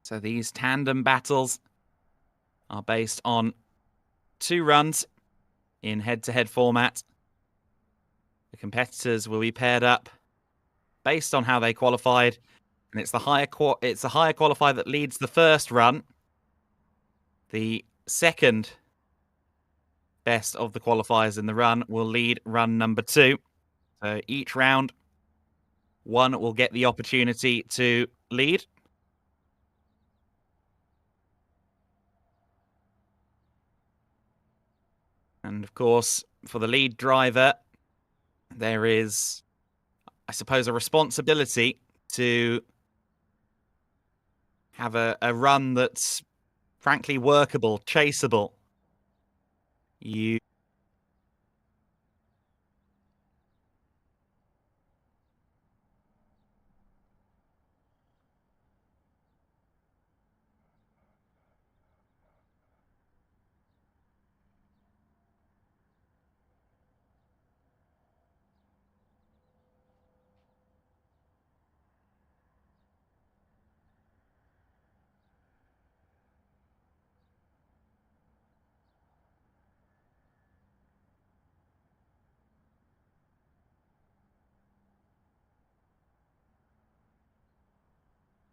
So these tandem battles are based on 2 runs in head-to-head format. The competitors will be paired up based on how they qualified, and it's the higher qualifier that leads the first run. The second best of the qualifiers in the run will lead run number 2. So each round, one will get the opportunity to lead. And of course, for the lead driver, there is, I suppose, a responsibility to have a run that's frankly workable, chaseable. You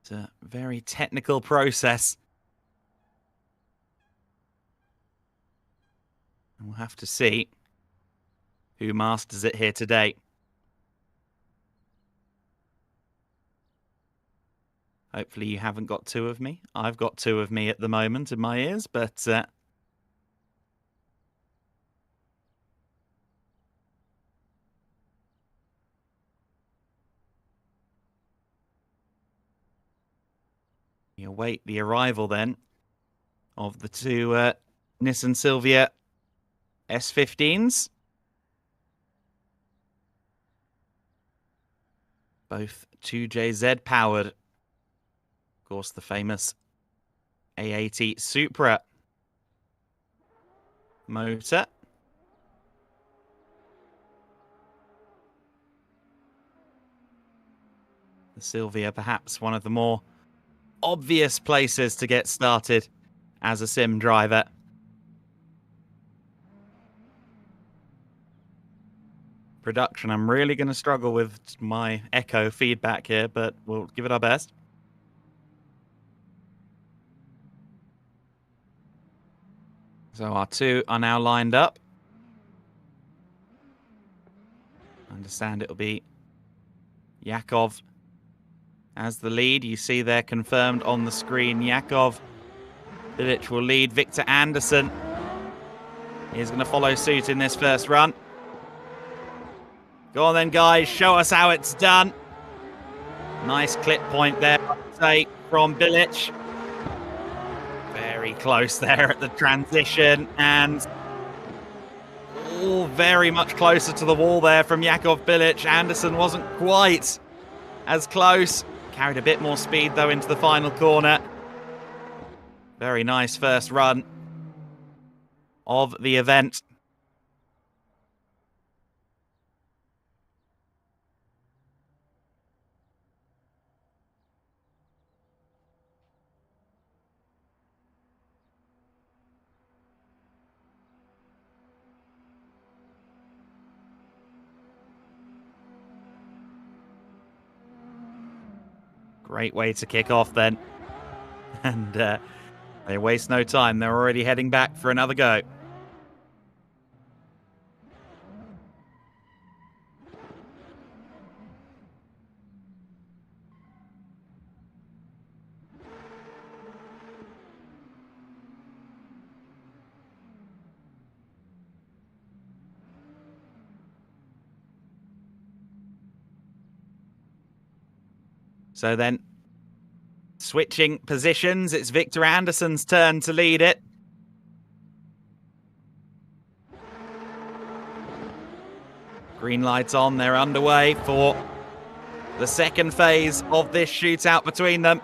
It's a very technical process. And we'll have to see who masters it here today. Hopefully you haven't got 2 of me. I've got 2 of me at the moment in my ears, but you await the arrival then of the 2 Nissan Silvia S15s. Both 2JZ powered. Of course, the famous A80 Supra motor. The Silvia, perhaps one of the more obvious places to get started as a sim driver. Production, I'm really going to struggle with my echo feedback here, but we'll give it our best. So our 2 are now lined up. I understand it'll be Yakov as the lead. You see there confirmed on the screen, Yakov. Bilic will lead Victor Anderson. He's going to follow suit in this first run. Go on then, guys. Show us how it's done. Nice clip point there, I'd say, from Bilic. Very close there at the transition. And very much closer to the wall there from Yakov Bilic. Anderson wasn't quite as close. Carried a bit more speed, though, into the final corner. Very nice first run of the event. Great way to kick off then. And they waste no time. They're already heading back for another go. So then, switching positions, it's Victor Anderson's turn to lead it. Green lights on, they're underway for the second phase of this shootout between them.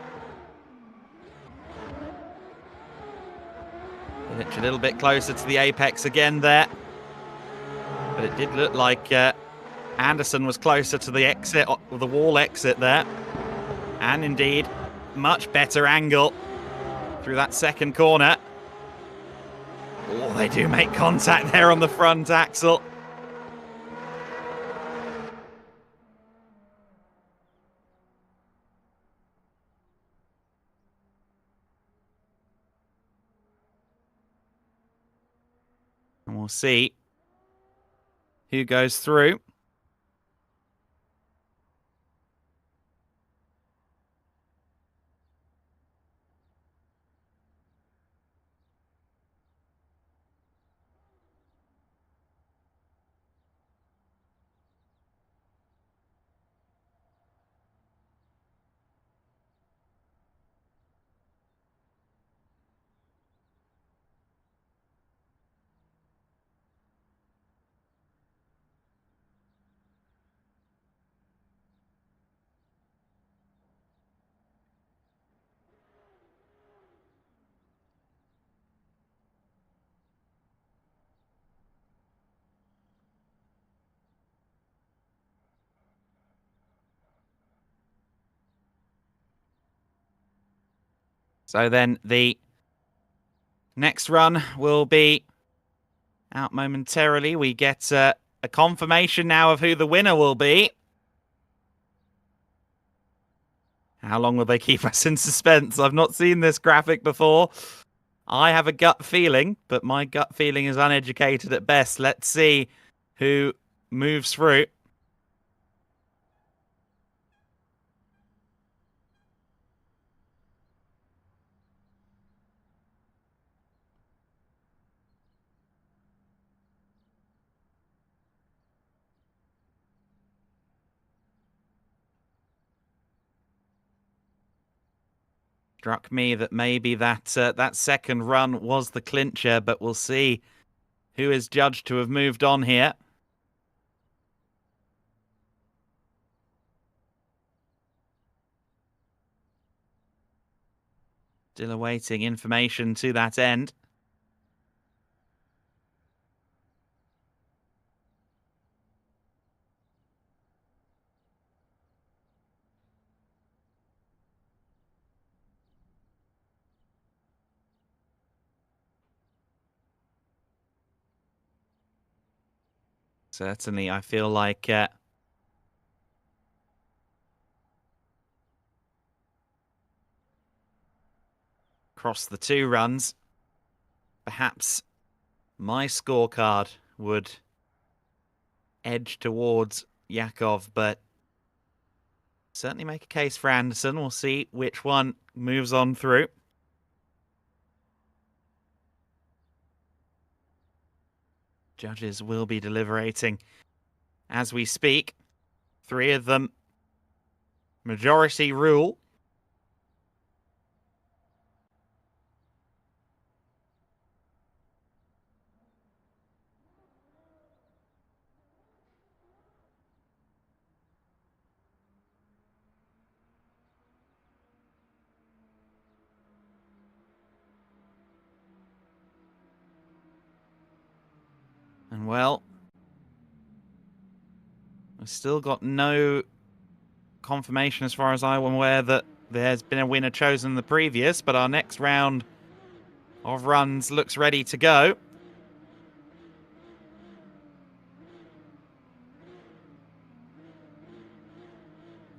Bilic a little bit closer to the apex again there. But it did look like Anderson was closer to the exit, the wall exit there. And indeed, much better angle through that second corner. Oh, they do make contact there on the front axle. And we'll see who goes through. So then the next run will be out momentarily. We get a confirmation now of who the winner will be. How long will they keep us in suspense? I've not seen this graphic before. I have a gut feeling, but my gut feeling is uneducated at best. Let's see who moves through. Struck me that maybe that second run was the clincher, but we'll see who is judged to have moved on here. Still awaiting information to that end. Certainly, I feel like across the two runs, perhaps my scorecard would edge towards Yakov, but certainly make a case for Anderson. We'll see which one moves on through. Judges will be deliberating as we speak. 3 of them majority rule. And well, we've still got no confirmation as far as I'm aware that there's been a winner chosen in the previous, but our next round of runs looks ready to go.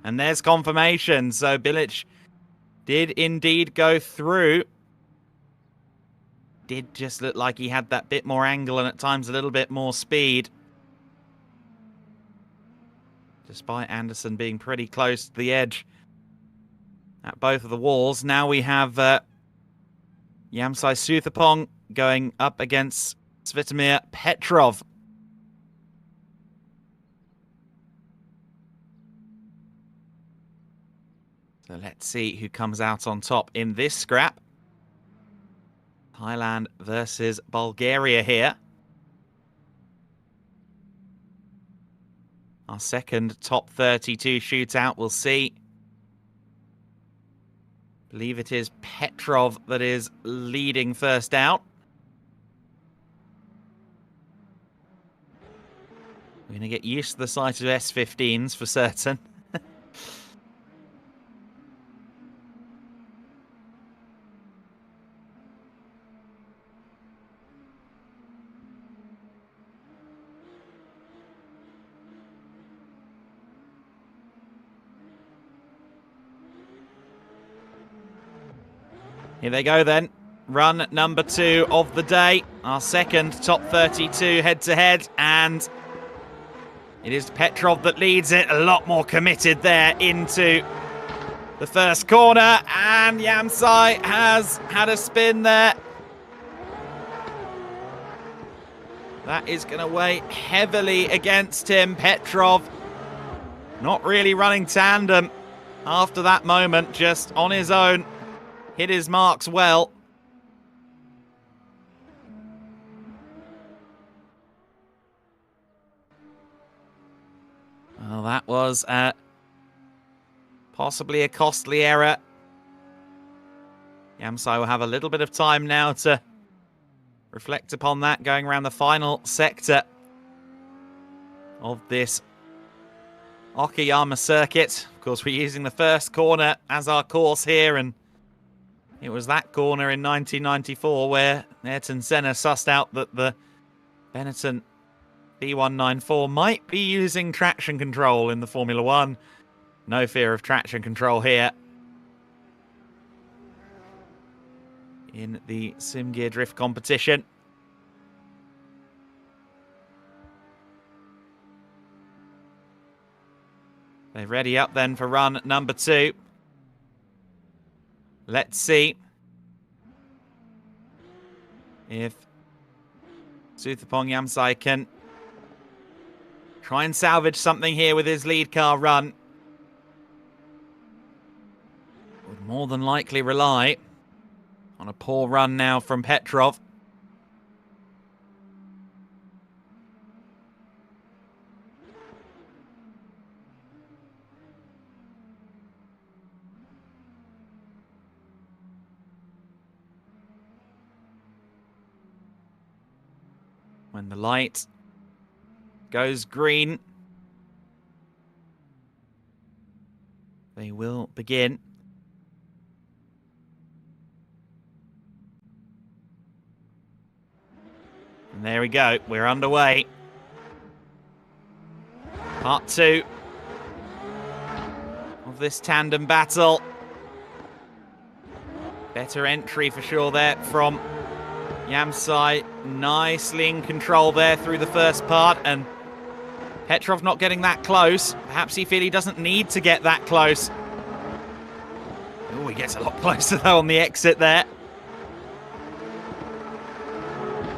And there's confirmation. So Bilic did indeed go through. Did just look like he had that bit more angle and at times a little bit more speed. Despite Anderson being pretty close to the edge at both of the walls. Now we have Yamsi Suthapong going up against Svitomir Petrov. So let's see who comes out on top in this scrap. Thailand versus Bulgaria here. Our second top 32 shootout, we'll see. I believe it is Petrov that is leading first out. We're going to get used to the sight of S15s for certain. Here they go then. Run number 2 of the day. Our second top 32 head-to-head. And it is Petrov that leads it. A lot more committed there into the first corner. And Yamsi has had a spin there. That is going to weigh heavily against him. Petrov not really running tandem after that moment, just on his own. Hit his marks well. Well, that was possibly a costly error. Yamsi will have a little bit of time now to reflect upon that, going around the final sector of this Okayama circuit. Of course, we're using the first corner as our course here, and it was that corner in 1994 where Ayrton Senna sussed out that the Benetton B194 might be using traction control in the Formula One. No fear of traction control here in the SIMGEAR drift competition. They're ready up then for run number 2. Let's see if Suthapong Yamsi can try and salvage something here with his lead car run. Would more than likely rely on a poor run now from Petrov. When the light goes green, they will begin. And there we go, we're underway. Part 2 of this tandem battle. Better entry for sure there from Yamsi. Nicely in control there through the first part, and Petrov not getting that close. Perhaps he feels he doesn't need to get that close. Oh, he gets a lot closer though on the exit there.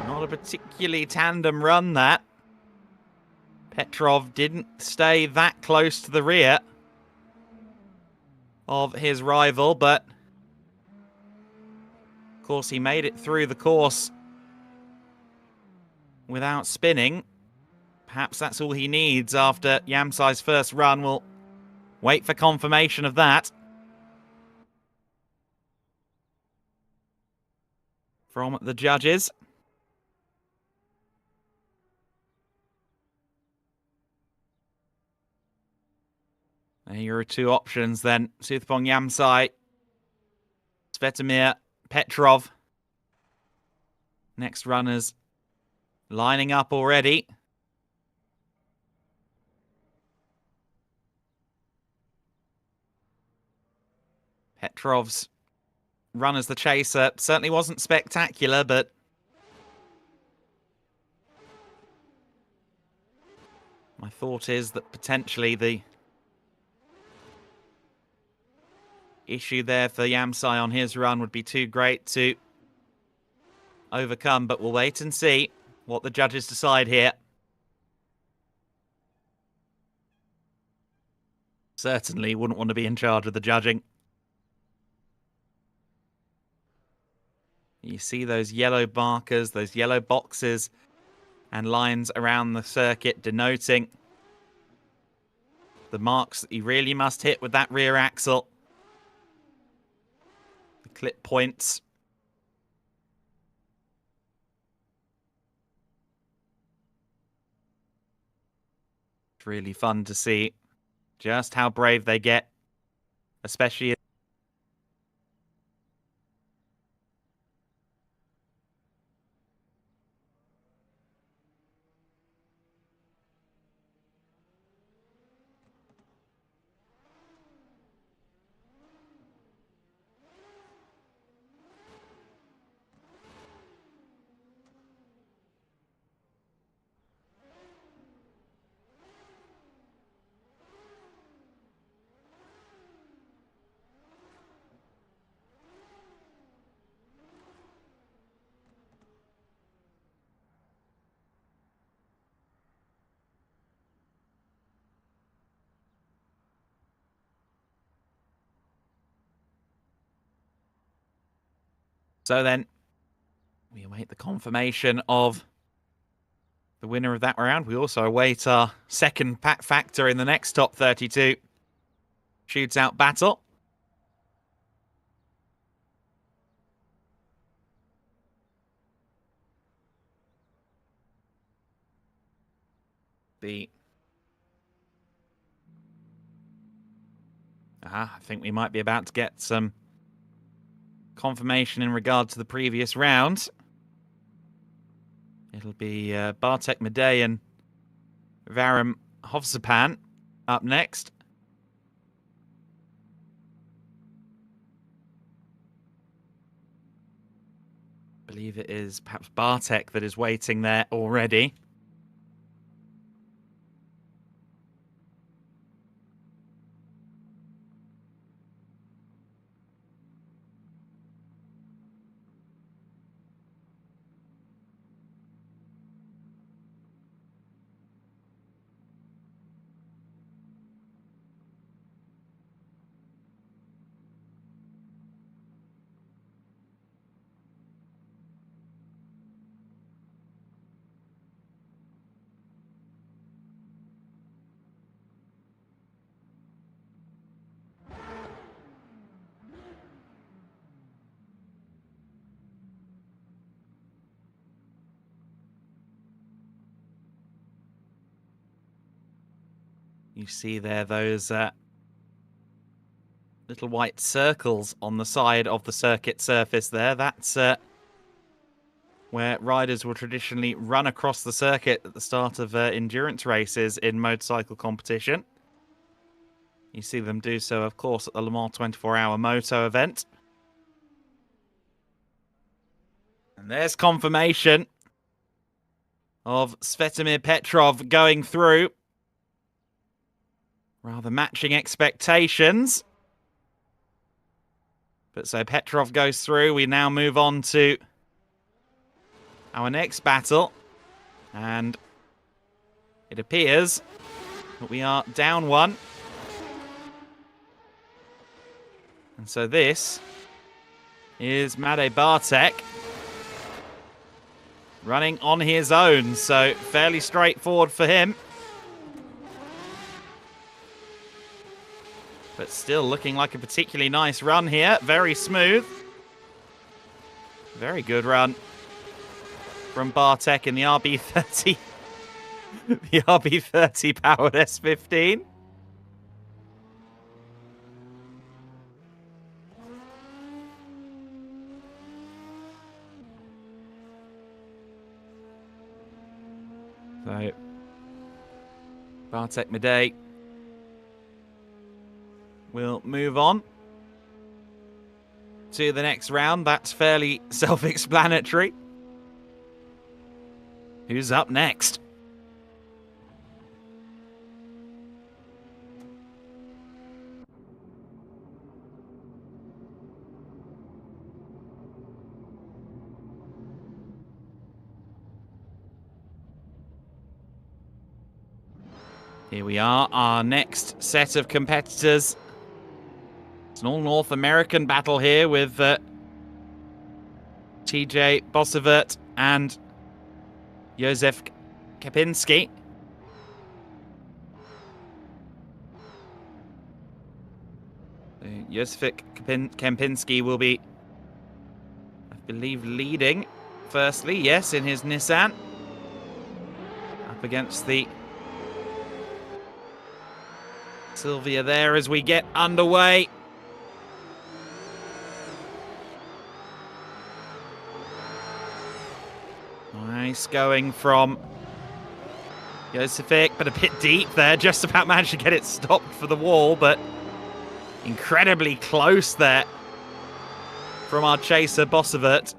Not a particularly tandem run that. Petrov didn't stay that close to the rear of his rival, but of course he made it through the course without spinning. Perhaps that's all he needs after Yamsi's first run. We'll wait for confirmation of that from the judges. There are 2 options then. Suthapong Yamsi, Svetomir Petrov. Next runners lining up already. Petrov's run as the chaser certainly wasn't spectacular, but my thought is that potentially the issue there for Yamsi on his run would be too great to overcome, but we'll wait and see what the judges decide here. Certainly wouldn't want to be in charge of the judging. You see those yellow markers, those yellow boxes and lines around the circuit denoting the marks that you really must hit with that rear axle. The clip points. It's really fun to see just how brave they get, especially So then, we await the confirmation of the winner of that round. We also await our second factor in the next top 32 shootout battle. I think we might be about to get some confirmation in regard to the previous round. It'll be Bartek Madej and Varim Hovsapan up next. I believe it is perhaps Bartek that is waiting there already. You see there those little white circles on the side of the circuit surface there. That's where riders will traditionally run across the circuit at the start of endurance races in motorcycle competition. You see them do so, of course, at the Le Mans 24-hour moto event. And there's confirmation of Svetomir Petrov going through. Rather matching expectations. But so Petrov goes through. We now move on to our next battle. And it appears that we are down one. And so this is Madej Bartek running on his own. So fairly straightforward for him. But still looking like a particularly nice run here. Very smooth. Very good run from Bartek in the RB30. The RB30 powered S15. So, Bartek Madej we'll move on to the next round. That's fairly self-explanatory. Who's up next? Here we are, our next set of competitors. It's an all-North American battle here with TJ Bosevert and Josef Kapinski. Josef Kempinski will be, I believe, leading firstly, yes, in his Nissan. Up against the Sylvia there as we get underway. Nice going from Josefik, but a bit deep there. Just about managed to get it stopped for the wall, but incredibly close there from our chaser, Bosevert.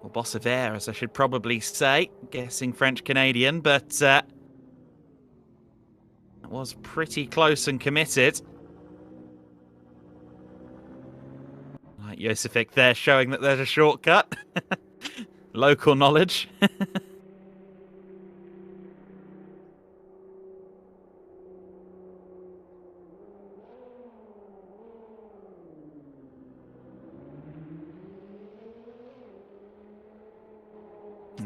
Or Bossever, as I should probably say. Guessing French-Canadian, but that was pretty close and committed. Like Josefik there, showing that there's a shortcut. Local knowledge.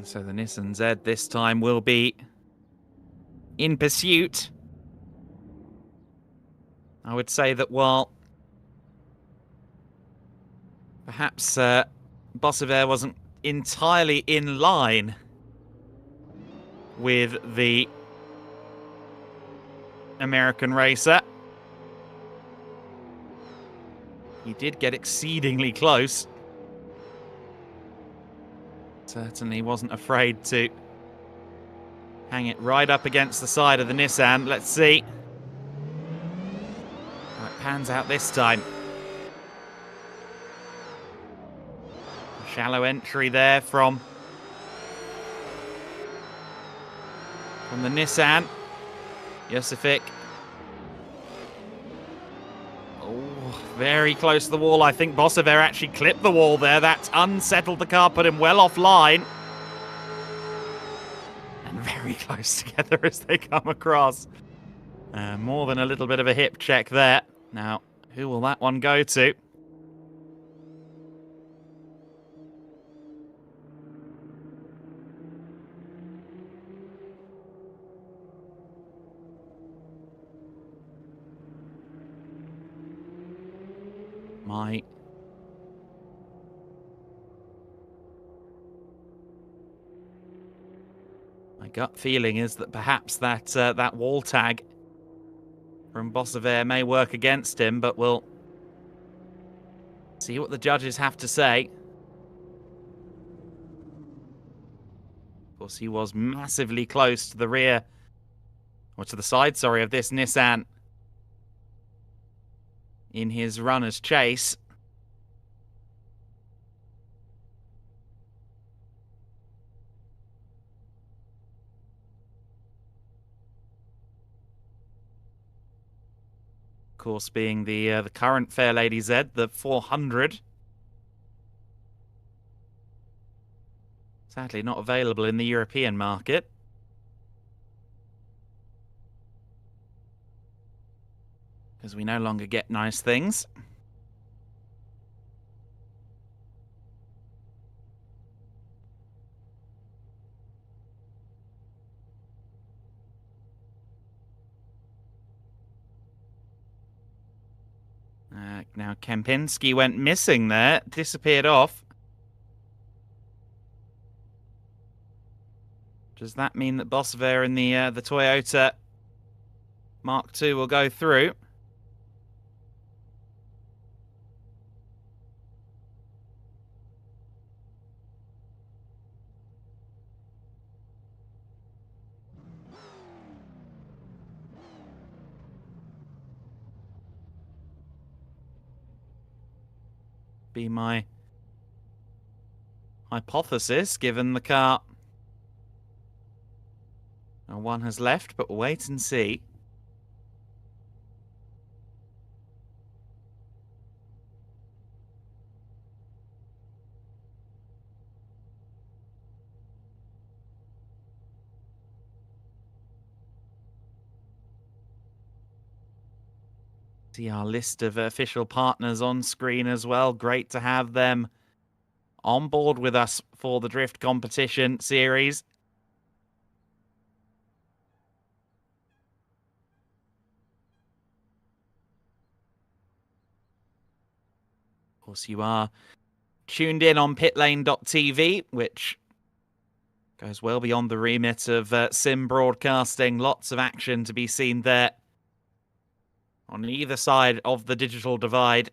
So the Nissan Z this time will be in pursuit. I would say that while perhaps Bossevaire wasn't entirely in line with the American racer, he did get exceedingly close. Certainly wasn't afraid to hang it right up against the side of the Nissan. Let's see how it pans out this time. A shallow entry there from the Nissan. Josific. Oh, very close to the wall. I think Bossevaire actually clipped the wall there. That's unsettled the car, put him well offline. And very close together as they come across. More than a little bit of a hip check there. Now, who will that one go to? My gut feeling is that perhaps that wall tag from Bossevaire may work against him, but we'll see what the judges have to say. Of course, he was massively close to the rear, or to the side, sorry, of this Nissan in his runner's chase. Of course, being the current Fair Lady Z, the 400. Sadly not available in the European market. Because we no longer get nice things. Now Kempinski went missing there, disappeared off. Does that mean that Bossevaire in the Toyota Mark II will go through? Be my hypothesis, given the car. Now one has left, but we'll wait and see. See our list of official partners on screen as well. Great to have them on board with us for the Drift Competition series. Of course, you are tuned in on Pitlane.TV, which goes well beyond the remit of sim broadcasting. Lots of action to be seen there on either side of the digital divide.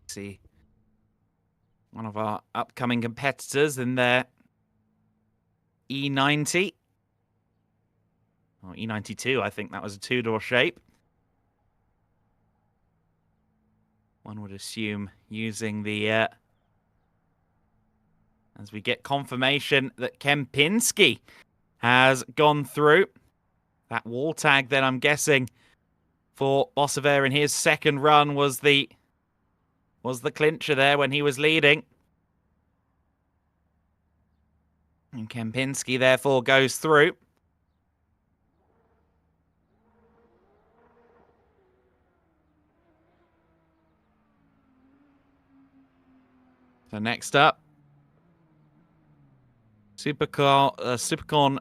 See one of our upcoming competitors in their E90. Or E92, I think that was a two-door shape. One would assume using the... as we get confirmation that Kempinski has gone through. That wall tag then, I'm guessing, for Bossever in his second run was the clincher there when he was leading. And Kempinski therefore goes through. So next up, Supercorn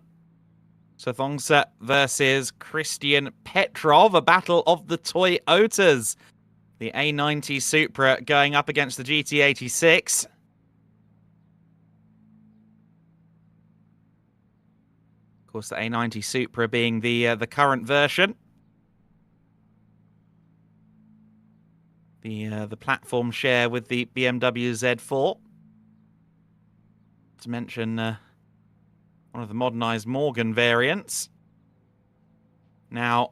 Thonga versus Christian Petrov, a battle of the Toyotas. The A90 Supra going up against the GT86. Of course, the A90 Supra being the current version. The platform share with the BMW Z4. To mention one of the modernised Morgan variants. Now,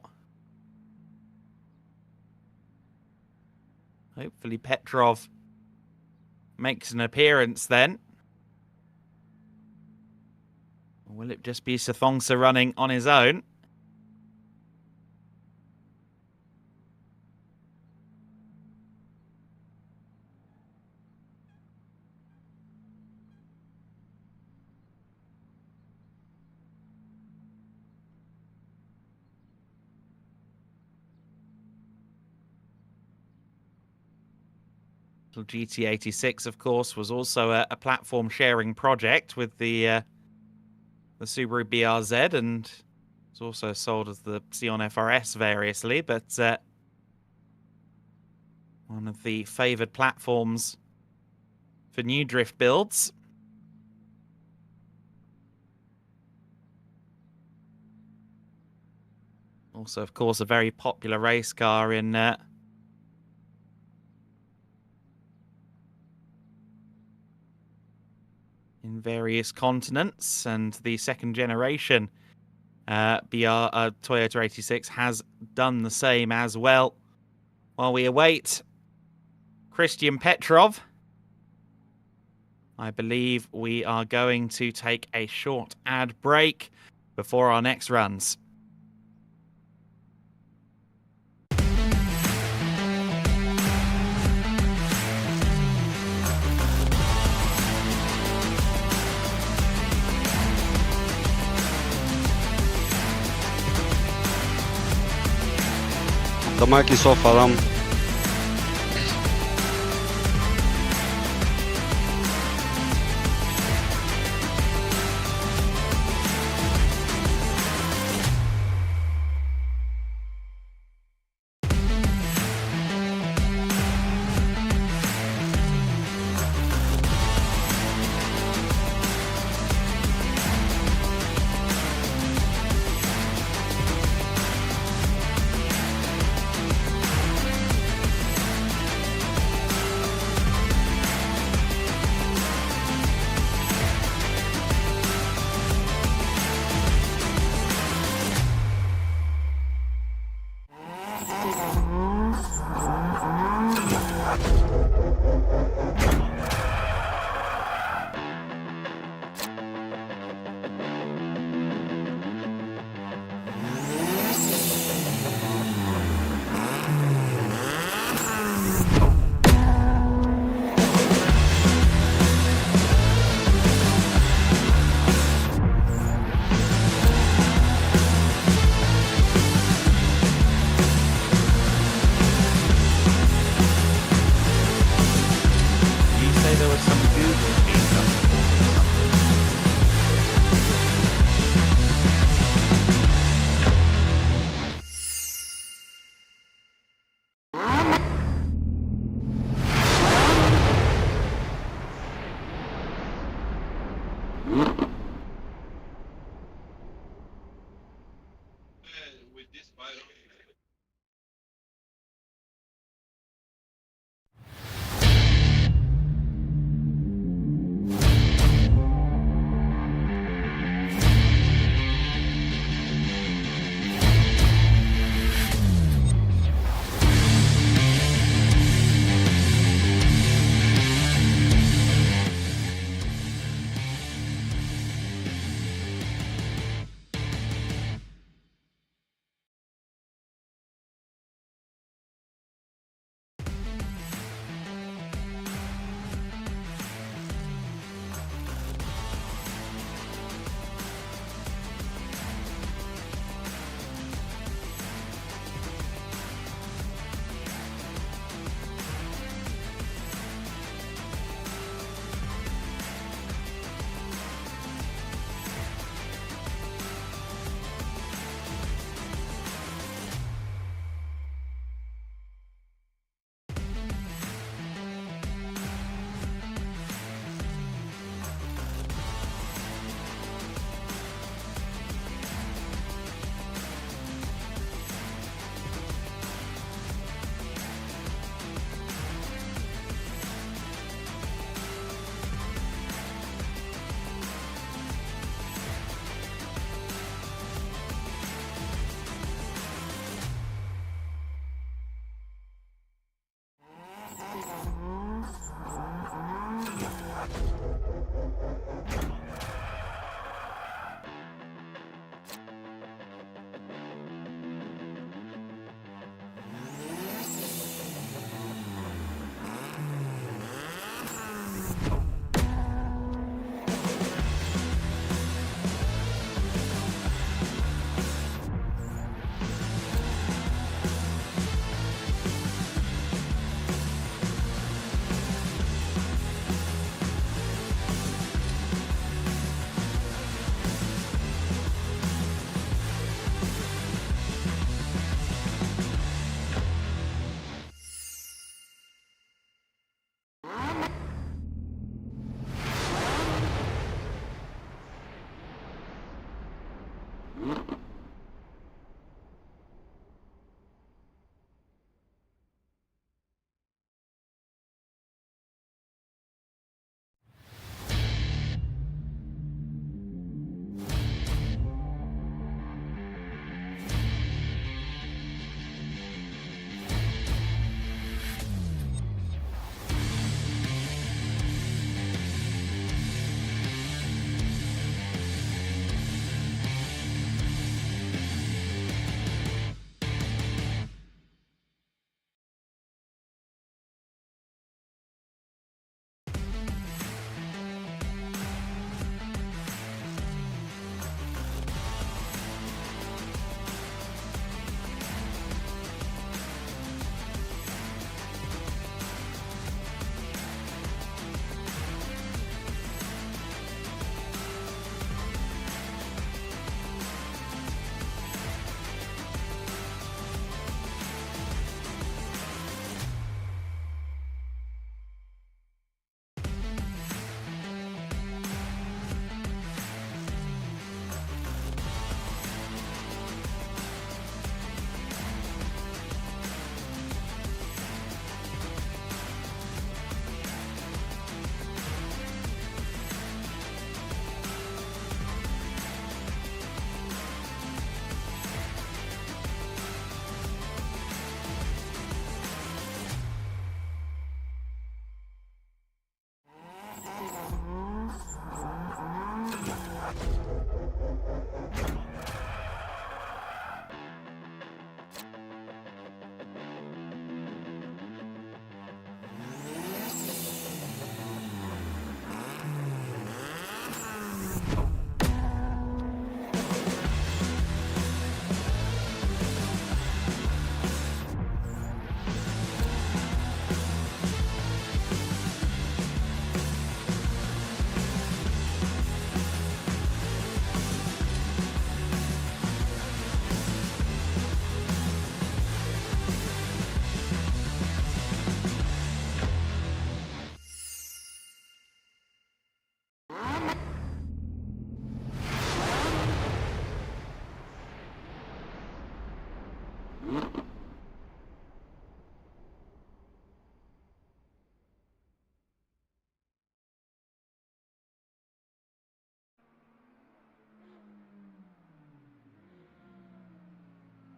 hopefully Petrov makes an appearance then. Or will it just be Thonga running on his own? GT86, of course, was also a platform sharing project with the Subaru BRZ, and it's also sold as the Sion FRS variously, but one of the favoured platforms for new drift builds. Also, of course, a very popular race car in various continents, and the second generation Toyota 86 has done the same as well. While we await Christian Petrov, I believe we are going to take a short ad break before our next runs. Tomar aqui só falamos.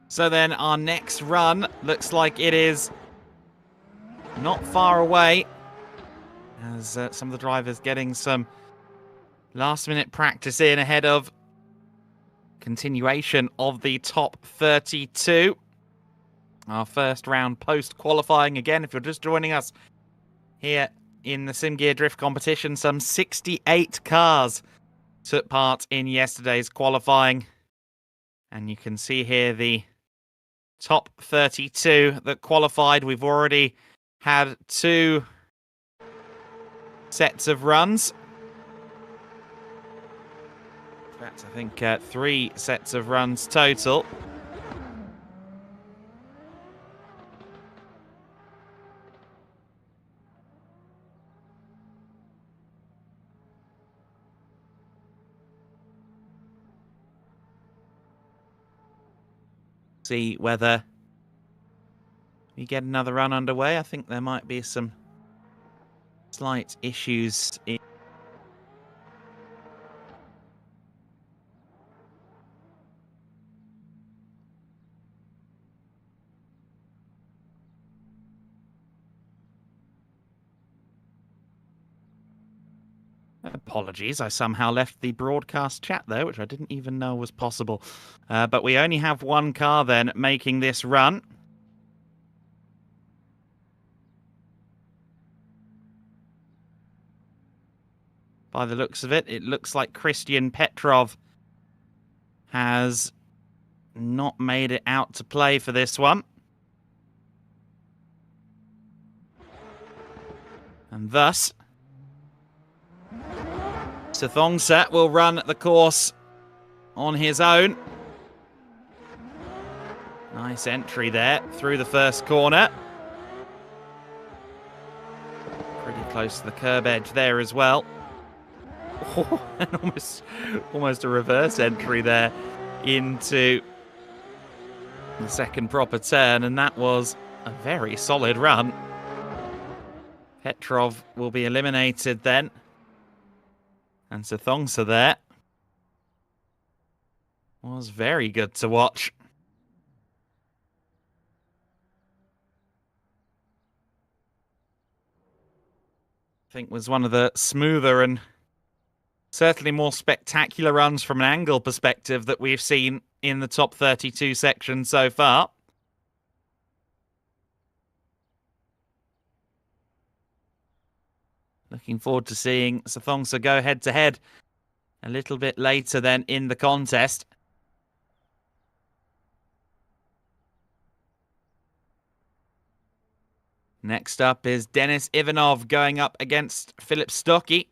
So then our next run looks like it is not far away, as some of the drivers getting some last-minute practice in ahead of continuation of the top 32. Our first round post-qualifying. Again, if you're just joining us here in the SimGear Drift competition, some 68 cars took part in yesterday's qualifying. And you can see here the top 32 that qualified. We've already had 2 sets of runs. In fact, I think 3 sets of runs total. See whether we get another run underway. I think there might be some slight issues in apologies, I somehow left the broadcast chat there, which I didn't even know was possible. But we only have 1 car then making this run. By the looks of it, it looks like Christian Petrov has not made it out to play for this one. And thus, Thonga will run the course on his own. Nice entry there through the first corner. Pretty close to the curb edge there as well. Oh, almost a reverse entry there into the second proper turn, and that was a very solid run. Petrov will be eliminated then. And Thonga there was very good to watch. I think was one of the smoother and certainly more spectacular runs from an angle perspective that we've seen in the top 32 section so far. Looking forward to seeing Thonga go head-to-head a little bit later then in the contest. Next up is Denis Ivanov going up against Philip Stocky.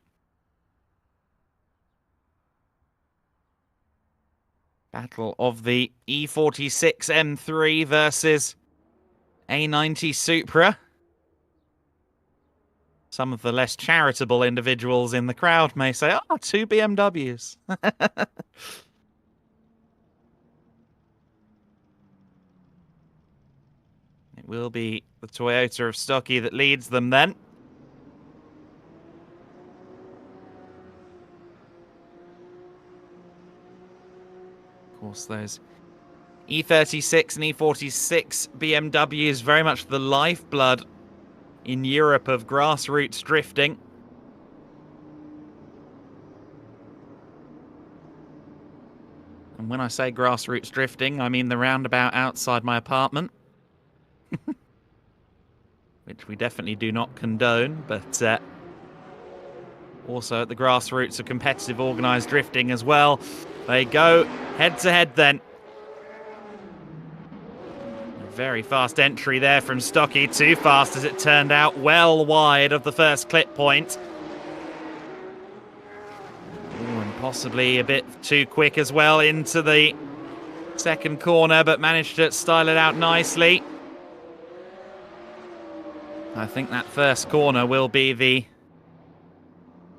Battle of the E46 M3 versus A90 Supra. Some of the less charitable individuals in the crowd may say, oh, 2 BMWs. It will be the Toyota of Stocky that leads them then. Of course, those E36 and E46 BMWs, very much the lifeblood in Europe of grassroots drifting. And when I say grassroots drifting, I mean the roundabout outside my apartment. Which we definitely do not condone, but also at the grassroots of competitive organised drifting as well. They go head-to-head then. A very fast entry there from Stocky, too fast as it turned out, well wide of the first clip point. Ooh, and possibly a bit too quick as well into the second corner, but managed to style it out nicely. I think that first corner will be the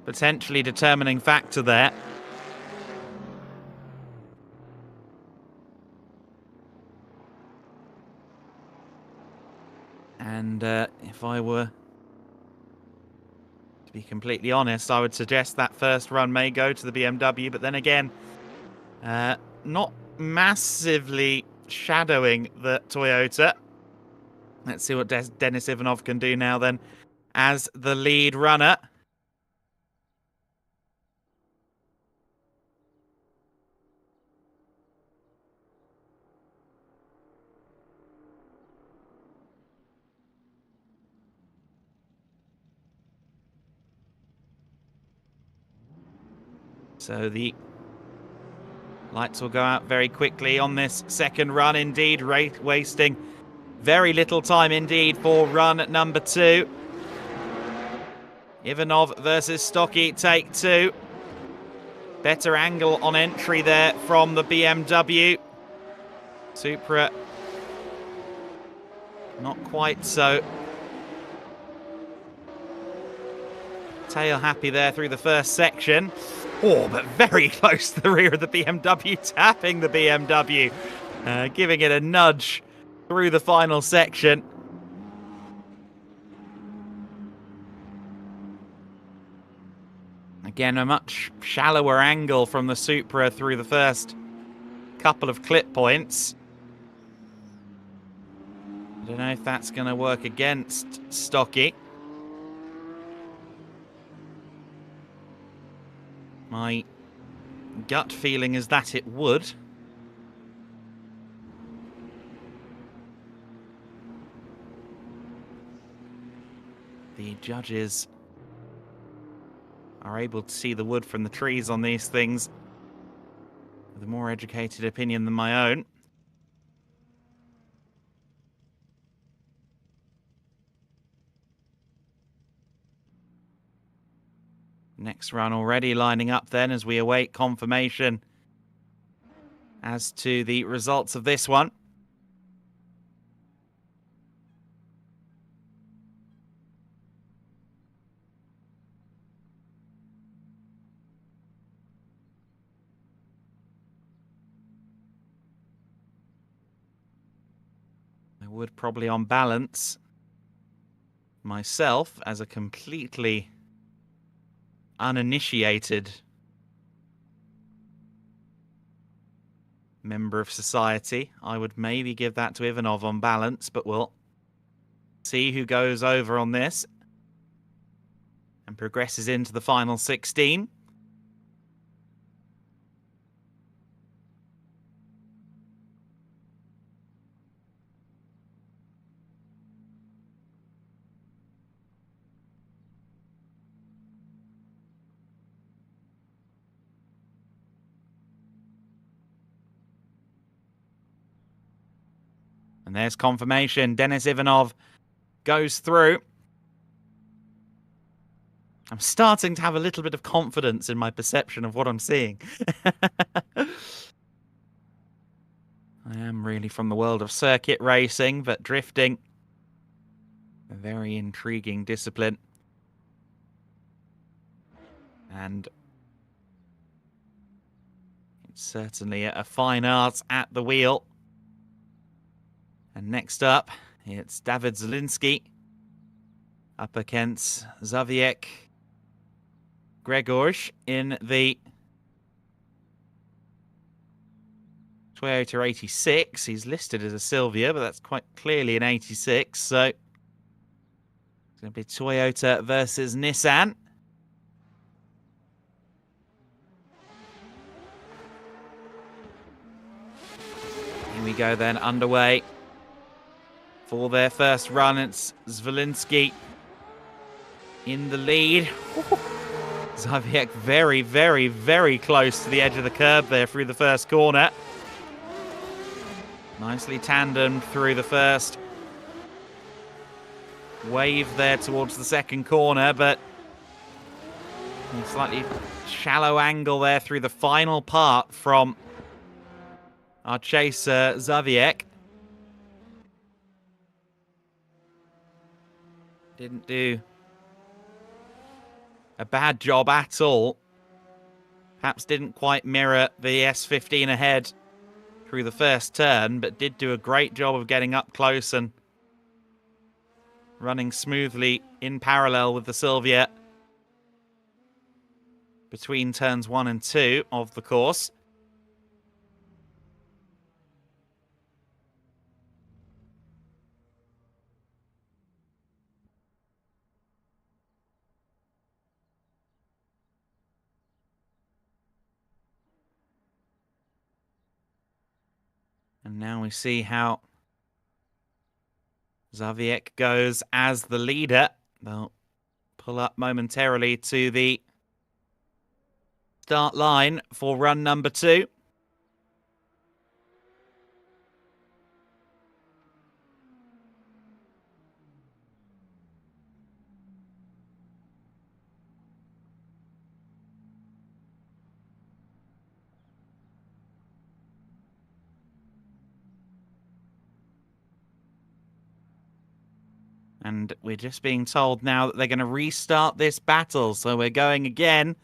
potentially determining factor there. And if I were to be completely honest, I would suggest that first run may go to the BMW, but then again, not massively shadowing the Toyota. Let's see what Denis Ivanov can do now then as the lead runner. So the lights will go out very quickly on this second run indeed, wasting very little time indeed for run number 2. Ivanov versus Stocky, take 2. Better angle on entry there from the BMW. Supra, not quite so tail happy there through the first section. Oh, but very close to the rear of the BMW, tapping the BMW, giving it a nudge through the final section. Again, a much shallower angle from the Supra through the first couple of clip points. I don't know if that's going to work against Stocky. My gut feeling is that it would. The judges are able to see the wood from the trees on these things with a more educated opinion than my own. Next run already lining up then as we await confirmation as to the results of this one. I would probably on balance myself as a completely uninitiated member of society. I would maybe give that to Ivanov on balance, but we'll see who goes over on this and progresses into the final 16. And there's confirmation. Denis Ivanov goes through. I'm starting to have a little bit of confidence in my perception of what I'm seeing. I am really from the world of circuit racing, but drifting, a very intriguing discipline. And it's certainly a fine art at the wheel. And next up, it's David Zalinski up against Zaviek Gregor in the Toyota 86. He's listed as a Silvia, but that's quite clearly an 86. So it's going to be Toyota versus Nissan. Here we go then, underway. For their first run, it's Zalinski in the lead. Zaviek very, very, very close to the edge of the curb there through the first corner. Nicely tandemed through the first wave there towards the second corner, but a slightly shallow angle there through the final part from our chaser Zaviek. Didn't do a bad job at all. Perhaps didn't quite mirror the S15 ahead through the first turn, but did do a great job of getting up close and running smoothly in parallel with the Sylvia between turns 1 and 2 of the course. And now we see how Zaviek goes as the leader. They'll pull up momentarily to the start line for run number 2. And we're just being told now that they're going to restart this battle. So we're going again.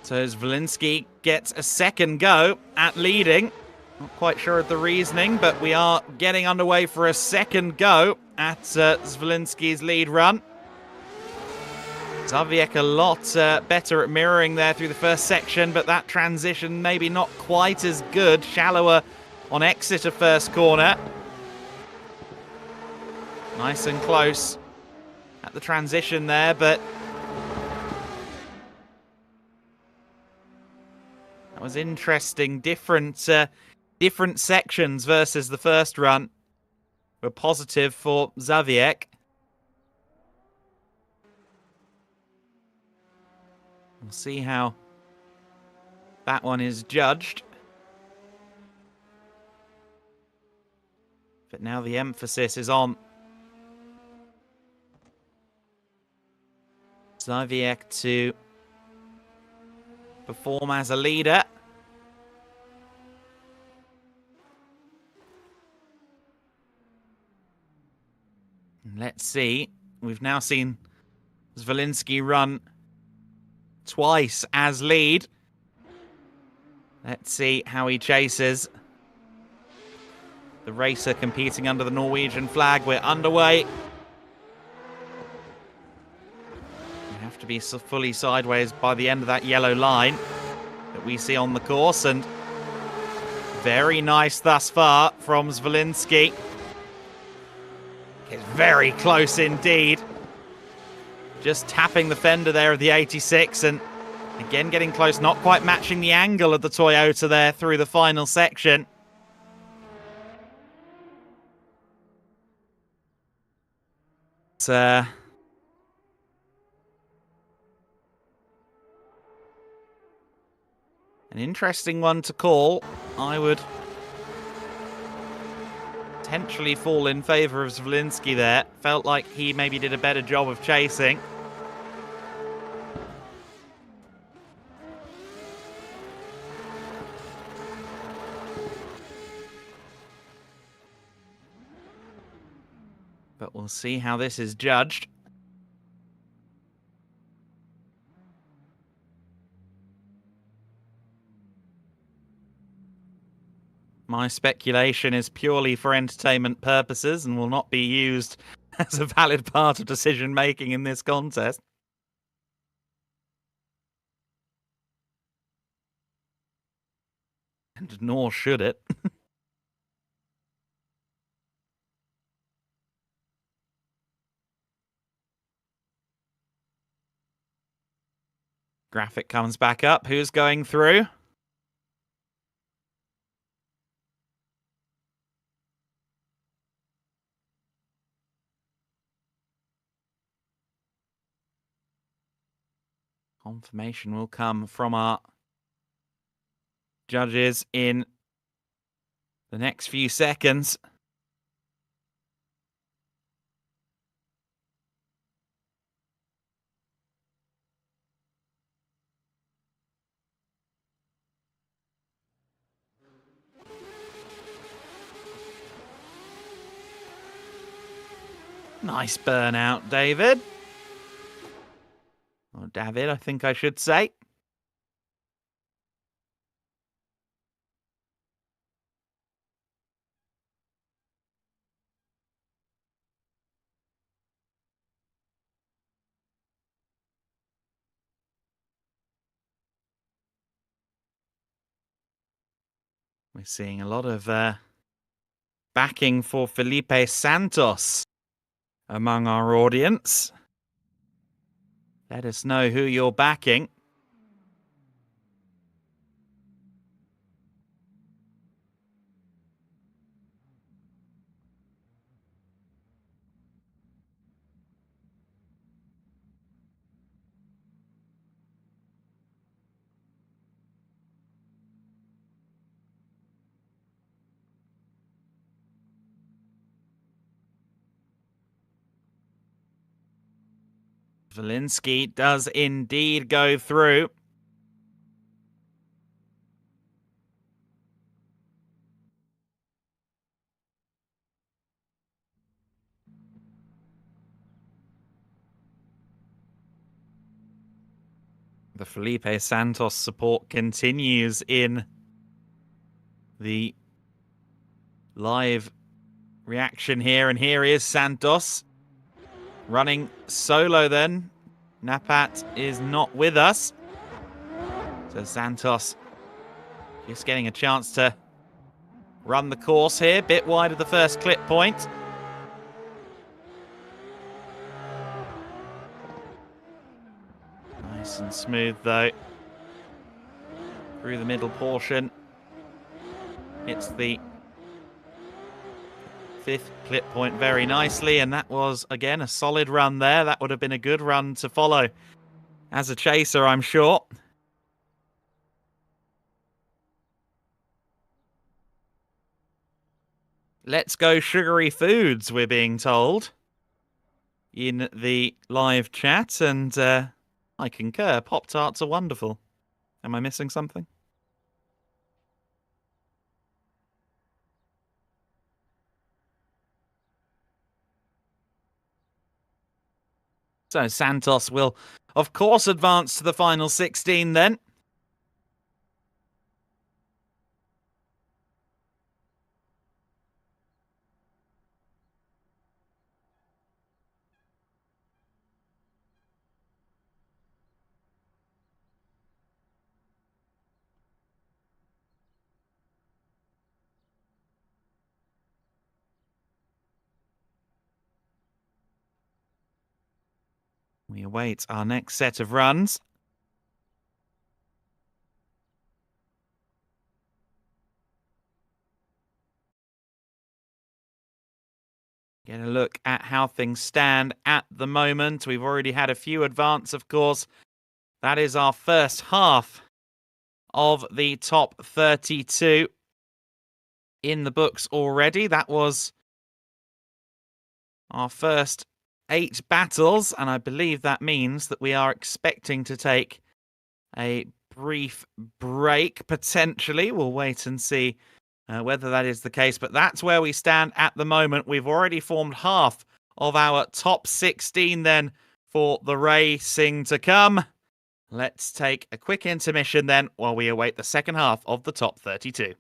So Zalinski gets a second go at leading. Not quite sure of the reasoning, but we are getting underway for a second go at Zalinski's lead run. Zaviek a lot better at mirroring there through the first section, but that transition maybe not quite as good. Shallower on exit of first corner. Nice and close at the transition there, but that was interesting. Different sections versus the first run were positive for Zaviek. We'll see how that one is judged. But now the emphasis is on Zaviek to perform as a leader. Let's see. We've now seen Zalinski run twice as lead. Let's see how he chases. The racer competing under the Norwegian flag. We're underway. We have to be fully sideways by the end of that yellow line that we see on the course. And very nice thus far from Zalinski. It's very close indeed. Just tapping the fender there of the 86 and again getting close, not quite matching the angle of the Toyota there through the final section. It's an interesting one to call. I would potentially fall in favour of Zalinski there. Felt like he maybe did a better job of chasing. But we'll see how this is judged. My speculation is purely for entertainment purposes and will not be used as a valid part of decision-making in this contest. And nor should it. Graphic comes back up. Who's going through? Confirmation will come from our judges in the next few seconds. Nice burnout, David. Or David, I think I should say. We're seeing a lot of backing for Felipe Santos among our audience. Let us know who you're backing. Zalinski does indeed go through. The Felipe Santos support continues in the live reaction here, and here is Santos running solo then. Napat is not with us. So Santos just getting a chance to run the course here. Bit wide of the first clip point. Nice and smooth though. Through the middle portion. Hits the fifth clip point very nicely, and that was, again, a solid run there. That would have been a good run to follow as a chaser, I'm sure. Let's go sugary foods, we're being told in the live chat, and I concur. Pop-Tarts are wonderful. Am I missing something? So Santos will, of course, advance to the final 16 then. We await our next set of runs. Get a look at how things stand at the moment. We've already had a few advance, of course. That is our first half of the top 32 in the books already. That was our first 8 battles, and I believe that means that we are expecting to take a brief break, potentially. We'll wait and see whether that is the case, but that's where we stand at the moment. We've already formed half of our top 16 then for the racing to come. Let's take a quick intermission then while we await the second half of the top 32.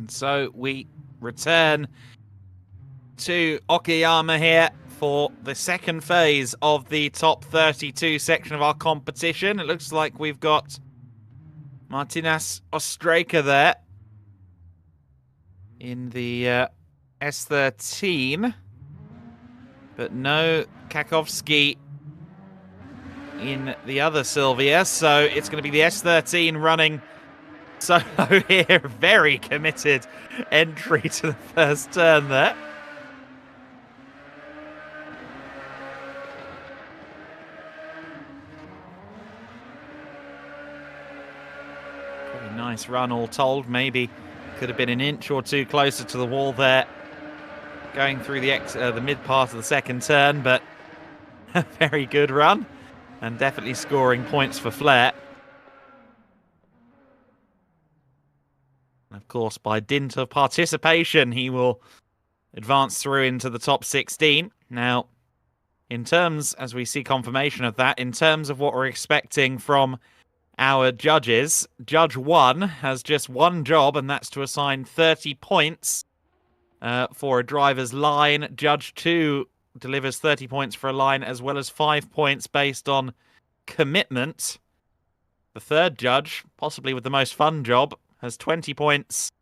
And so we return to Okayama here for the second phase of the top 32 section of our competition. It looks like we've got Martinez Ostraka there in the S13, but no Kakovsky in the other Sylvia, so it's going to be the S13 running solo here. Very committed entry to the first turn there. Pretty nice run all told. Maybe could have been an inch or two closer to the wall there, going through the mid part of the second turn, but a very good run and definitely scoring points for Flair. And of course, by dint of participation, he will advance through into the top 16. Now, in terms, as we see confirmation of that, in terms of what we're expecting from our judges, Judge 1 has just one job, and that's to assign 30 points for a driver's line. Judge 2 delivers 30 points for a line, as well as 5 points based on commitment. The third judge, possibly with the most fun job, has 20 points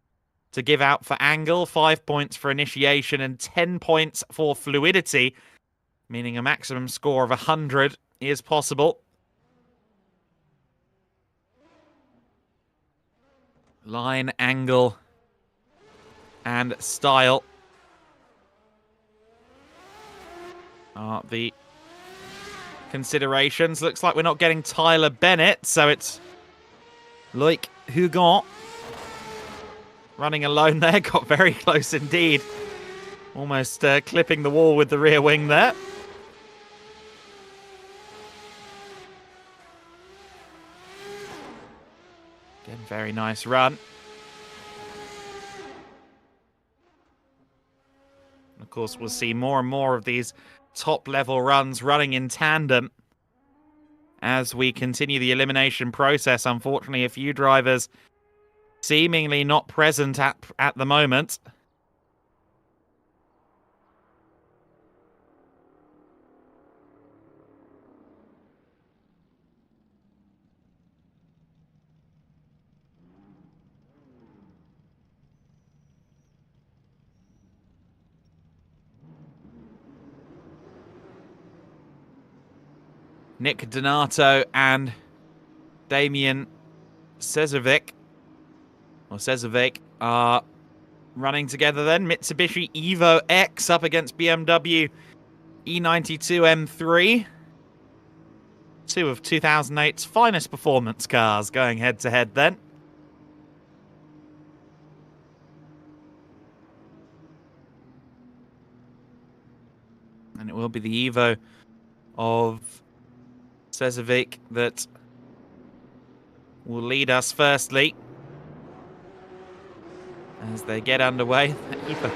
to give out for angle, 5 points for initiation, and 10 points for fluidity, meaning a maximum score of 100 is possible. Line, angle, and style are the considerations. Looks like we're not getting Tyler Bennett, so it's like Hugar running alone there. Got very close indeed. Almost clipping the wall with the rear wing there. Again, very nice run. And of course, we'll see more and more of these top-level runs running in tandem as we continue the elimination process. Unfortunately, a few drivers seemingly not present at the moment. Nick Donato and Damian Cesic are running together then. Mitsubishi Evo X up against BMW E92 M3. Two of 2008's finest performance cars going head-to-head then. And it will be the Evo of Cesic that will lead us firstly as they get underway.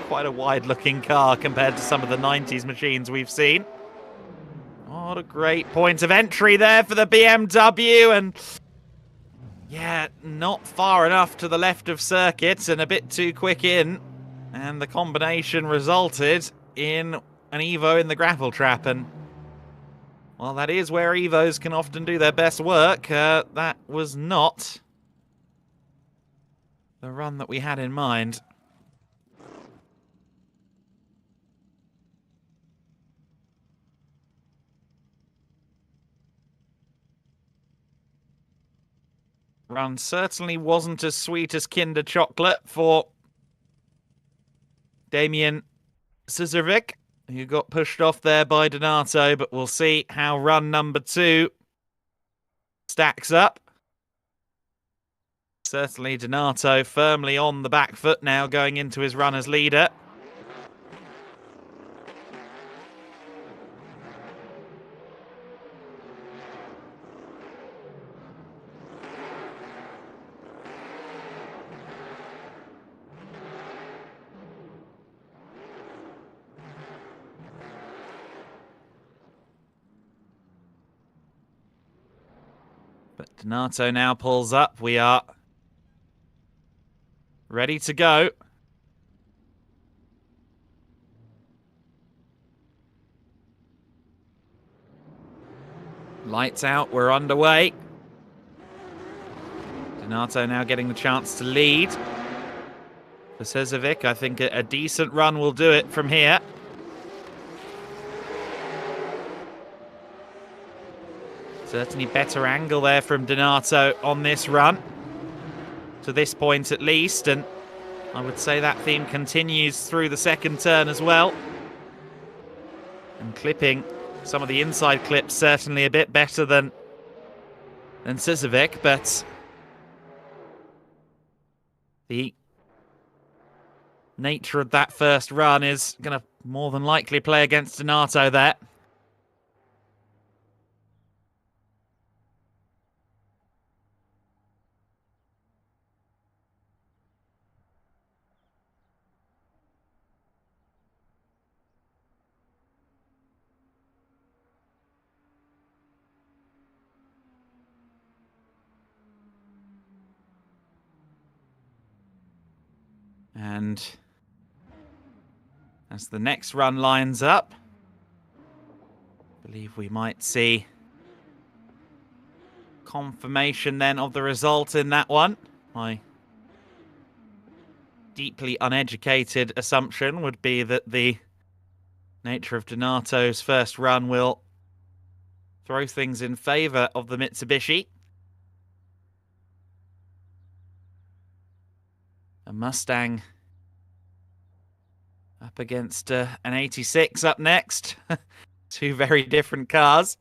Quite a wide-looking car compared to some of the 90s machines we've seen. What a great point of entry there for the BMW, and yeah, not far enough to the left of circuit and a bit too quick in, and the combination resulted in an Evo in the gravel trap. And well, that is where Evos can often do their best work. That was not the run that we had in mind. Run certainly wasn't as sweet as Kinder Chocolate for Damian Cesic, who got pushed off there by Donato, but we'll see how run number 2 stacks up. Certainly Donato firmly on the back foot now, going into his run as leader. But Donato now pulls up. We are ready to go. Lights out, we're underway. Donato now getting the chance to lead. For Cesic, I think a decent run will do it from here. Certainly better angle there from Donato on this run. To this point at least, and I would say that theme continues through the second turn as well. And clipping some of the inside clips certainly a bit better than Cesic, but the nature of that first run is going to more than likely play against Donato there. And as the next run lines up, I believe we might see confirmation then of the result in that one. My deeply uneducated assumption would be that the nature of Donato's first run will throw things in favour of the Mitsubishi. A Mustang up against an 86 up next. Two very different cars.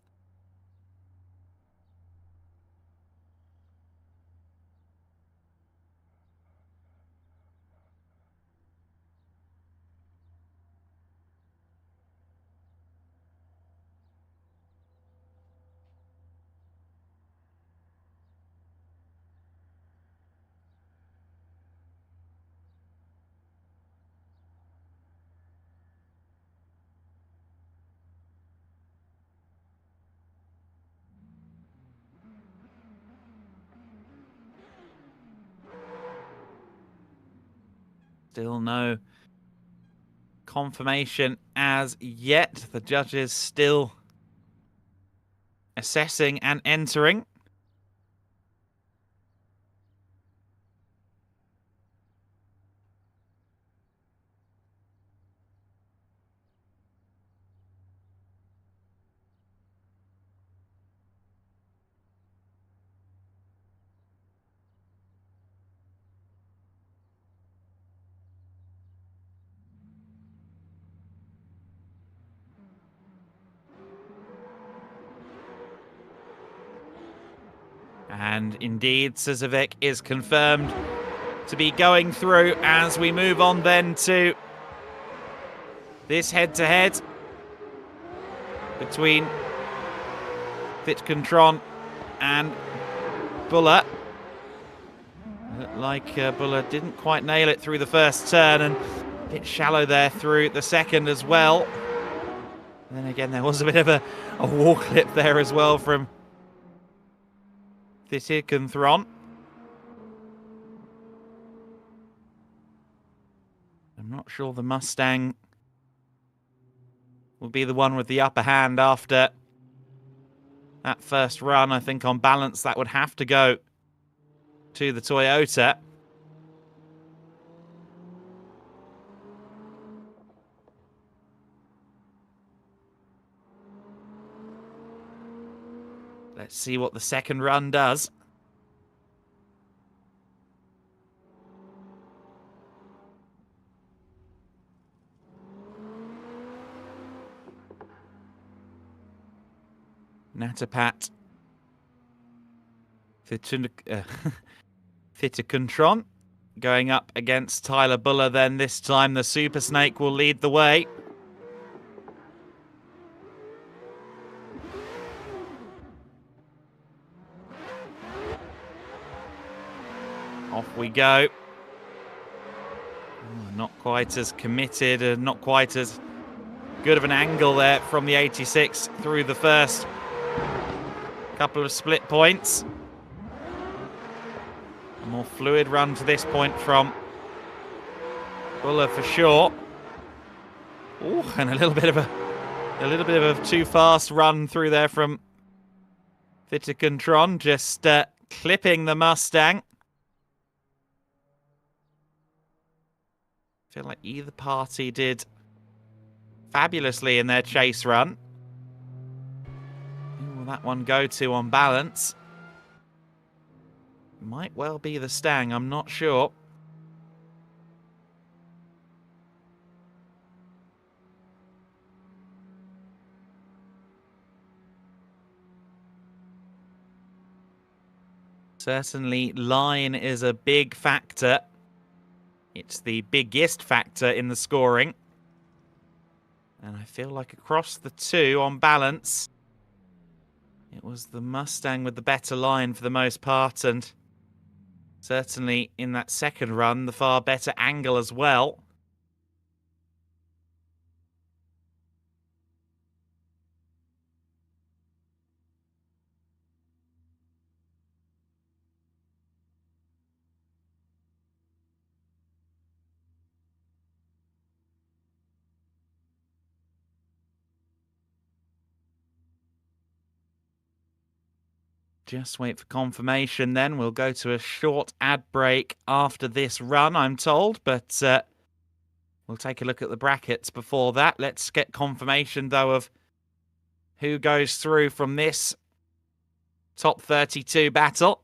Still no confirmation as yet. The judges still assessing and entering. And indeed, Cesic is confirmed to be going through as we move on then to this head-to-head between Tron and Bulla. Looked like Bulla didn't quite nail it through the first turn, and a bit shallow there through the second as well. And then again, there was a bit of a wall clip there as well from Cesic and Tron. I'm not sure the Mustang will be the one with the upper hand after that first run. I think on balance that would have to go to the Toyota. Let's see what the second run does. Natapat Tron going up against Tyler Bulla. Then this time the Super Snake will lead the way. Off we go. Not quite as committed and not quite as good of an angle there from the 86 through the first couple of split points. A more fluid run to this point from Bulla for sure. Oh, and a little bit of a too fast run through there from Tron, just clipping the Mustang. I feel like either party did fabulously in their chase run. Who will that one go to on balance? Might well be the Stang, I'm not sure. Certainly, line is a big factor. It's the biggest factor in the scoring. And I feel like across the two on balance, it was the Mustang with the better line for the most part, and certainly in that second run, the far better angle as well. Just wait for confirmation then. We'll go to a short ad break after this run, I'm told, but we'll take a look at the brackets before that. Let's get confirmation, though, of who goes through from this top 32 battle.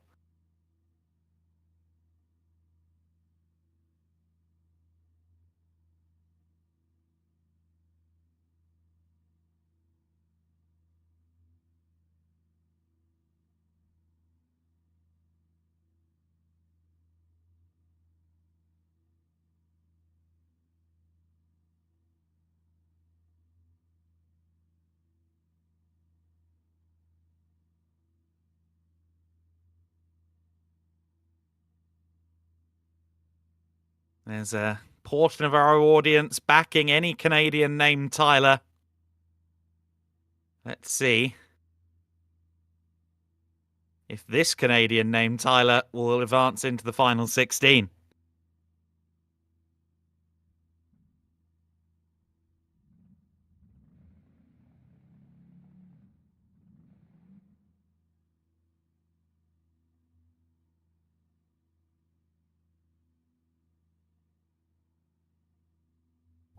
There's a portion of our audience backing any Canadian named Tyler. Let's see if this Canadian named Tyler will advance into the final 16.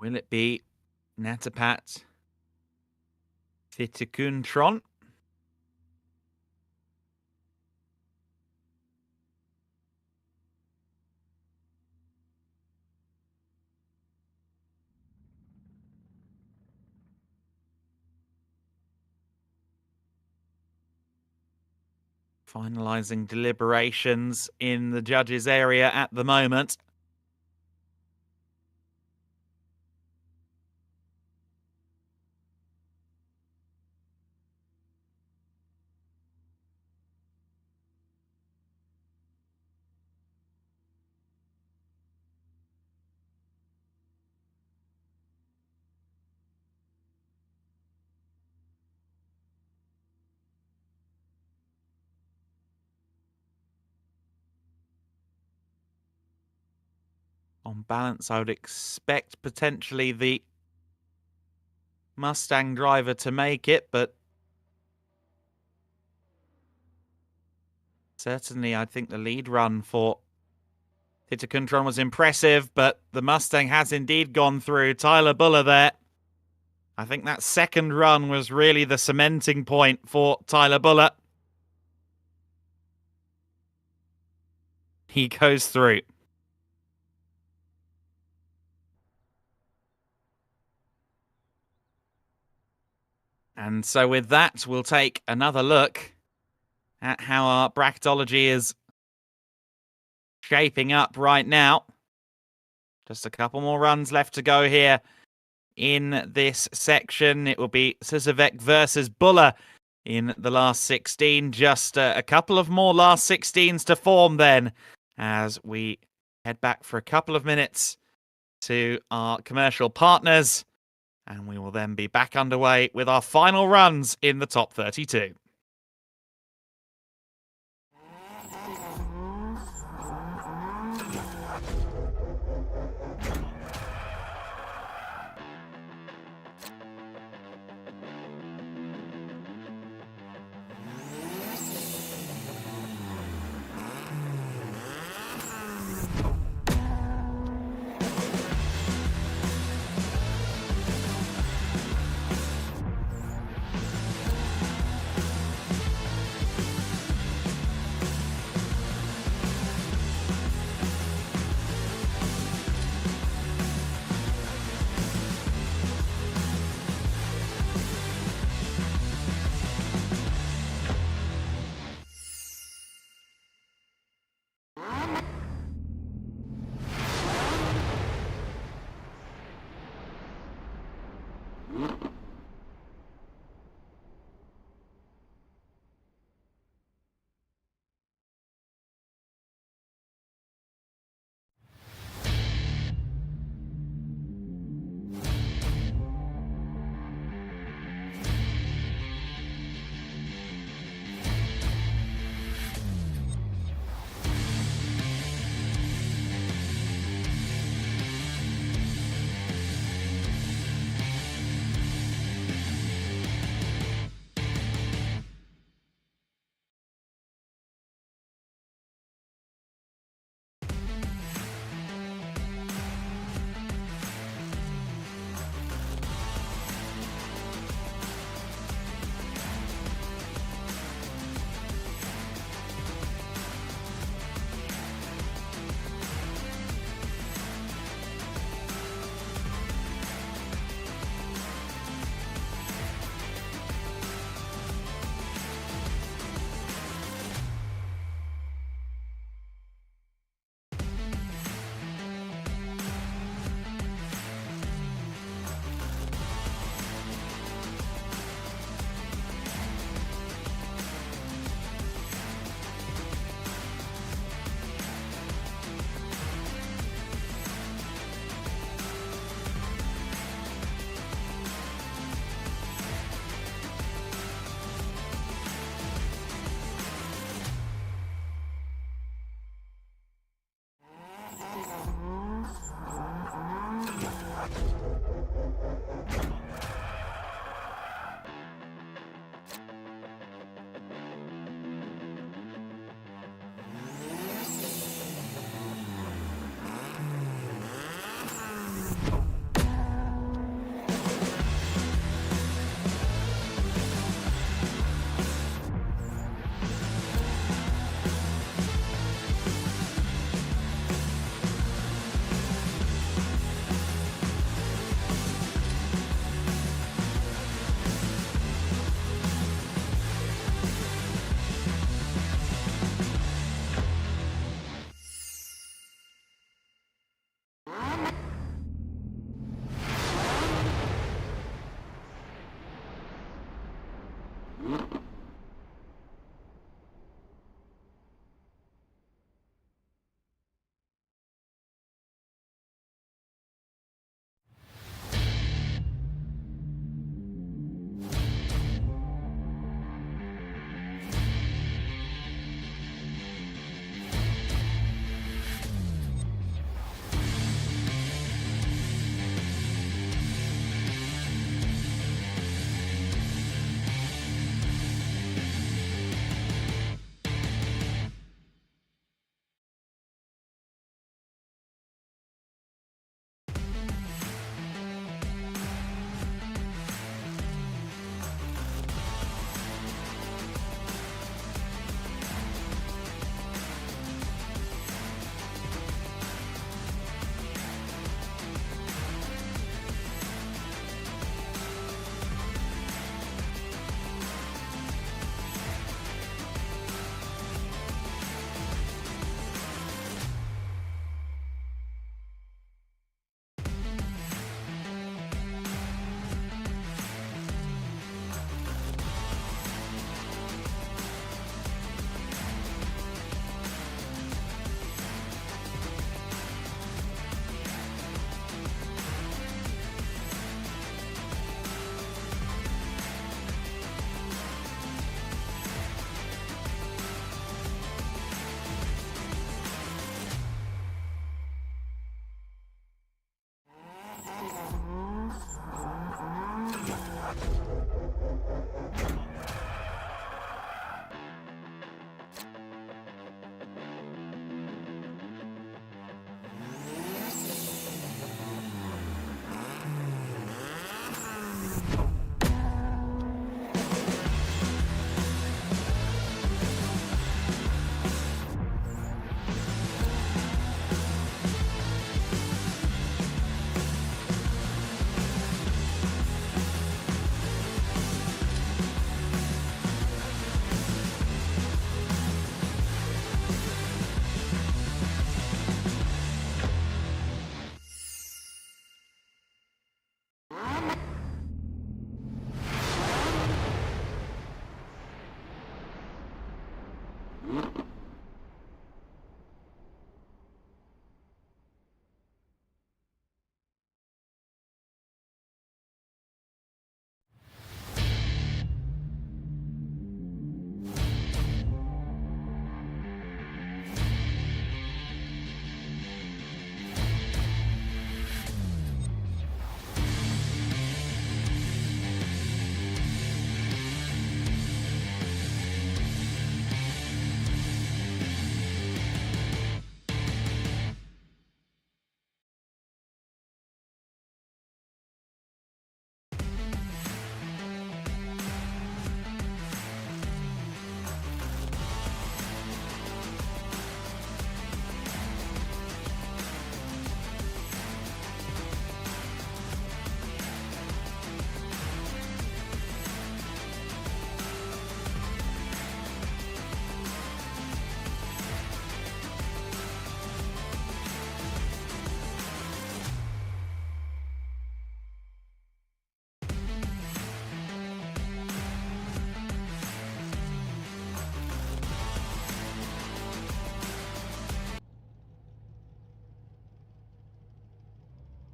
Will it be Natapat Tron? Finalising deliberations in the judges' area at the moment. On balance, I would expect potentially the Mustang driver to make it, but certainly I think the lead run for Tron was impressive, but the Mustang has indeed gone through. Tyler Bulla there. I think that second run was really the cementing point for Tyler Bulla. He goes through. And so with that, we'll take another look at how our bracketology is shaping up right now. Just a couple more runs left to go here in this section. It will be Cesic versus Bulla in the last 16. Just a couple of more last 16s to form then as we head back for a couple of minutes to our commercial partners. And we will then be back underway with our final runs in the top 32.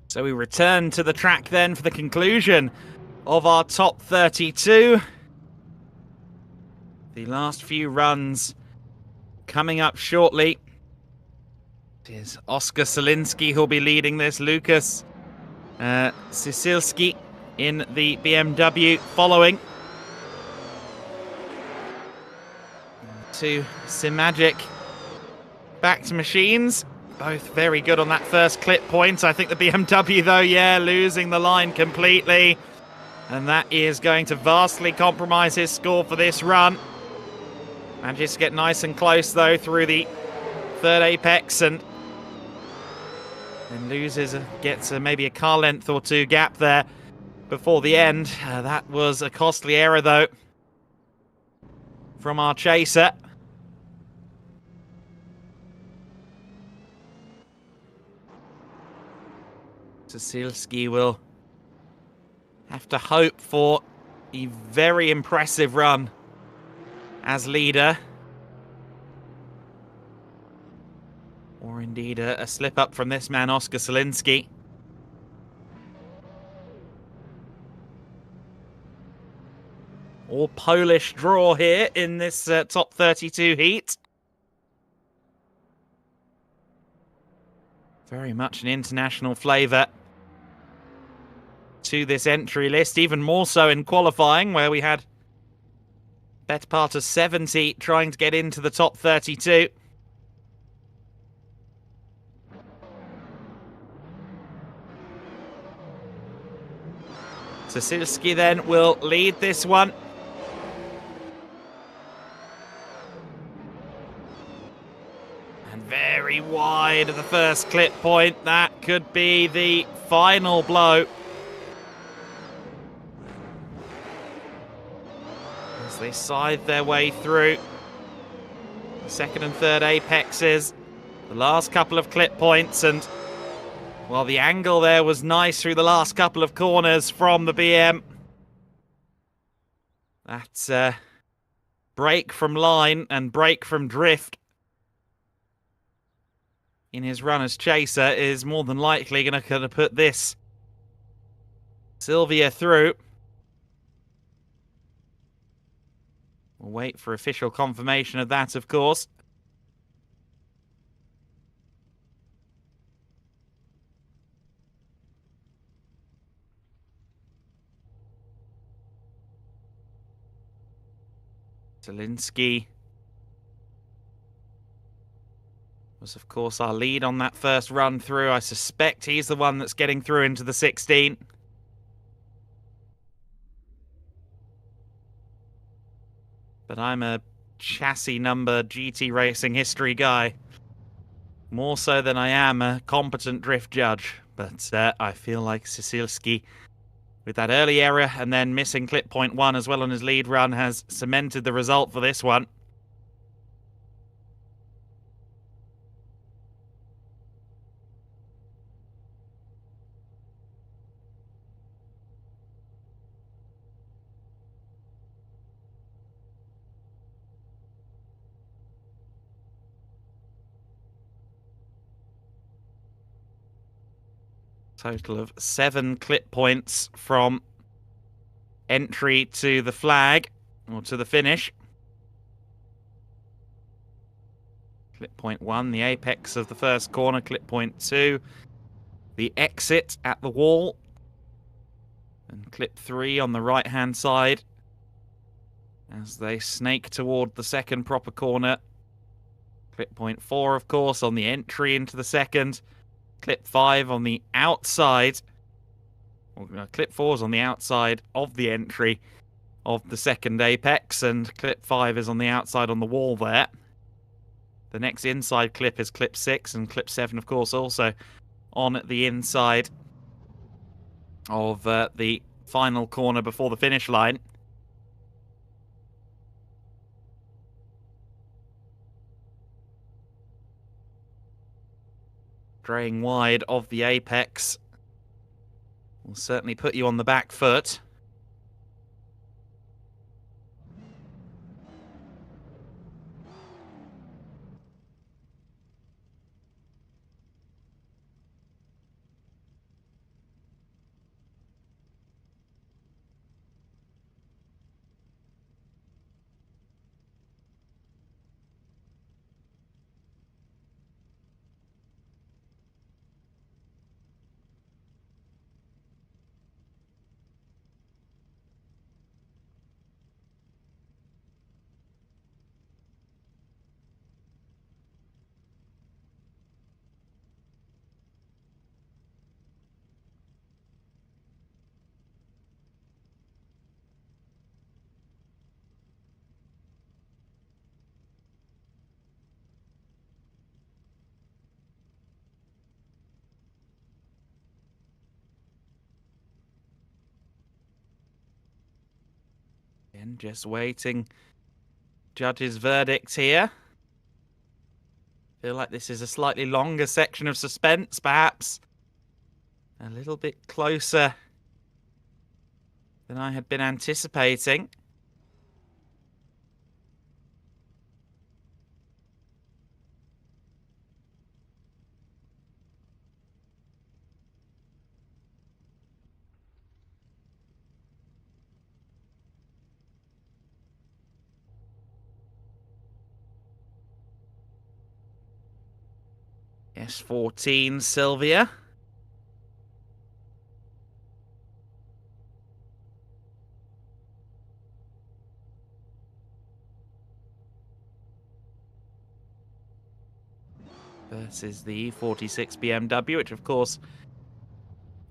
So we return to the track then for the conclusion of our top 32. The last few runs coming up shortly. It is Oscar Zalinski who'll be leading this. Lucas Cilski in the BMW following. To SIMGEAR back to machines. Both very good on that first clip point. I think the BMW though, yeah, losing the line completely. And that is going to vastly compromise his score for this run. Manages to get nice and close though through the third apex and loses, gets maybe a car length or two gap there before the end. That was a costly error though from our chaser. Cilski will have to hope for a very impressive run as leader. Or indeed a slip up from this man, Oscar Zalinski. All Polish draw here in this top 32 heat. Very much an international flavour to this entry list, even more so in qualifying, where we had better part of 70 trying to get into the top 32. Cilski then will lead this one. And very wide of the first clip point. That could be the final blow. As they scythe their way through the second and third apexes, the last couple of clip points, and while the angle there was nice through the last couple of corners from the BM, that break from line and break from drift in his run as chaser is more than likely going to put this Sylvia through. We'll wait for official confirmation of that, of course. Zalinski was, of course, our lead on that first run through. I suspect he's the one that's getting through into the 16. But I'm a chassis number GT racing history guy. More so than I am a competent drift judge. But I feel like Cilski, with that early error and then missing clip point 1 as well on his lead run, has cemented the result for this one. Total of 7 clip points from entry to the flag, or to the finish. Clip point 1, the apex of the first corner. Clip point 2, the exit at the wall. And clip 3 on the right-hand side as they snake toward the second proper corner. Clip point 4, of course, on the entry into the second. Clip 5 on the outside. Well, clip 4 is on the outside of the entry of the second apex, and clip 5 is on the outside on the wall there. The next inside clip is clip 6, and clip 7, of course, also on the inside of the final corner before the finish line. Straying wide of the apex will certainly put you on the back foot. Again, just waiting. Judge's verdict here. Feel like this is a slightly longer section of suspense, perhaps. A little bit closer than I had been anticipating. S14 Sylvia. Versus the E46 BMW, which of course,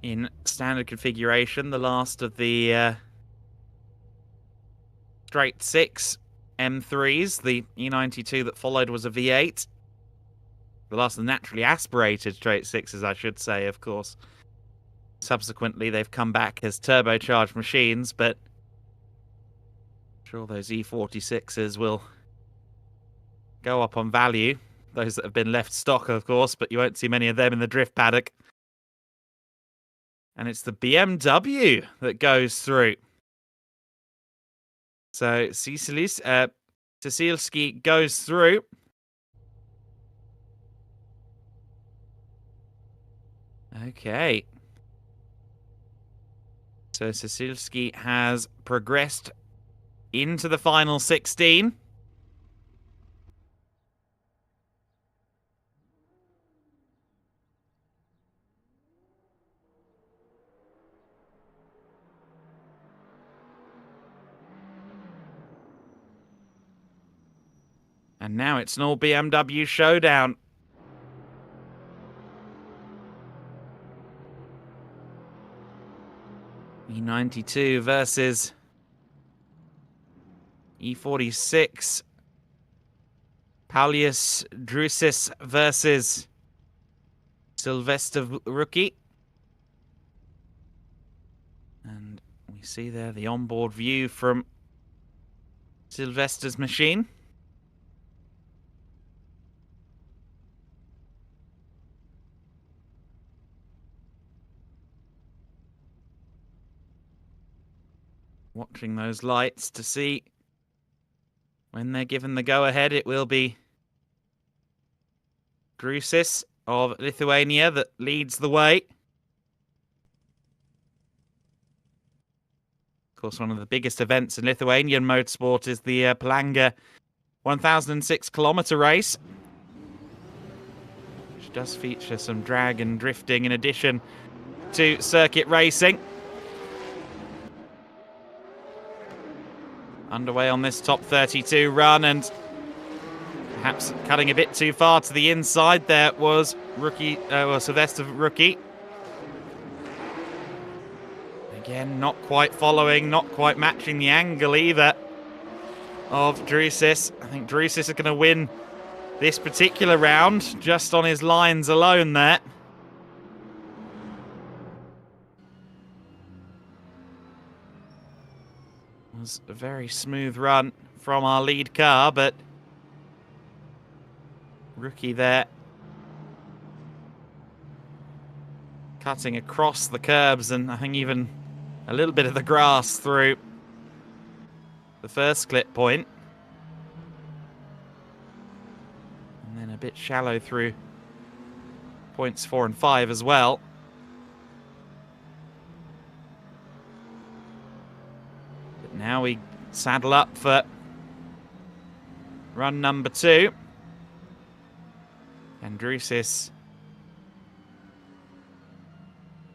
in standard configuration, the last of the straight 6 M3s. The E92 that followed was a V8. The last of the naturally aspirated straight 6s, I should say, of course. Subsequently, they've come back as turbocharged machines, but I'm sure those E46s will go up on value. Those that have been left stock, of course, but you won't see many of them in the drift paddock. And it's the BMW that goes through. So Cilski goes through. Okay. So Cilski has progressed into the final 16. And now it's an all BMW showdown. E92 versus E46. Paulius Druis versus Sylvester Rookie. And we see there the onboard view from Sylvester's machine. Watching those lights to see when they're given the go-ahead. It will be Druis of Lithuania that leads the way. Of course, one of the biggest events in Lithuanian motorsport is the Palanga 1,006-kilometer race, which does feature some drag and drifting in addition to circuit racing. Underway on this top 32 run, and perhaps cutting a bit too far to the inside there was Sylvester Rookie. Again, not quite following, not quite matching the angle either of Druis. I think Druis is going to win this particular round just on his lines alone there. Was a very smooth run from our lead car, but Rookie there cutting across the curbs and I think even a little bit of the grass through the first clip point. And then a bit shallow through points 4 and 5 as well. Now we saddle up for run number 2. And Druis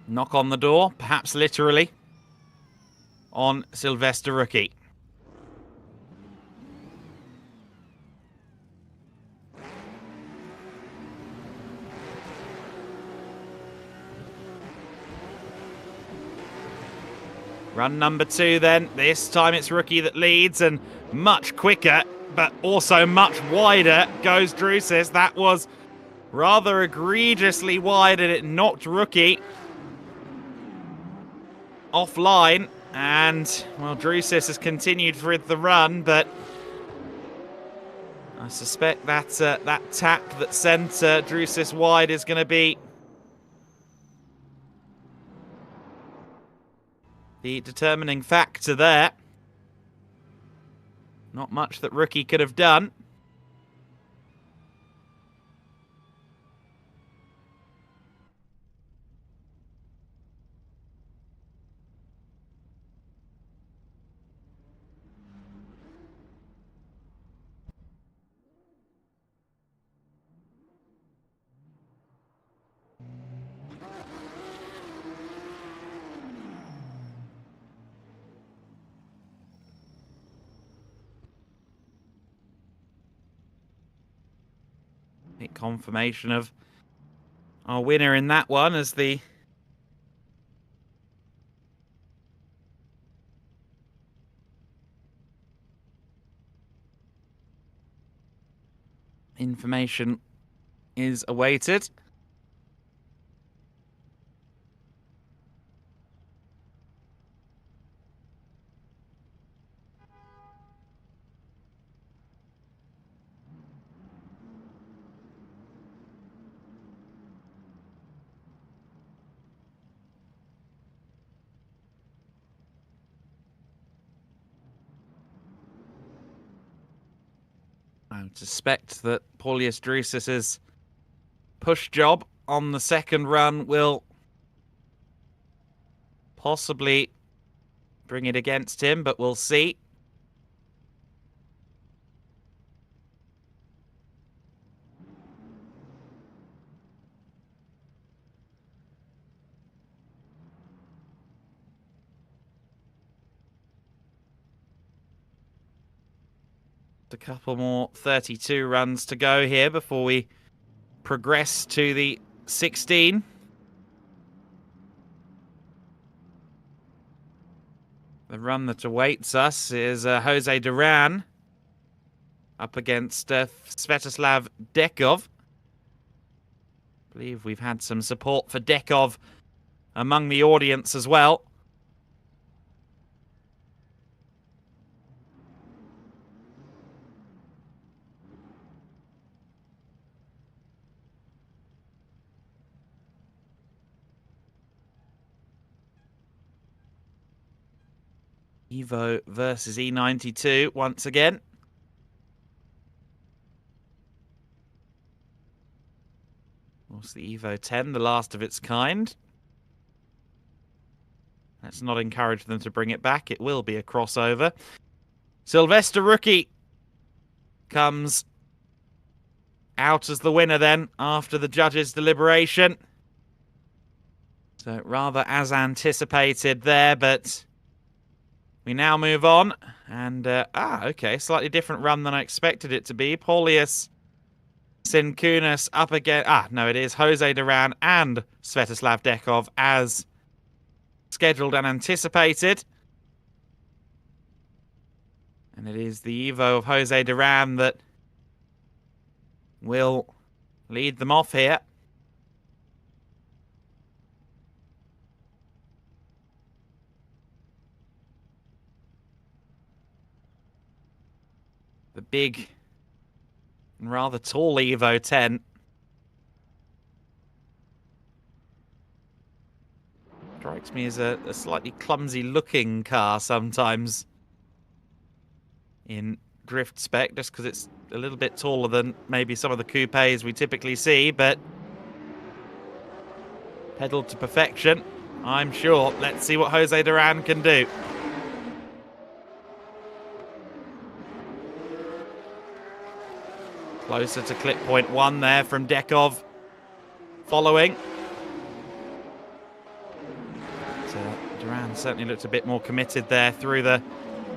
knock on the door, perhaps literally, on Sylvester Rookie. Run number 2 then. This time it's Rookie that leads, and much quicker, but also much wider goes Druis. That was rather egregiously wide, and it knocked Rookie offline. And, well, Druis has continued with the run, but I suspect that that tap that sent Druis wide is going to be the determining factor there. Not much that Rookie could have done. Confirmation of our winner in that one as the information is awaited. I would suspect that Paulius Druis's push job on the second run will possibly bring it against him, but we'll see. A couple more 32 runs to go here before we progress to the 16. The run that awaits us is Jose Duran up against Svetoslav Dekov. I believe we've had some support for Dekov among the audience as well. Evo versus E92 once again. Of course, the Evo 10, the last of its kind. Let's not encourage them to bring it back. It will be a crossover. Sylvester Rookie comes out as the winner then after the judges' deliberation. So rather as anticipated there, but we now move on. And, okay, slightly different run than I expected it to be. Paulius Sinkunas up again. No, it is Jose Duran and Svetoslav Dekov as scheduled and anticipated. And it is the Evo of Jose Duran that will lead them off here. The big and rather tall Evo 10. Strikes me as a slightly clumsy looking car sometimes in drift spec, just because it's a little bit taller than maybe some of the coupes we typically see, but pedaled to perfection, I'm sure. Let's see what Jose Duran can do. Closer to clip point 1 there from Dekov following. So Duran certainly looked a bit more committed there through the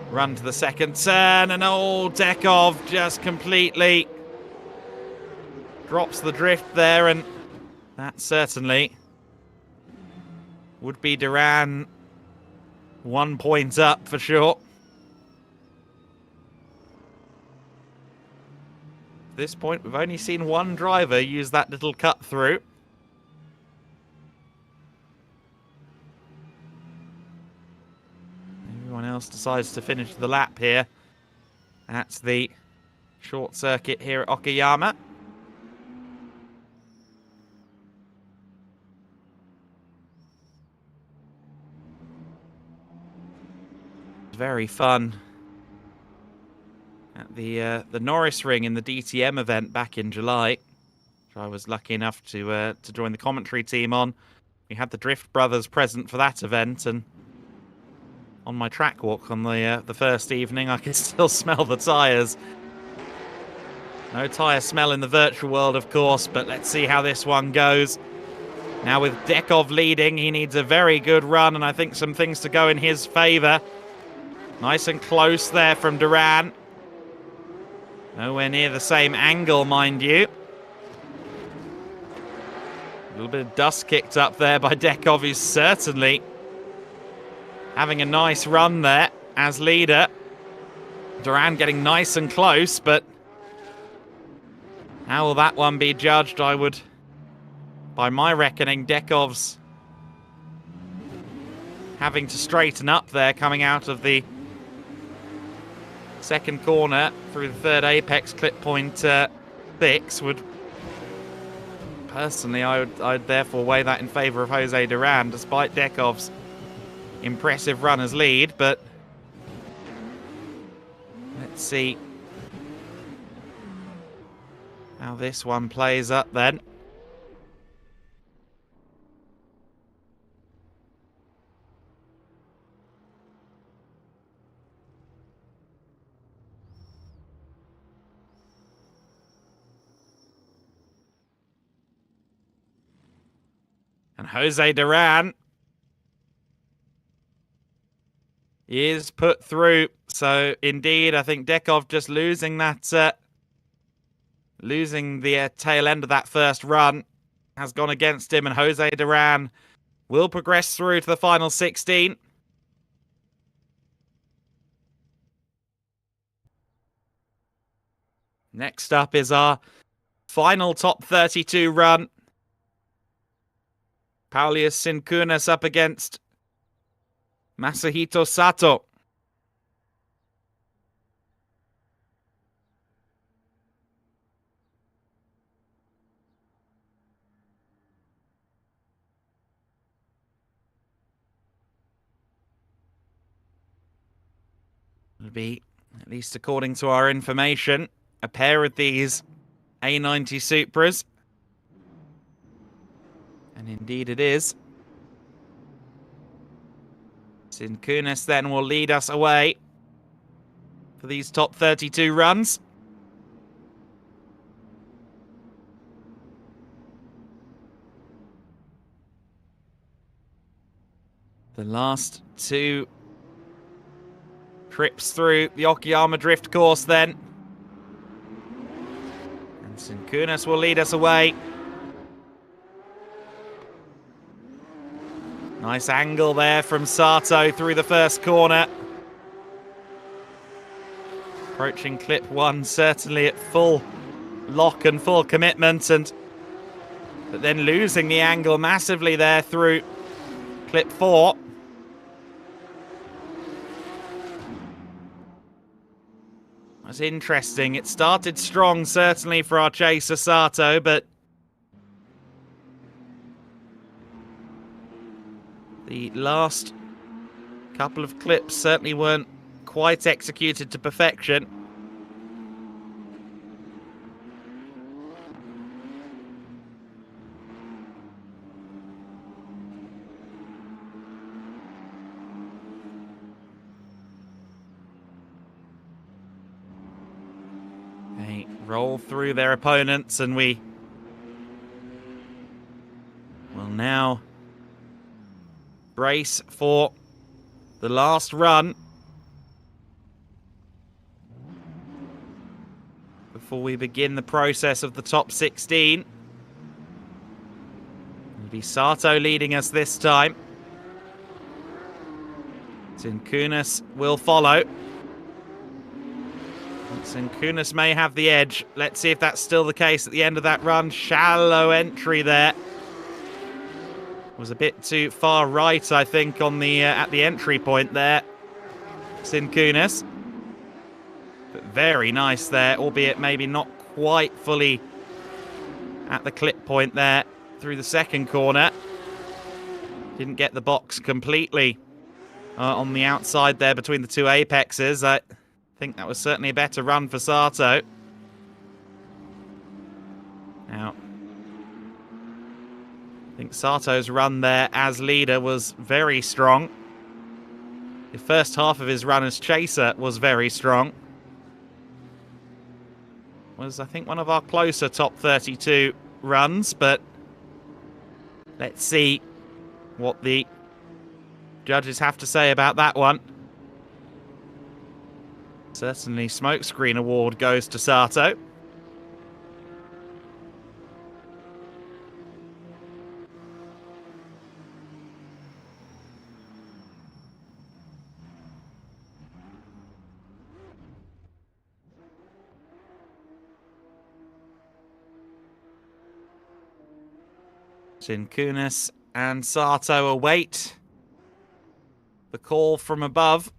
run to the second turn. And Dekov just completely drops the drift there. And that certainly would be Duran 1 point up for sure. At this point, we've only seen one driver use that little cut through. else decides to finish the lap here at the short circuit here at Okayama. Very fun at the Norris Ring in the DTM event back in July, which I was lucky enough to join the commentary team on. We had the Drift brothers present for that event, and on my track walk on the first evening, I could still smell the tyres. No tyre smell in the virtual world, of course, but let's see how this one goes. Now with Dekov leading, he needs a very good run, and I think some things to go in his favour. Nice and close there from Duran. Nowhere near the same angle, mind you. A little bit of dust kicked up there by Dekov, who's certainly having a nice run there as leader. Duran getting nice and close, but how will that one be judged? I would, by my reckoning, Dekov's having to straighten up there coming out of the second corner through the third apex, clip point 6 would personally, I'd therefore weigh that in favour of Jose Duran, despite Dekov's impressive run as lead. But let's see how this one plays up then. And Jose Duran is put through. So indeed, I think Dekov just losing that, losing the tail end of that first run has gone against him, and Jose Duran will progress through to the final 16. Next up is our final top 32 run. Paulius Sinkunas up against Masahito Sato. It'll be, at least according to our information, a pair of these A90 Supras. And indeed it is. Sinkunas then will lead us away for these top 32 runs. The last two trips through the Okayama drift course then. And Sinkunas will lead us away. Nice angle there from Sato through the first corner. Approaching clip 1, certainly at full lock and full commitment, but then losing the angle massively there through clip 4. That's interesting. It started strong, certainly for our chaser Sato, but the last couple of clips certainly weren't quite executed to perfection. They roll through their opponents, and we will now brace for the last run before we begin the process of the top 16. It'll be Sato leading us this time. Sinkunas will follow. Sinkunas may have the edge. Let's see if that's still the case at the end of that run. Shallow entry there. Was a bit too far right, I think, on the at the entry point there. Cunis. But very nice there, albeit maybe not quite fully at the clip point there through the second corner. Didn't get the box completely on the outside there between the two apexes. I think that was certainly a better run for Sato. Now, I think Sato's run there as leader was very strong. The first half of his run as chaser was very strong. Was, I think, one of our closer top 32 runs, but let's see what the judges have to say about that one. Certainly, Smokescreen Award goes to Sato. Cunis and Sato await the call from above.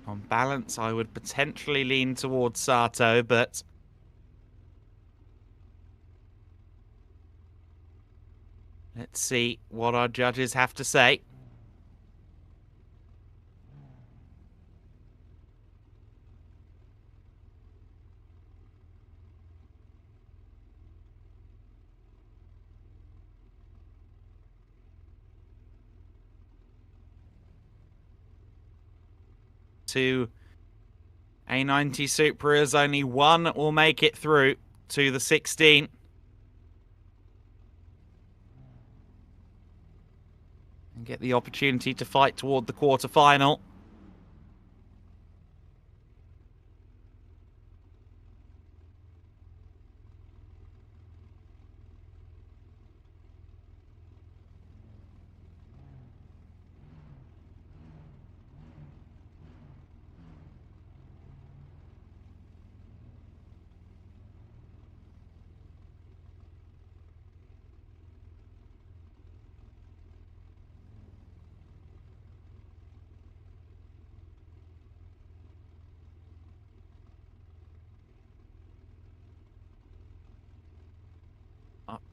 On balance, I would potentially lean towards Sato, but let's see what our judges have to say. To A90 Supras, only one will make it through to the 16. And get the opportunity to fight toward the quarterfinal.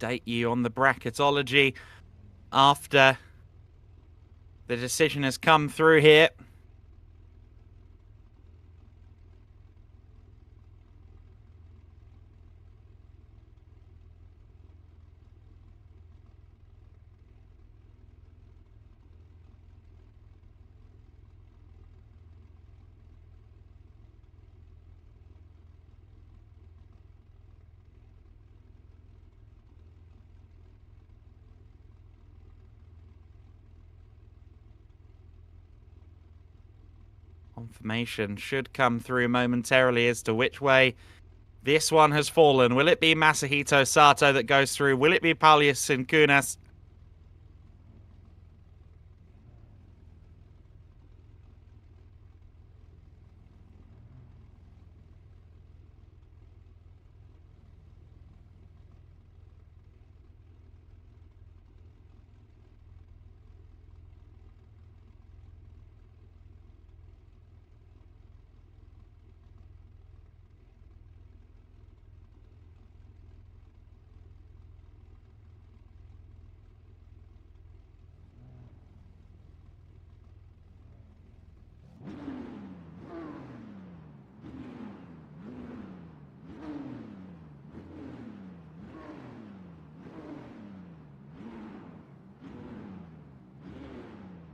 Update you on the bracketology after the decision has come through here. Confirmation should come through momentarily as to which way this one has fallen. Will it be Masahito Sato that goes through? Will it be Paulius Cunis?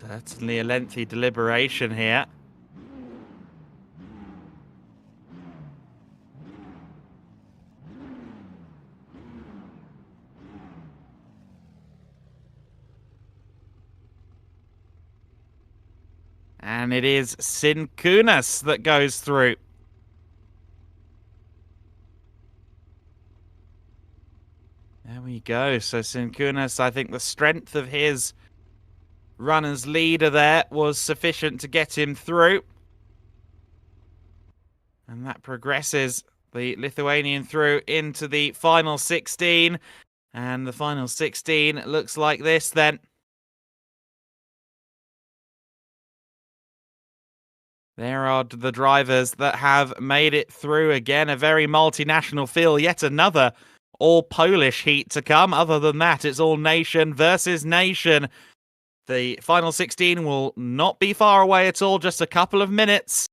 Certainly a lengthy deliberation here. And it is Cunis that goes through. There we go. So Cunis, I think the strength of his runner's leader there was sufficient to get him through. And that progresses the Lithuanian through into the final 16. And the final 16 looks like this then. There are the drivers that have made it through. Again, a very multinational feel. Yet another all-Polish heat to come. Other than that, it's all nation versus nation. The final 16 will not be far away at all, just a couple of minutes.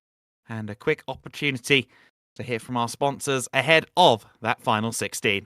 And a quick opportunity to hear from our sponsors ahead of that final 16.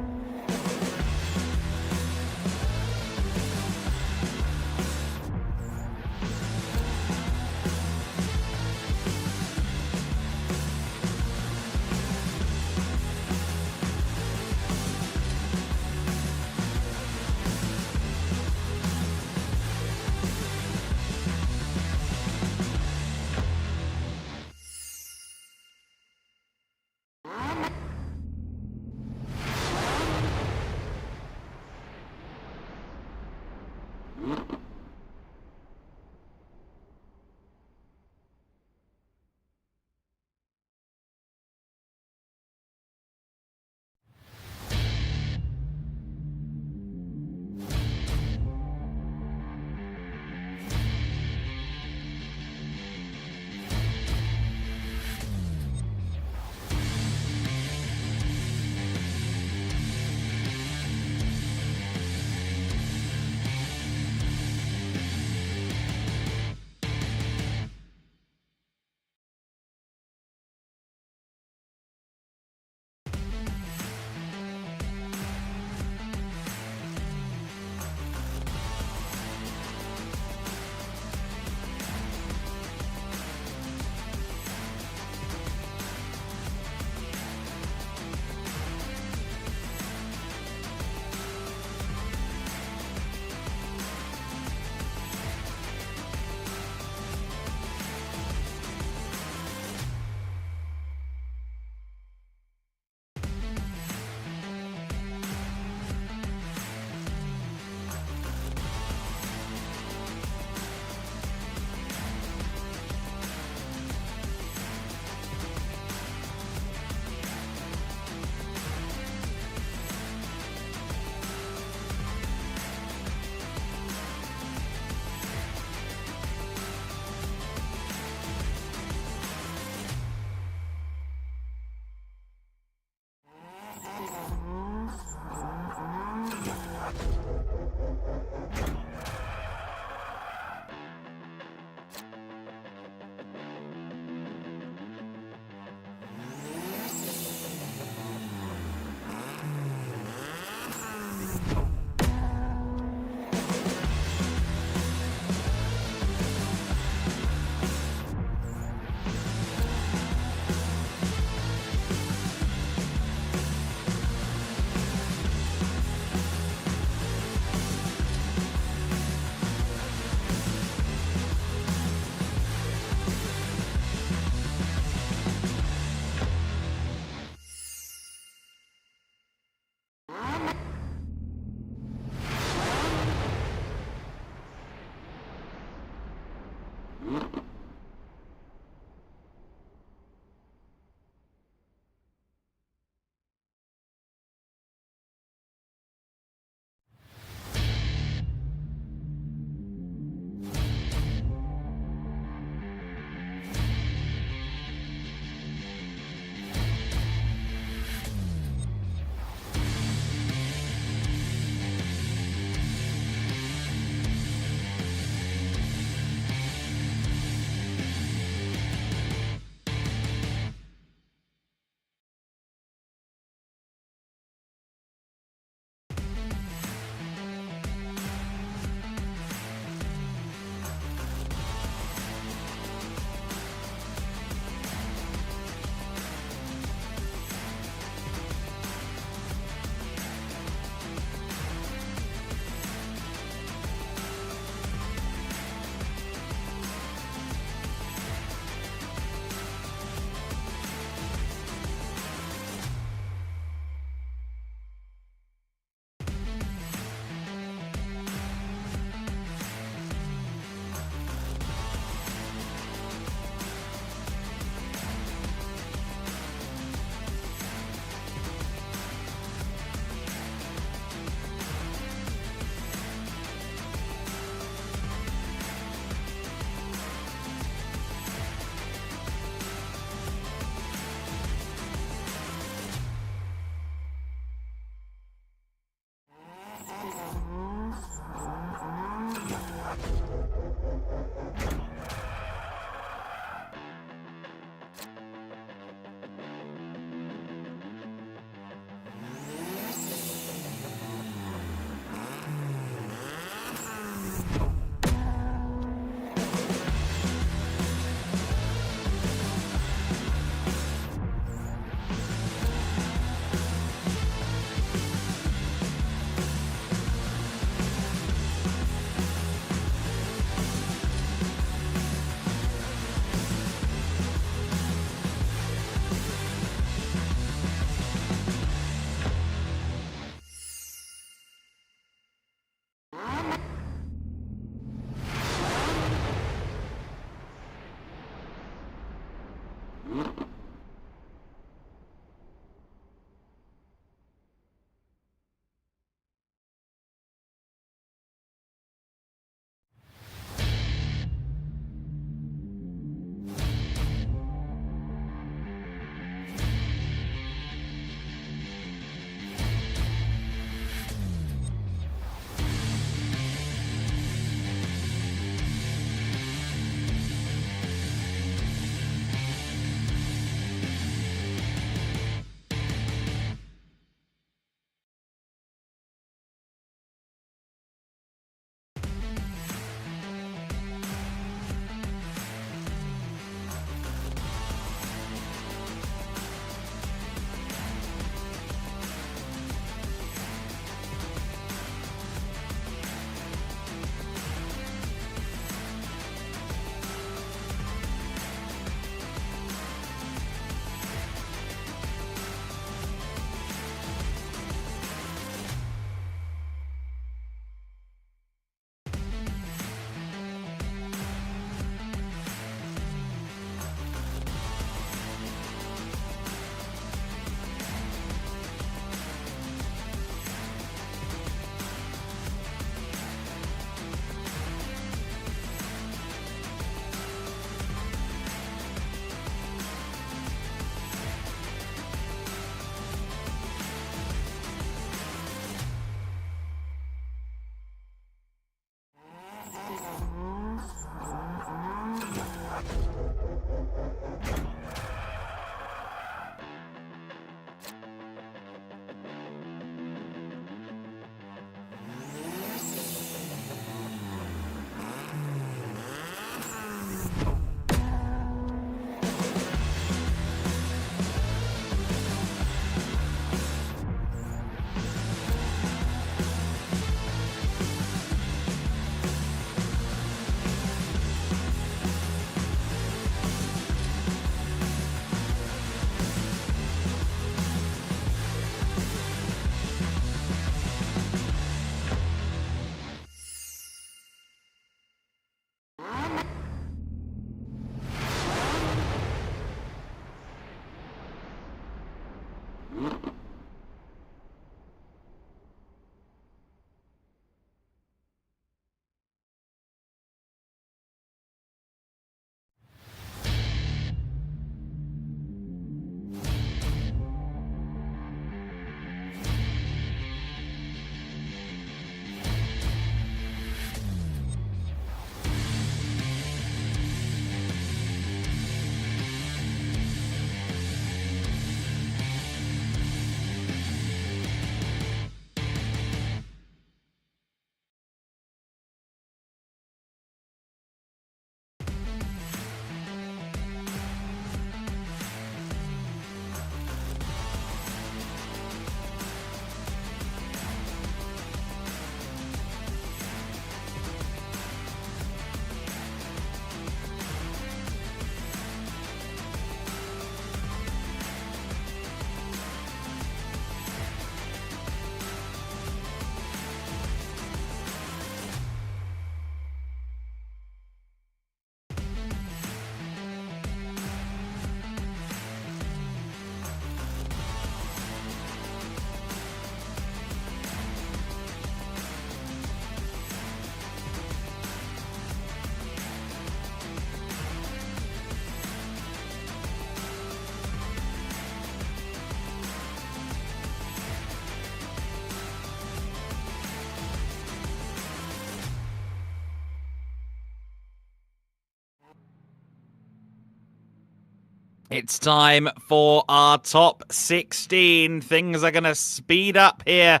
It's time for our top 16. Things are going to speed up here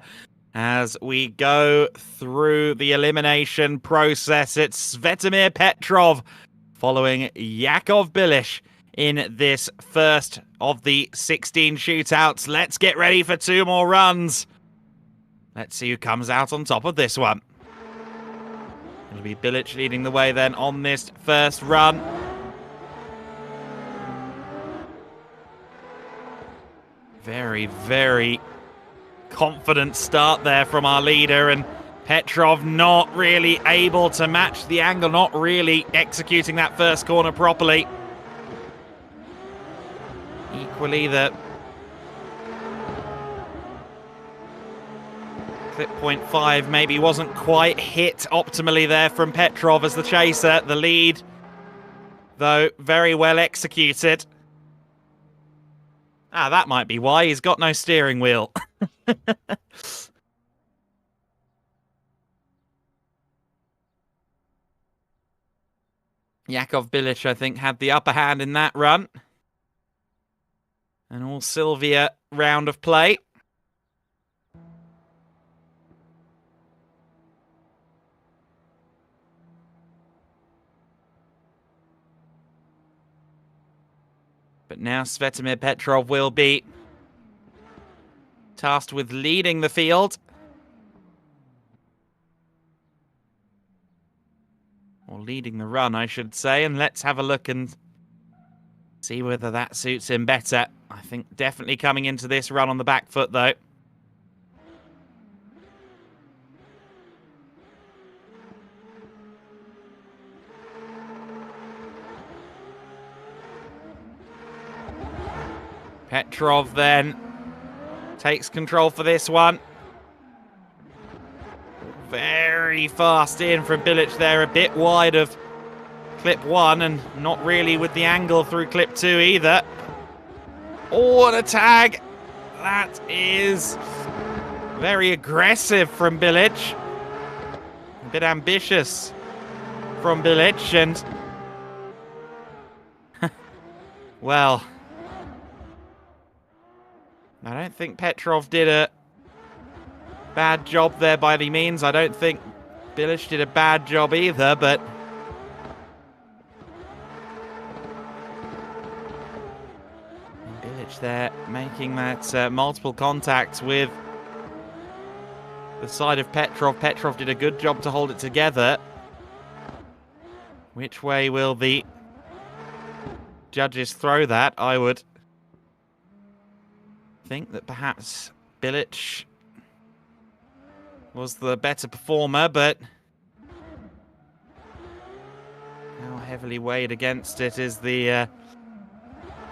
as we go through the elimination process. It's Svetomir Petrov following Yakov Bilic in this first of the 16 shootouts. Let's get ready for 2 more runs. Let's see who comes out on top of this one. It'll be Bilic leading the way then on this first run. Very, very confident start there from our leader, and Petrov not really able to match the angle, not really executing that first corner properly. Equally, the clip point 5 maybe wasn't quite hit optimally there from Petrov as the chaser. The lead, though, very well executed. Ah, that might be why. He's got no steering wheel. Yakov, Bilic, I think, had the upper hand in that run. An all Sylvia round of play. But now Svetomir Petrov will be tasked with leading the field. Or leading the run, I should say. And let's have a look and see whether that suits him better. I think definitely coming into this run on the back foot, though. Petrov then takes control for this one. Very fast in from Bilic there, a bit wide of clip 1 and not really with the angle through clip 2 either. Oh, and a tag. That is very aggressive from Bilic. A bit ambitious from Bilic and well, I don't think Petrov did a bad job there by any means. I don't think Bilic did a bad job either, but Bilic there making that multiple contacts with the side of Petrov. Petrov did a good job to hold it together. Which way will the judges throw that? I would think that perhaps Bilic was the better performer, but how heavily weighed against it is the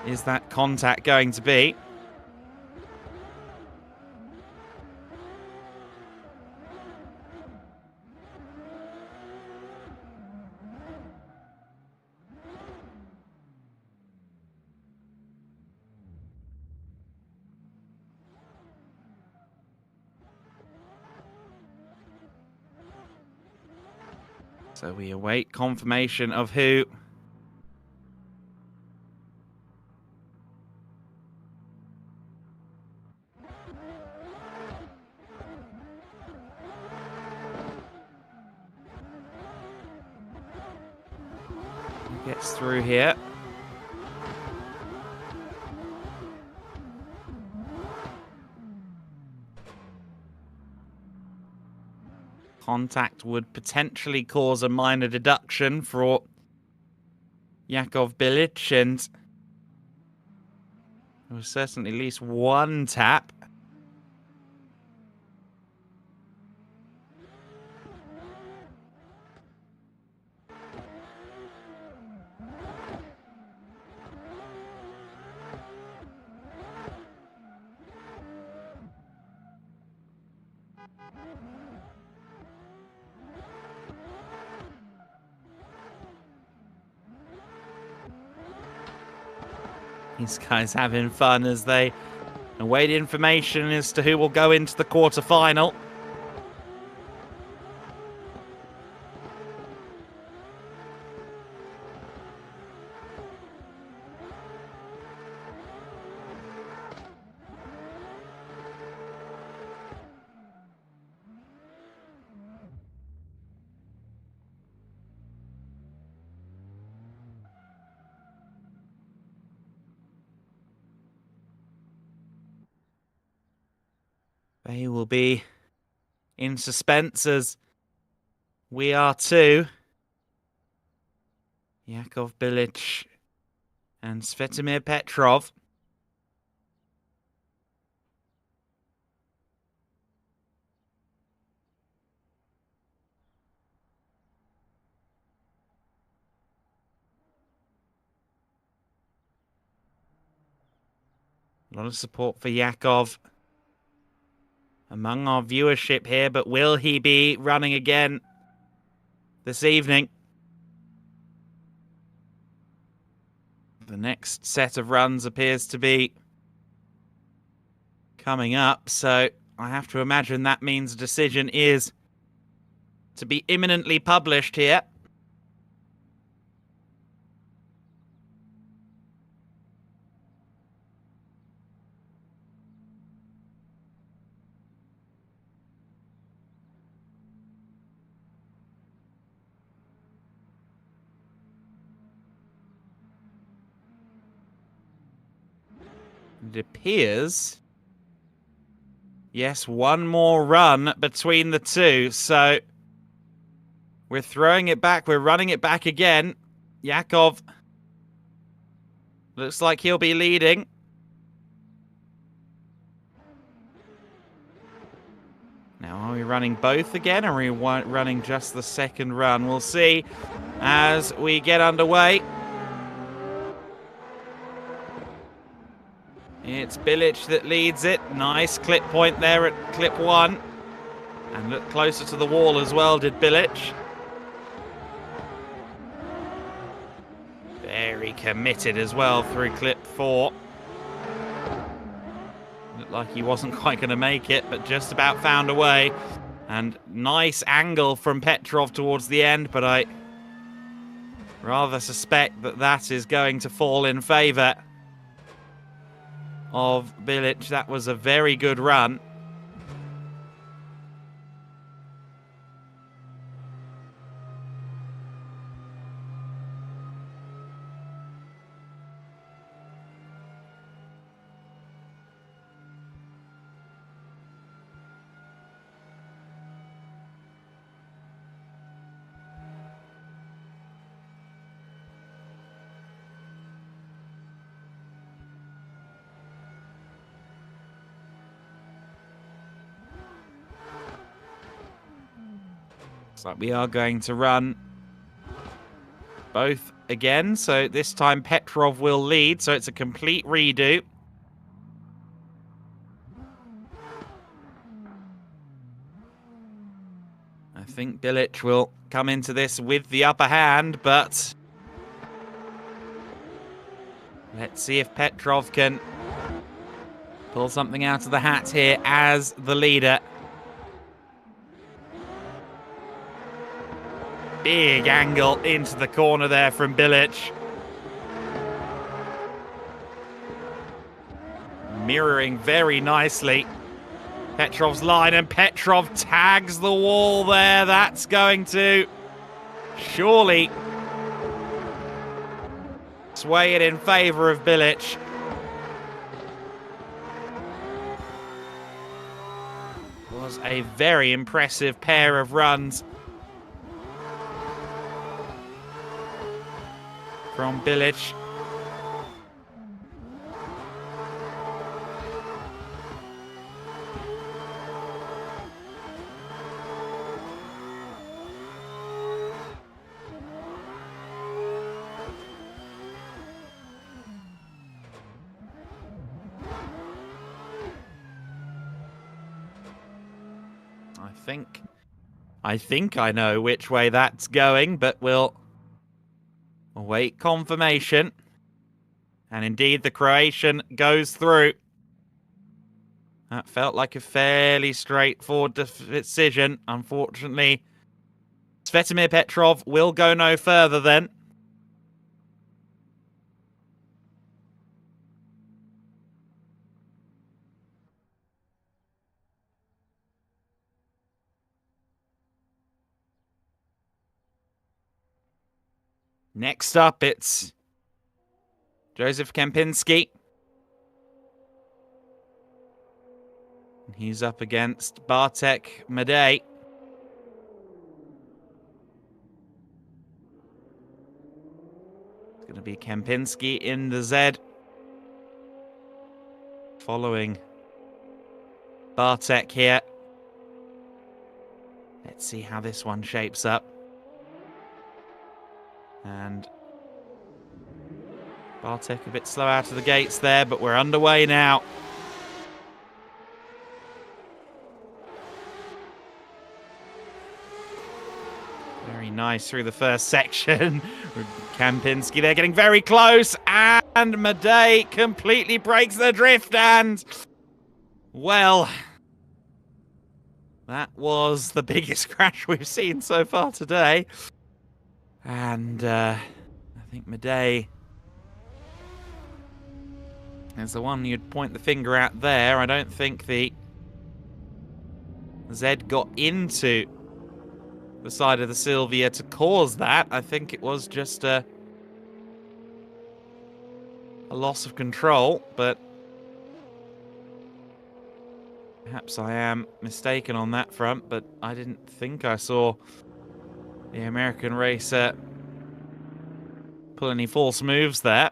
is that contact going to be? So we await confirmation of who gets through here. Contact would potentially cause a minor deduction for Yakov, Bilic, and there was certainly at least one tap. These guys having fun as they await information as to who will go into the quarterfinal. They will be in suspense as we are too. Yakov, Bilic and Svetomir Petrov. A lot of support for Yakov among our viewership here, but will he be running again this evening? The next set of runs appears to be coming up, so I have to imagine that means a decision is to be imminently published here. It appears, yes, one more run between the two, so we're throwing it back, we're running it back again. Yakov looks like he'll be leading. Now, are we running both again, or are we running just the second run? We'll see as we get underway. It's Bilic that leads it. Nice clip point there at clip 1. And look closer to the wall as well, did Bilic. Very committed as well through clip 4. Looked like he wasn't quite going to make it, but just about found a way. And nice angle from Petrov towards the end, but I rather suspect that that is going to fall in favour of Bilic. That was a very good run. Looks like we are going to run both again. So this time Petrov will lead. So it's a complete redo. I think Bilic will come into this with the upper hand, but let's see if Petrov can pull something out of the hat here as the leader. Big angle into the corner there from Bilic. Mirroring very nicely Petrov's line, and Petrov tags the wall there. That's going to surely sway it in favour of Bilic. Was a very impressive pair of runs from Bilic. I think I know which way that's going, but we'll await confirmation. And indeed, the Croatian goes through. That felt like a fairly straightforward decision. Unfortunately, Svetomir Petrov will go no further then. Next up, it's Joseph Kempinski. He's up against Bartek Madej. It's going to be Kempinski in the Z, following Bartek here. Let's see how this one shapes up. And Bartek a bit slow out of the gates there, but we're underway now. Very nice through the first section. Kinsky, they're getting very close, and Madej completely breaks the drift, and well, that was the biggest crash we've seen so far today. And I think Madej is the one you'd point the finger at there. I don't think the Zed got into the side of the Sylvia to cause that. I think it was just a loss of control, but perhaps I am mistaken on that front, but I didn't think I saw the American racer pull any false moves there.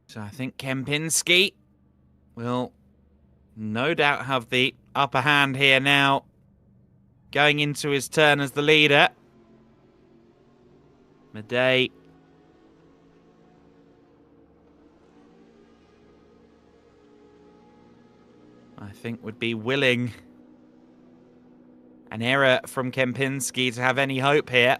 So I think Kinsky will no doubt have the upper hand here now, going into his turn as the leader. Madej I think would be willing an error from Kinsky to have any hope here.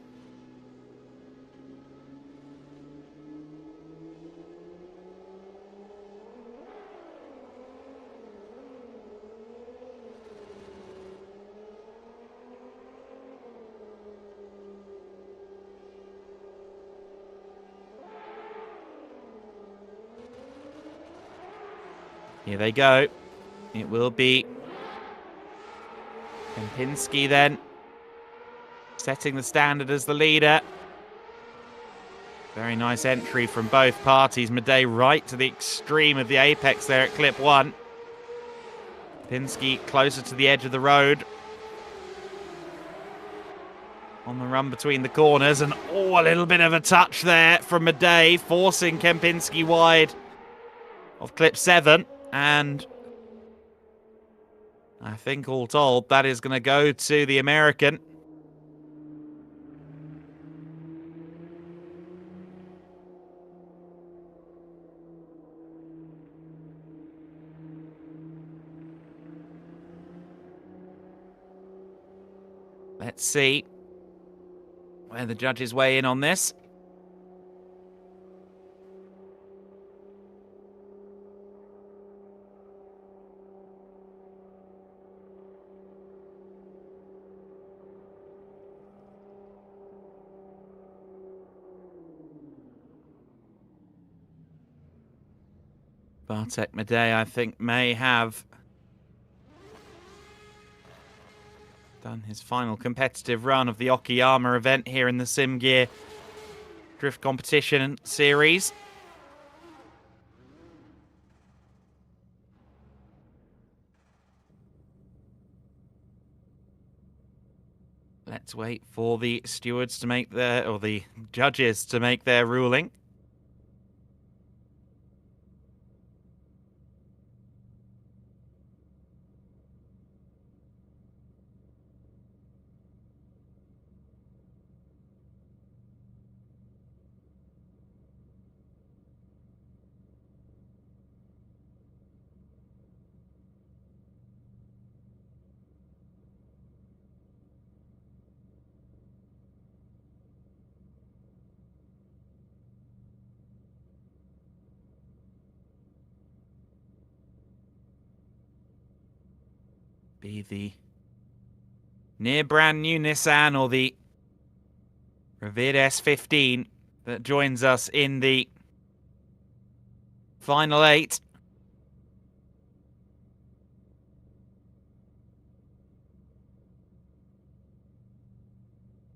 Here they go. It will be Kinsky then, setting the standard as the leader. Very nice entry from both parties. Madej right to the extreme of the apex there at clip 1. Kinsky closer to the edge of the road. On the run between the corners, and a little bit of a touch there from Madej, forcing Kinsky wide of clip 7. And I think all told, that is going to go to the American. Let's see where the judges weigh in on this. Bartek Madej, I think, may have done his final competitive run of the Okayama event here in the SIMGEAR Drift Competition Series. Let's wait for the stewards to make their, or the judges to make their ruling. Be the near brand new Nissan or the revered S15 that joins us in the final 8.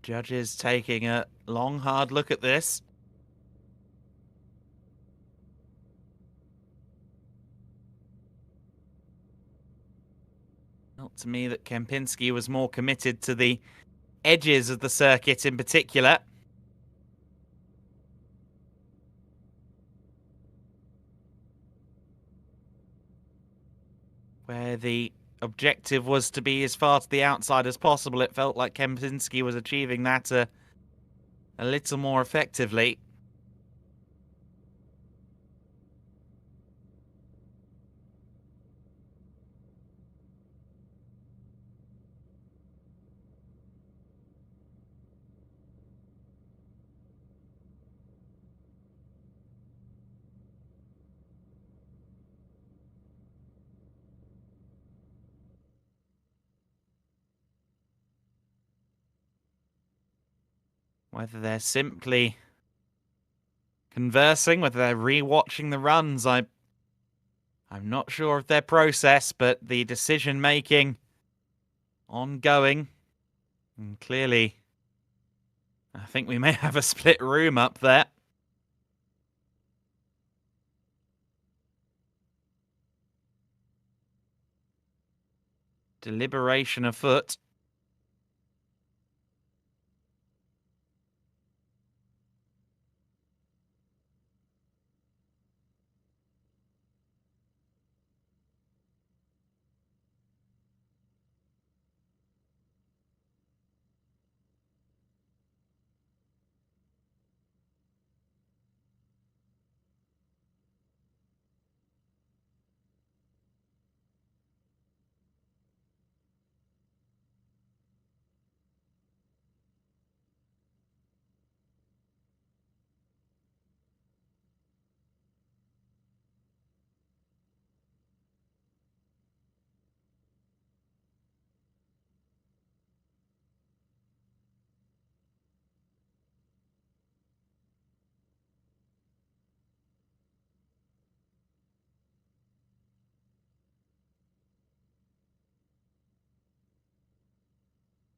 Judges taking a long, hard look at this. Felt to me that Kempinski was more committed to the edges of the circuit in particular. Where the objective was to be as far to the outside as possible, it felt like Kempinski was achieving that a little more effectively. Whether they're simply conversing, whether they're re-watching the runs, I'm not sure of their process, but the decision-making ongoing. And clearly, I think we may have a split room up there. Deliberation afoot.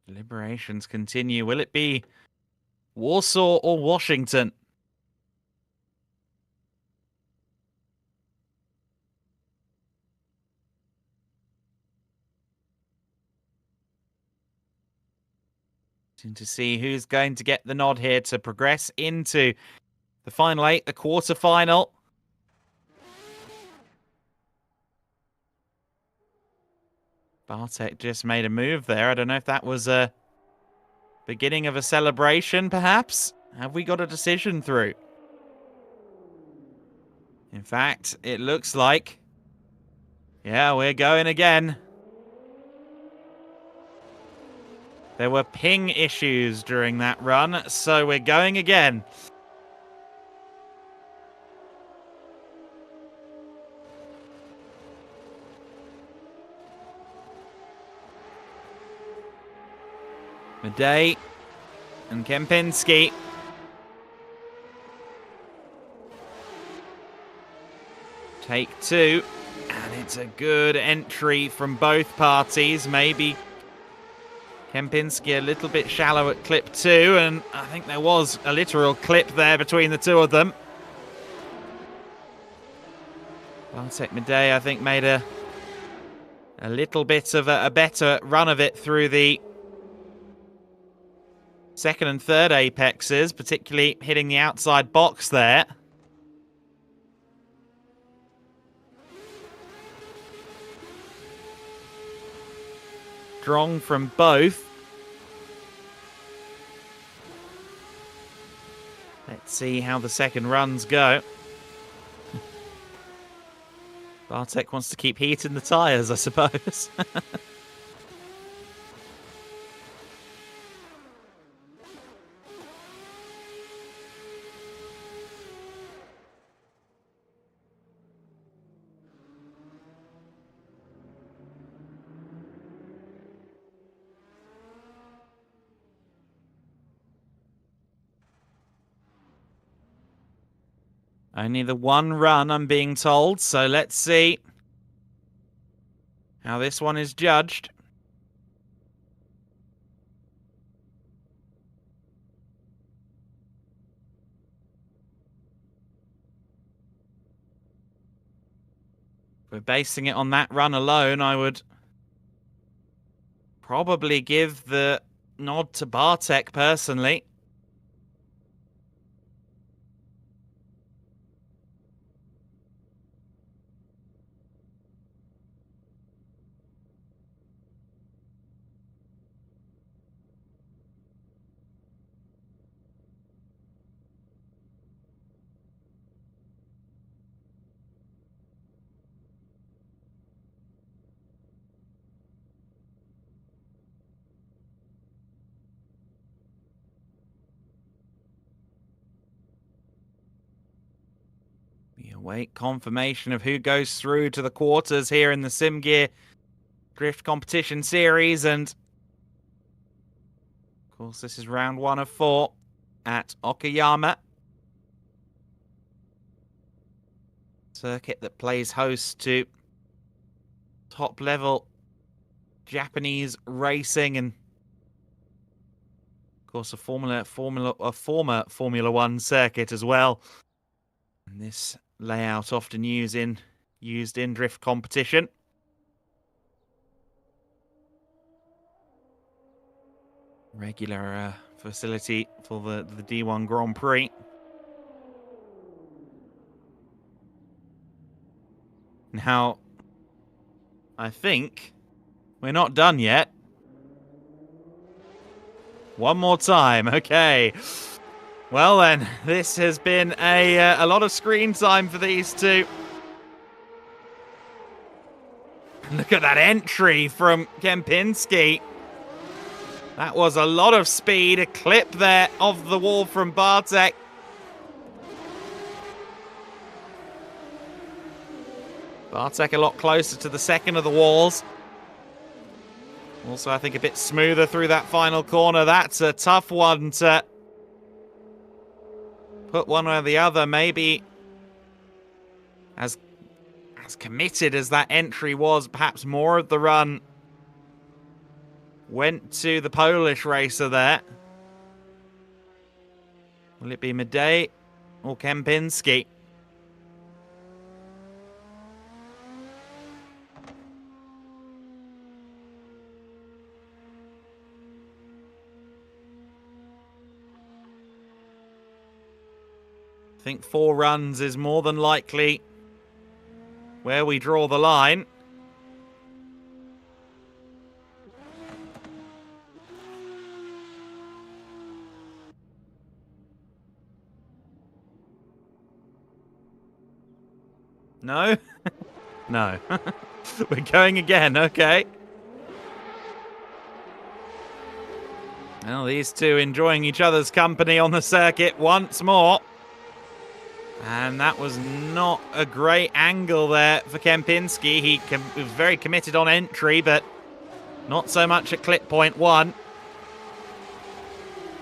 Deliberations continue. Will it be Warsaw or Washington? To see who's going to get the nod here to progress into the final 8, the quarterfinal. Bartek just made a move there. I don't know if that was a beginning of a celebration, perhaps. Have we got a decision through? In fact, it looks like... yeah, we're going again. There were ping issues during that run, so we're going again. Madej and Kempinski. Take 2, and it's a good entry from both parties. Maybe Kempinski a little bit shallow at clip 2, and I think there was a literal clip there between the two of them. Bartek Madej, I think, made a little bit of a better run of it through the second and third apexes, particularly hitting the outside box there. Strong from both. Let's see how the second runs go. Bartek wants to keep heating the tyres, I suppose. Only the one run, I'm being told, so let's see how this one is judged. If we're basing it on that run alone, I would probably give the nod to Bartek personally. We await confirmation of who goes through to the quarters here in the SimGear Drift Competition Series, and of course this is round 1 of 4 at Okayama. Circuit that plays host to top-level Japanese racing, and of course a former Formula 1 circuit as well. And this layout often used in drift competition. Regular facility for the D1 Grand Prix. Now, I think we're not done yet. One more time, okay. Well then, this has been a lot of screen time for these two. Look at that entry from Kempinski. That was a lot of speed, a clip there off the wall from Bartek. Bartek a lot closer to the second of the walls. Also, I think a bit smoother through that final corner. That's a tough one to put one or the other. Maybe as committed as that entry was, perhaps more of the run went to the Polish racer there. Will it be Madej or Kempinski? I think 4 runs is more than likely where we draw the line. No? No. We're going again, okay. Well, these two enjoying each other's company on the circuit once more. And that was not a great angle there for Kempinski. He was very committed on entry, but not so much at clip point 1.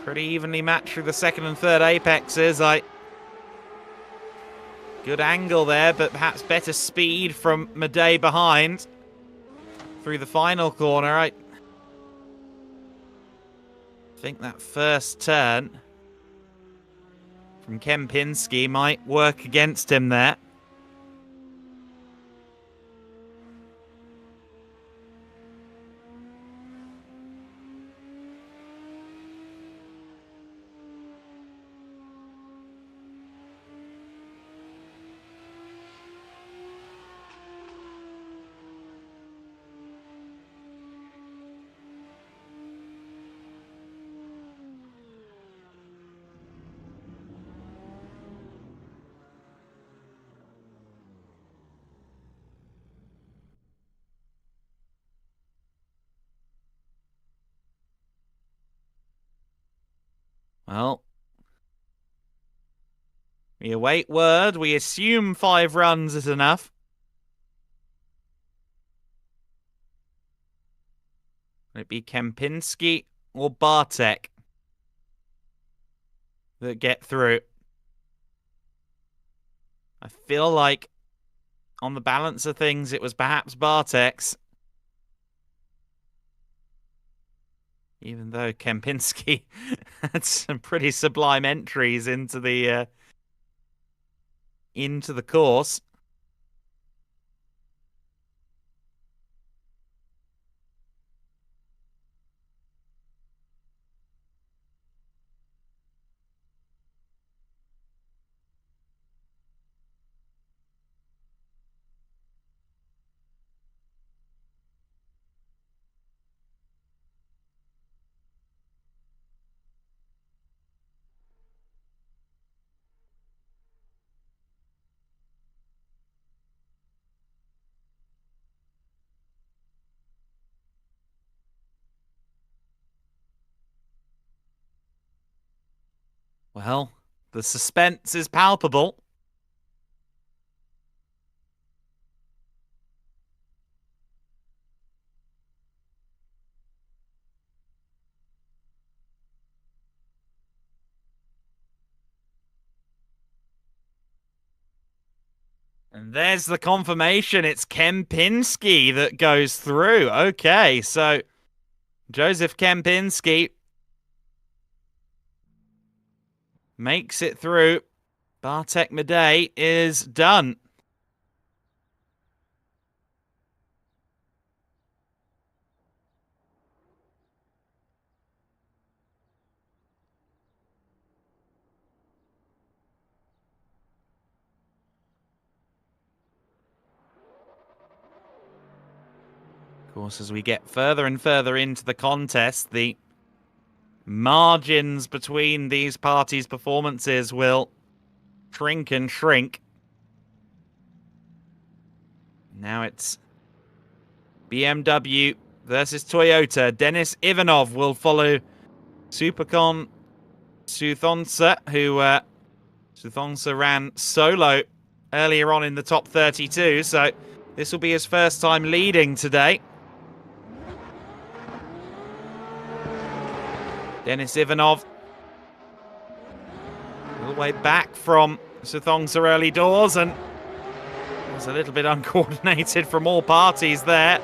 Pretty evenly matched through the second and third apexes. Good angle there, but perhaps better speed from Madej behind through the final corner. I think that first turn from Kempinski might work against him there. Well, we await word. We assume 5 runs is enough. Will it be Kempinski or Bartek that get through? I feel like on the balance of things, it was perhaps Bartek's. Even though Kempinski had some pretty sublime entries into the course. Well, the suspense is palpable. And there's the confirmation. It's Kempinski that goes through. Okay, so Joseph Kempinski makes it through. Bartek Madej is done. Of course, as we get further and further into the contest, the margins between these parties' performances will shrink and shrink. Now it's BMW versus Toyota. Denis Ivanov will follow Supercon Suthonsa, who Suthonsa ran solo earlier on in the top 32, so this will be his first time leading today. Denis Ivanov, all the way back from Suthongsa early doors, and it was a little bit uncoordinated from all parties there.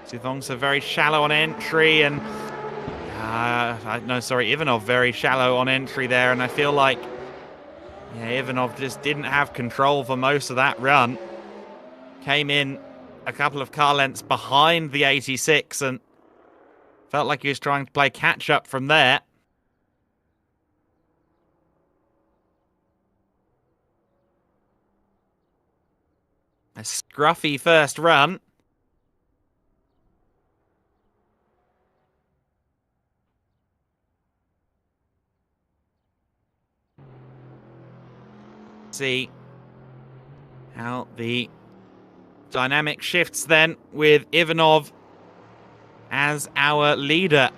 Suthongsa very shallow on entry, and Ivanov very shallow on entry there, and I feel like Ivanov just didn't have control for most of that run. Came in a couple of car lengths behind the 86 and felt like he was trying to play catch-up from there. A scruffy first run. See how the dynamic shifts then with Ivanov as our leader.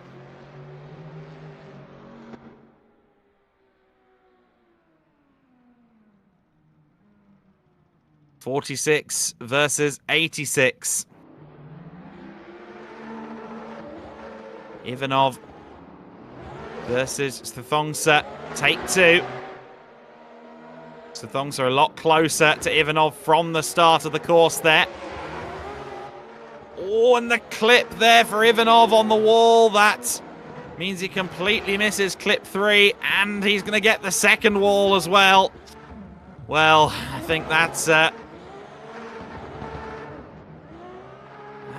.46 versus 86. Ivanov versus Thonga. Take two. Thonga a lot closer to Ivanov from the start of the course there. Oh, and the clip there for Ivanov on the wall. That means he completely misses clip 3, and he's going to get the second wall as well. Well, I think that's... that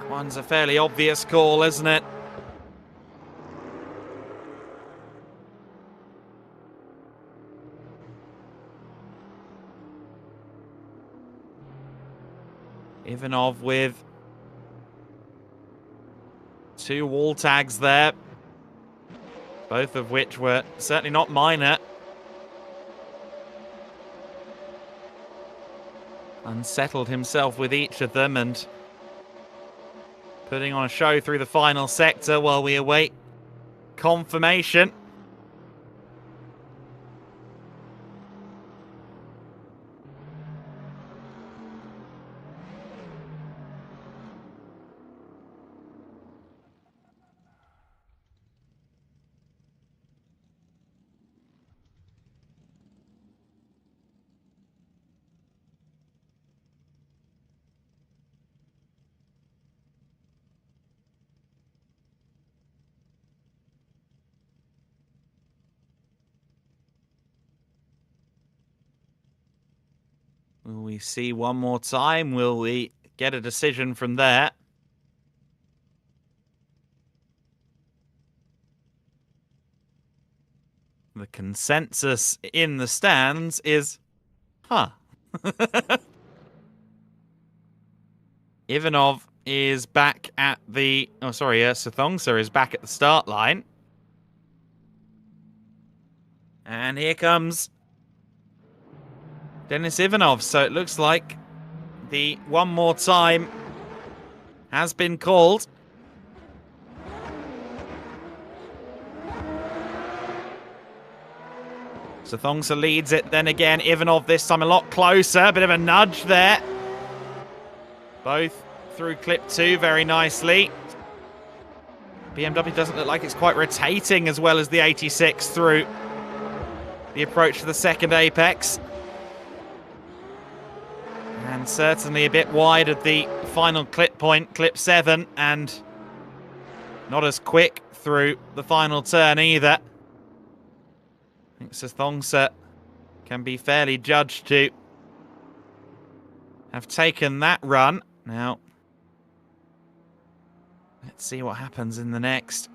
one's a fairly obvious call, isn't it? Ivanov with 2 wall tags there, both of which were certainly not minor. Unsettled himself with each of them and putting on a show through the final sector while we await confirmation. Will we see one more time? Will we get a decision from there? The consensus in the stands is, Ivanov is back at the... Thonga is back at the start line. And here comes Denis Ivanov. So it looks like the one more time has been called. So Thonga leads it. Then again, Ivanov this time a lot closer. Bit of a nudge there. Both through clip 2 very nicely. BMW doesn't look like it's quite rotating as well as the 86 through the approach to the second apex. And certainly a bit wide at the final clip point, clip 7, and not as quick through the final turn either. I think Thonga can be fairly judged to have taken that run. Now, let's see what happens in the next.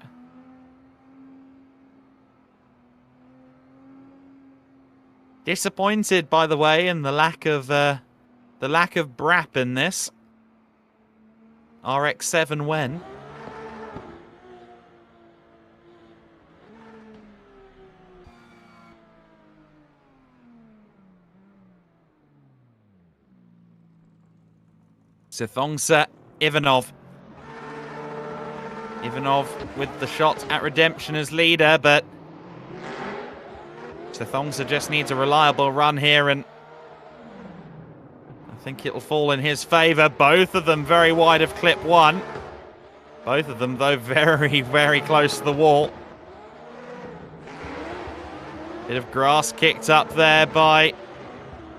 Disappointed, by the way, in the lack of BRAP in this. RX-7 when? So Thonga, Ivanov. Ivanov with the shot at redemption as leader, but Thonga just needs a reliable run here, and I think it'll fall in his favour. Both of them very wide of clip 1. Both of them, though, very, very close to the wall. Bit of grass kicked up there by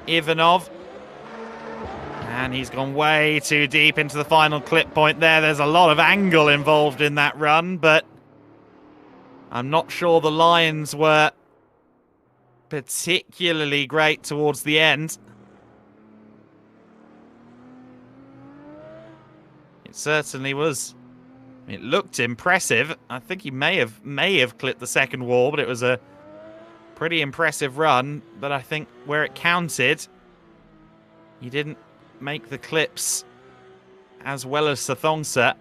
Ivanov. And he's gone way too deep into the final clip point there. There's a lot of angle involved in that run, but I'm not sure the lines were particularly great towards the end. It certainly was. It looked impressive. I think he may have clipped the second wall, but it was a pretty impressive run. But I think where it counted, he didn't make the clips as well as Thonga.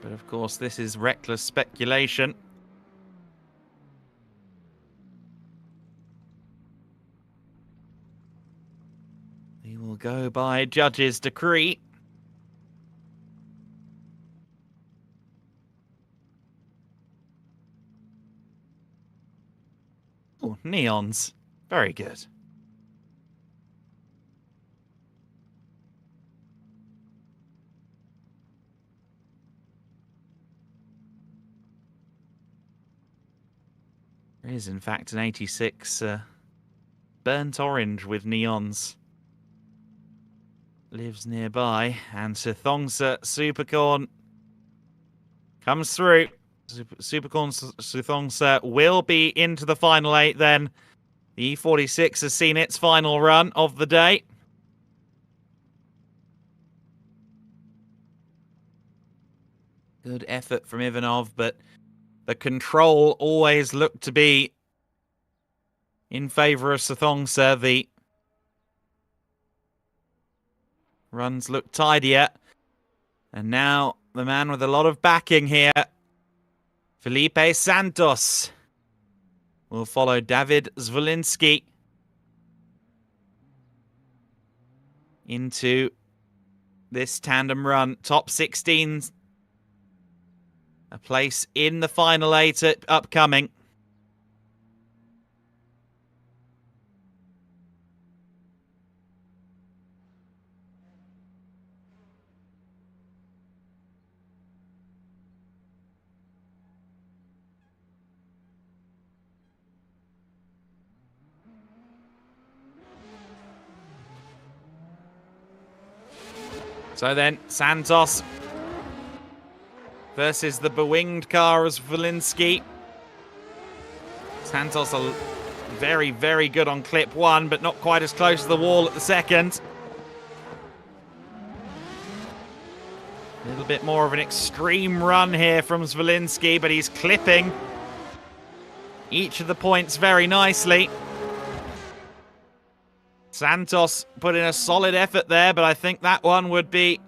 But of course, this is reckless speculation. He will go by judge's decree. Oh, neons. Very good. There is, in fact, an 86 burnt orange with neons. Lives nearby, and Thonga Supercorn comes through. Supercorn Thonga will be into the final 8 then. The E46 has seen its final run of the day. Good effort from Ivanov, but the control always looked to be in favour of Thonga. The runs look tidier. And now the man with a lot of backing here, Felipe Santos, will follow David Zalinski into this tandem run. Top 16, a place in the final 8 upcoming. So then, Santos versus the bewinged car of Zalinski. Santos are very, very good on clip 1, but not quite as close to the wall at the second. A little bit more of an extreme run here from Zalinski, but he's clipping each of the points very nicely. Santos put in a solid effort there, but I think that one would be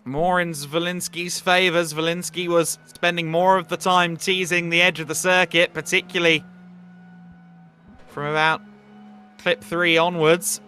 more in Zalinski's favour. Zalinski was spending more of the time teasing the edge of the circuit, particularly from about clip 3 onwards.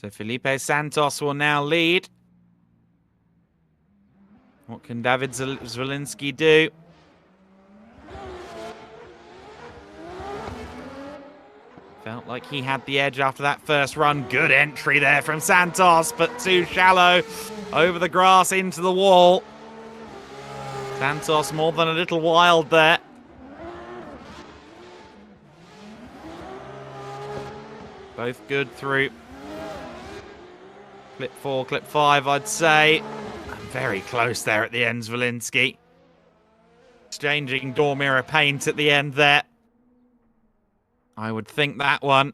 So Felipe Santos will now lead. What can David Zalinski do? Felt like he had the edge after that first run. Good entry there from Santos, but too shallow. Over the grass into the wall. Santos more than a little wild there. Both good through clip 4, clip 5, I'd say. Very close there at the end, Zalinski. Exchanging door mirror paint at the end there. I would think that one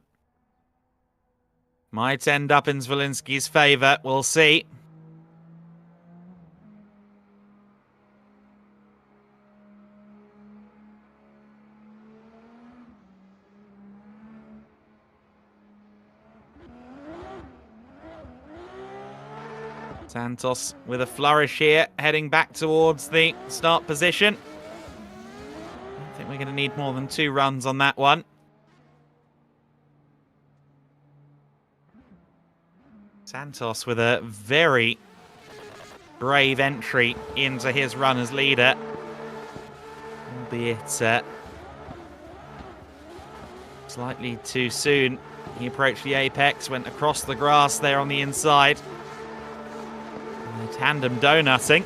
might end up in Zalinski's favour. We'll see. Santos with a flourish here, heading back towards the start position. I think we're going to need more than 2 runs on that one. Santos with a very brave entry into his run as leader. Albeit slightly too soon. He approached the apex, went across the grass there on the inside. And tandem donutting.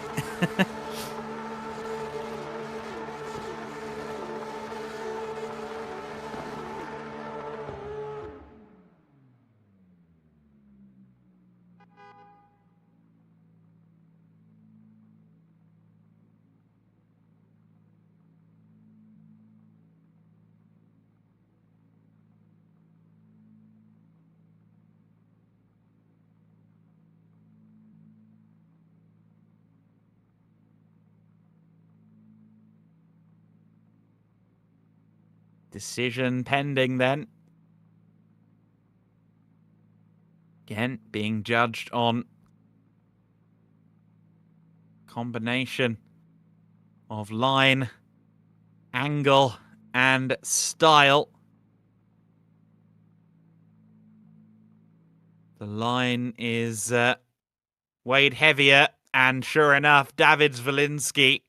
Decision pending then. Again, being judged on combination of line, angle, and style. The line is weighed heavier, and sure enough, David Zalinski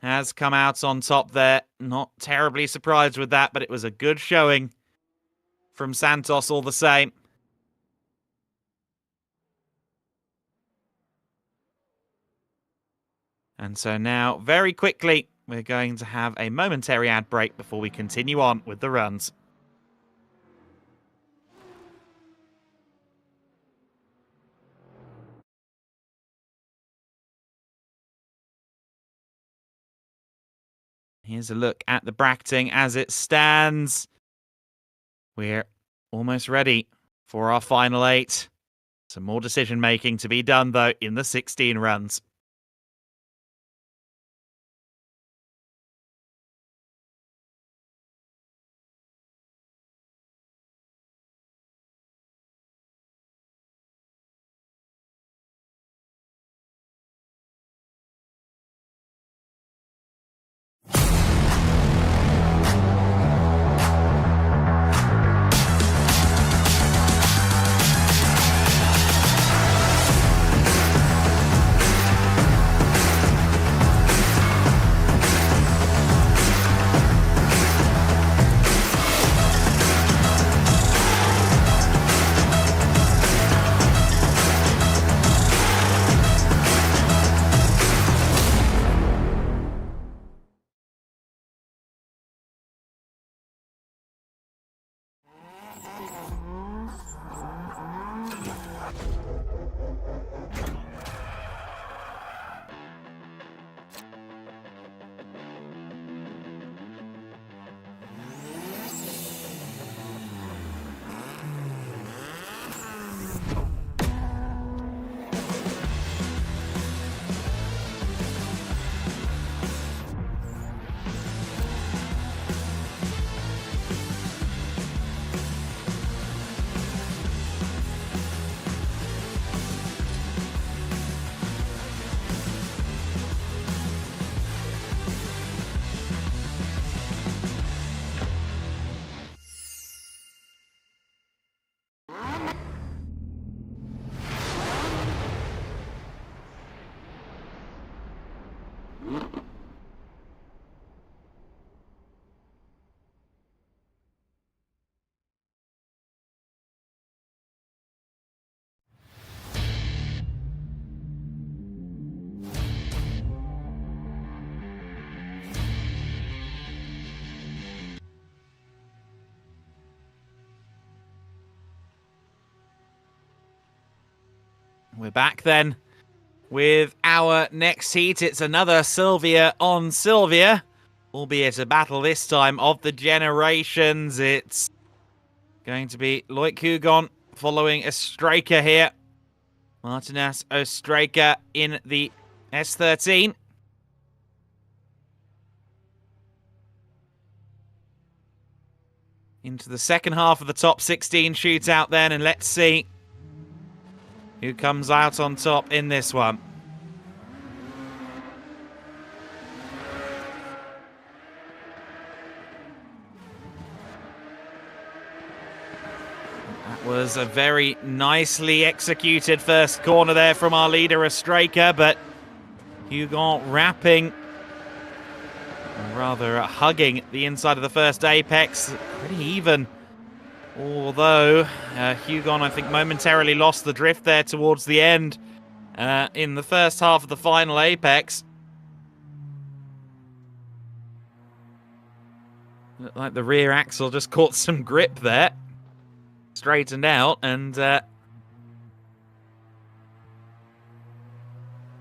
has come out on top there. Not terribly surprised with that, but it was a good showing from Santos all the same. And so now, very quickly, we're going to have a momentary ad break before we continue on with the runs. Here's a look at the bracketing as it stands. We're almost ready for our final 8. Some more decision making to be done, though, in the 16 runs. We're back then with our next heat. It's another Sylvia on Sylvia, albeit a battle this time of the generations. It's going to be Loic Hugon following Ostraka here. Martinez Ostraka in the S13. Into the second half of the top 16 shootout then, and let's see who comes out on top in this one. That was a very nicely executed first corner there from our leader Ostraka, but Hugon wrapping, or rather hugging the inside of the first apex. Pretty even. Although Hugon, I think, momentarily lost the drift there towards the end in the first half of the final apex. Looked like the rear axle just caught some grip there. Straightened out, and I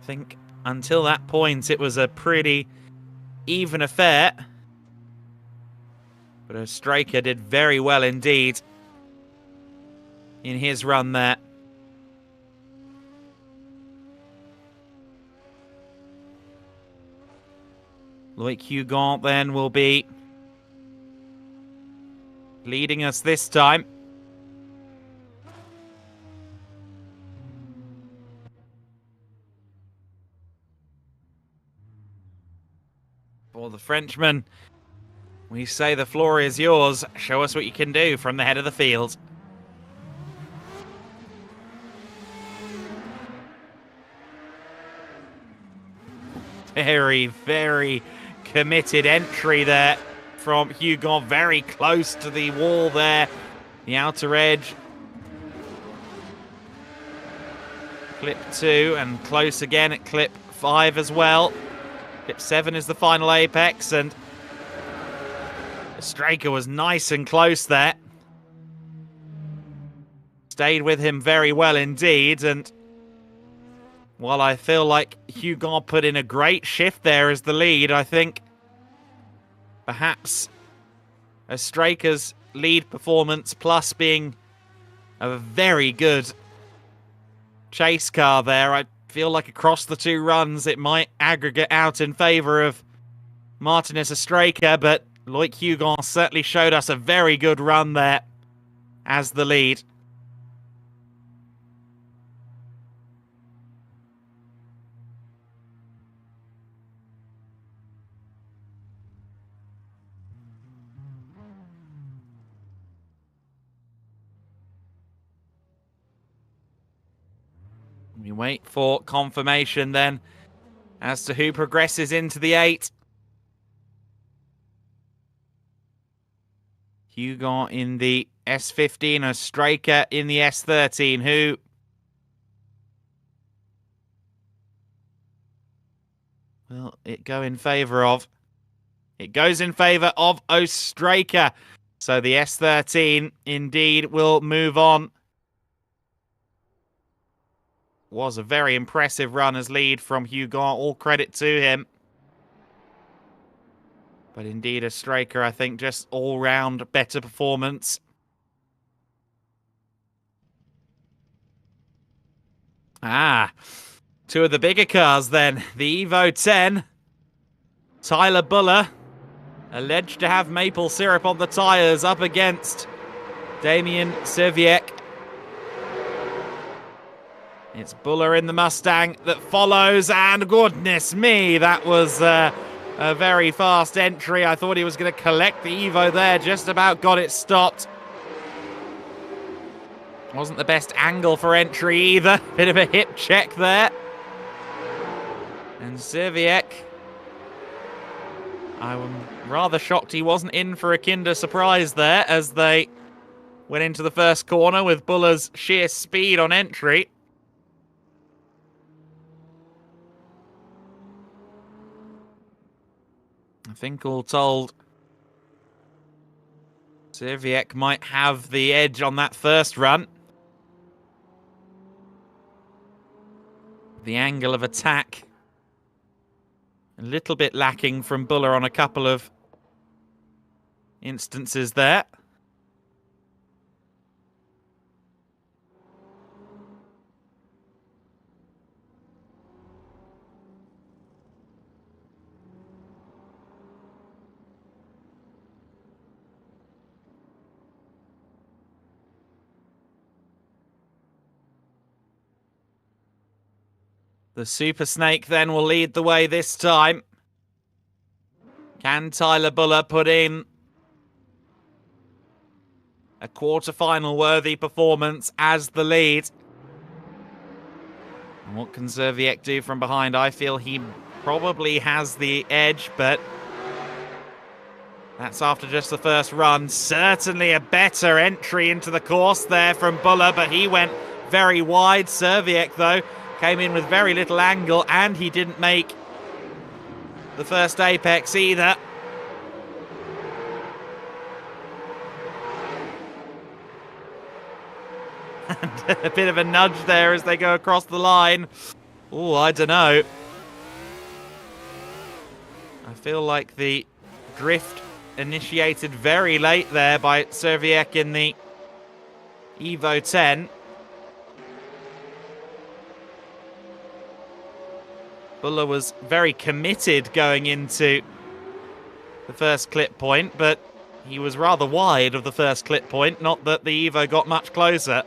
think until that point it was a pretty even affair. But Ostraka did very well indeed in his run there. Loic Hugon then will be leading us this time. For the Frenchman, we say the floor is yours. Show us what you can do from the head of the field. Very, very committed entry there from Hugon. Very close to the wall there. The outer edge. Clip 2 and close again at clip 5 as well. Clip 7 is the final apex, and Ostraka was nice and close there. Stayed with him very well indeed, and while I feel like Hugon put in a great shift there as the lead, I think perhaps Ostraka's lead performance, plus being a very good chase car there, I feel like across the two runs it might aggregate out in favour of Martinez Ostraka, but Loic Hugon certainly showed us a very good run there as the lead. We wait for confirmation then as to who progresses into the 8. Hugon in the S15, Ostraka in the S13. Who will it go in favour of? It goes in favour of Ostraka. So the S13 indeed will move on. Was a very impressive run as lead from Hugon. All credit to him. But indeed, Ostraka, I think, just all-round better performance. Two of the bigger cars then. The Evo 10. Tyler Bulla, alleged to have maple syrup on the tyres, up against Damien Cesic. It's Bulla in the Mustang that follows, and goodness me, that was a very fast entry. I thought he was going to collect the Evo there, just about got it stopped. Wasn't the best angle for entry either. Bit of a hip check there. And Cesic, I'm rather shocked he wasn't in for a Kinder surprise there as they went into the first corner with Bulla's sheer speed on entry. I think all told, Cesic might have the edge on that first run. The angle of attack a little bit lacking from Bulla on a couple of instances there. The Super Snake then will lead the way this time. Can Tyler Bulla put in a quarterfinal worthy performance as the lead? And what can Cesic do from behind? I feel he probably has the edge, but that's after just the first run. Certainly a better entry into the course there from Bulla, but he went very wide. Cesic, though, came in with very little angle, and he didn't make the first apex either. And a bit of a nudge there as they go across the line. Oh, I don't know. I feel like the drift initiated very late there by Cesic in the Evo 10. Bulla was very committed going into the first clip point, but he was rather wide of the first clip point, not that the Evo got much closer.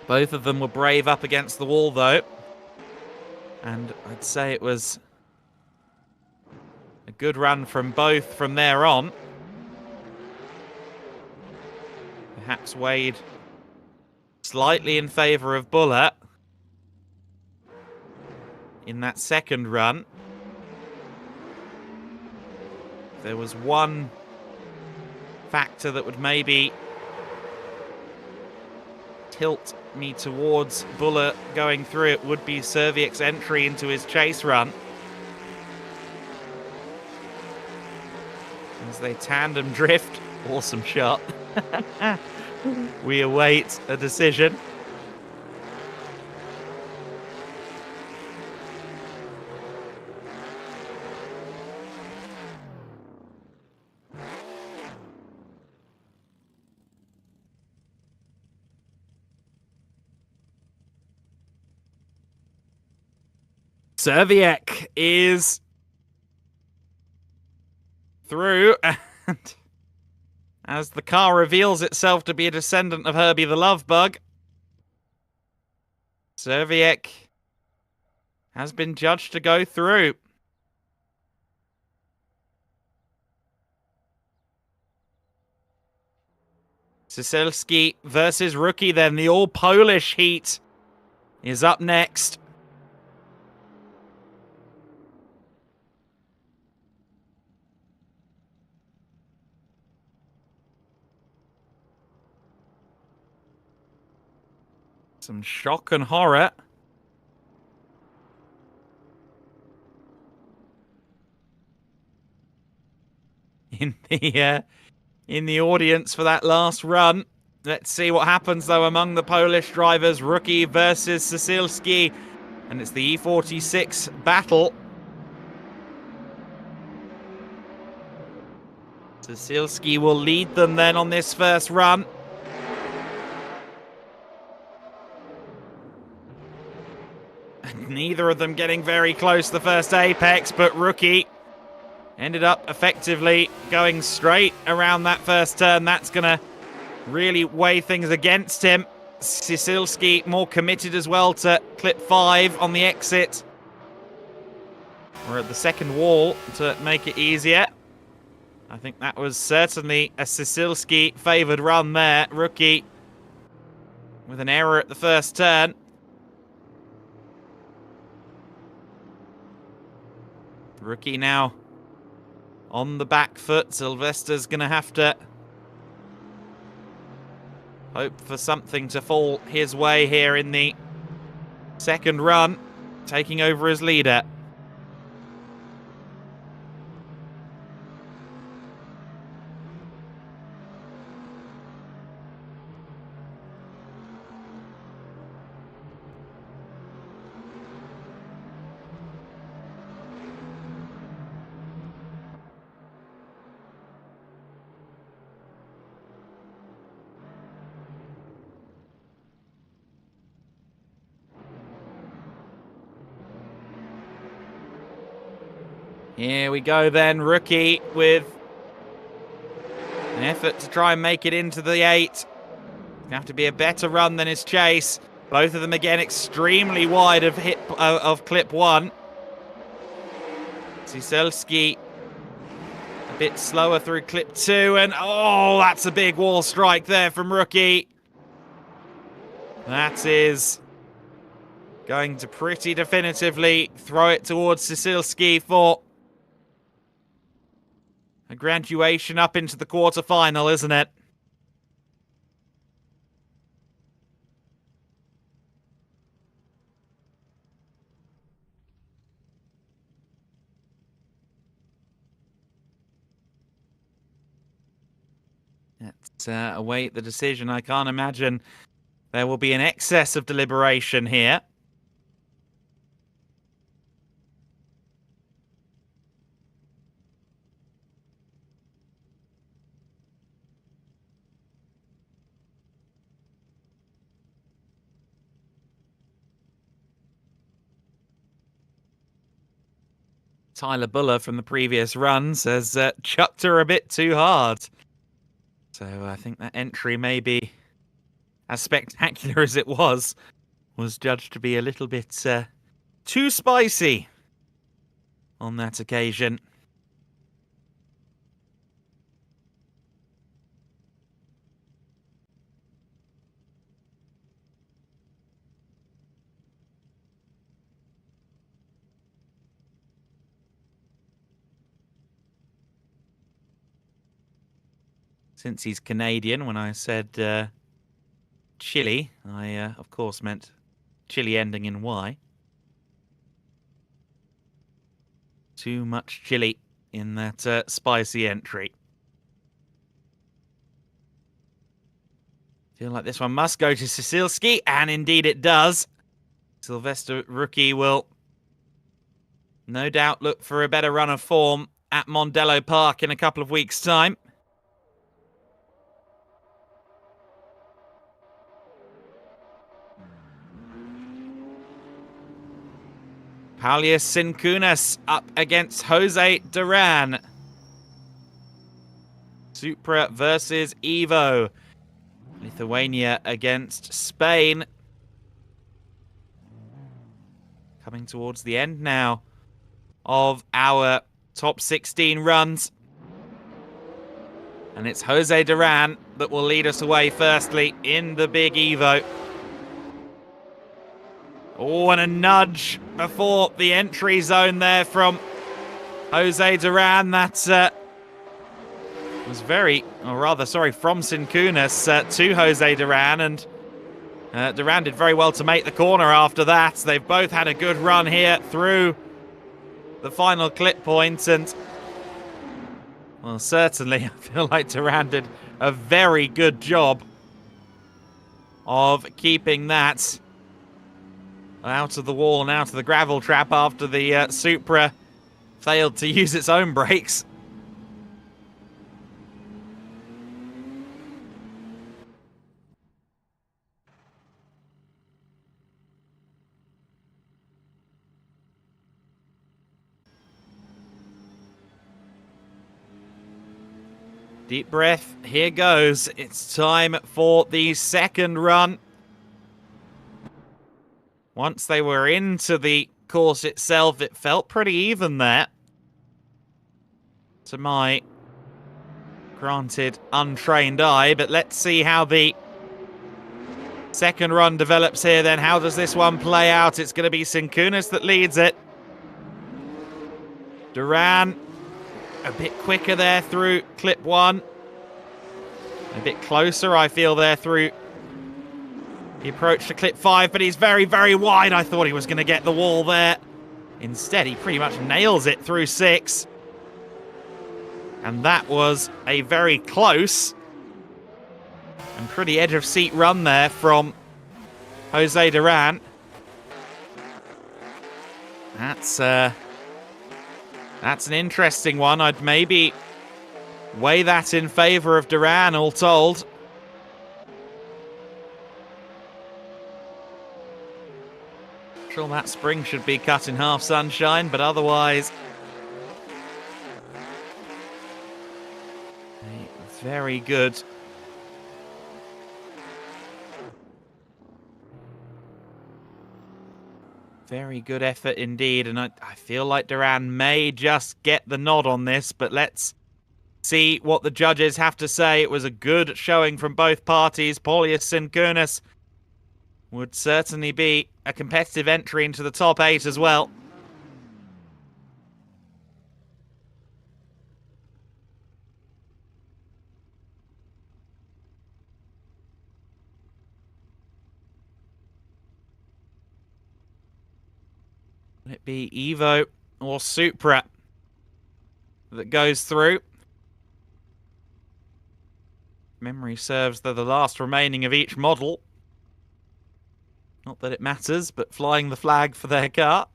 Both of them were brave up against the wall, though. And I'd say it was a good run from both from there on. Perhaps weighed slightly in favour of Bulla in that second run. There was one factor that would maybe tilt me towards Bulla going through, it would be Cesic's entry into his chase run. As they tandem drift. Awesome shot. We await a decision. Cesic is through, and as the car reveals itself to be a descendant of Herbie the Love Bug, Cesic has been judged to go through. Celski versus Rookie then. The all-Polish heat is up next. Some shock and horror. In the audience for that last run. Let's see what happens, though, among the Polish drivers. Rookie versus Cilski. And it's the E46 battle. Cilski will lead them then on this first run. Neither of them getting very close to the first apex, but Rookie ended up effectively going straight around that first turn. That's going to really weigh things against him. Cilski more committed as well to clip 5 on the exit. Or at the second wall to make it easier. I think that was certainly a Cilski favoured run there. Rookie with an error at the first turn. Rookie now on the back foot. Sylvester's going to have to hope for something to fall his way here in the second run, taking over as leader. Here we go then, Rookie with an effort to try and make it into the 8. It's going to have to be a better run than his chase. Both of them again extremely wide of clip 1. Celski a bit slower through clip 2, and oh, that's a big wall strike there from Rookie. That is going to pretty definitively throw it towards Cilski for a graduation up into the quarterfinal, isn't it? Let's await the decision. I can't imagine there will be an excess of deliberation here. Tyler Bulla from the previous run says chucked her a bit too hard. So I think that entry, maybe as spectacular as it was judged to be a little bit too spicy on that occasion. Since he's Canadian, when I said Chile, I of course meant Chile ending in Y. Too much chili in that spicy entry. Feel like this one must go to Cilski, and indeed it does. Sylvester Rookie will no doubt look for a better run of form at Mondello Park in a couple of weeks' time. Paulius Cunis up against Jose Duran. Supra versus Evo. Lithuania against Spain. Coming towards the end now of our top 16 runs. And it's Jose Duran that will lead us away firstly in the big Evo. Oh, and a nudge before the entry zone there from Jose Duran. That was from Cunis to Jose Duran. And Duran did very well to make the corner after that. They've both had a good run here through the final clip point. And, well, certainly I feel like Duran did a very good job of keeping that out of the wall and out of the gravel trap after the Supra failed to use its own brakes. Deep breath, here goes. It's time for the second run. Once they were into the course itself, it felt pretty even there. To my granted untrained eye, but let's see how the second run develops here then. How does this one play out? It's going to be Cunis that leads it. Duran a bit quicker there through clip 1. A bit closer, I feel, there through the approach to clip 5, but he's very, very wide. I thought he was going to get the wall there. Instead, he pretty much nails it through 6. And that was a very close and pretty edge-of-seat run there from Jose Duran. That's an interesting one. I'd maybe weigh that in favour of Duran, all told. Sure, that spring should be cut in half, Sunshine, but otherwise A very good effort indeed, and I feel like Duran may just get the nod on this, but let's see what the judges have to say. It was a good showing from both parties. Polius and Cunis would certainly be a competitive entry into the top 8 as well. Will it be Evo or Supra that goes through? Memory serves, they're the last remaining of each model. Not that it matters, but flying the flag for their car.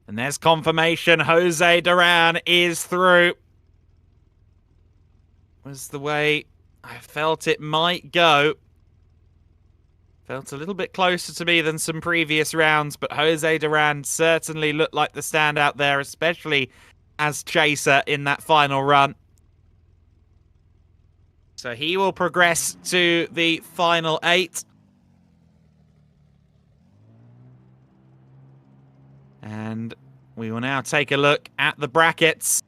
And there's confirmation. Jose Duran is through. Was the way I felt it might go. Felt a little bit closer to me than some previous rounds, but Jose Duran certainly looked like the standout there, especially as chaser in that final run. So he will progress to the final 8. And we will now take a look at the brackets.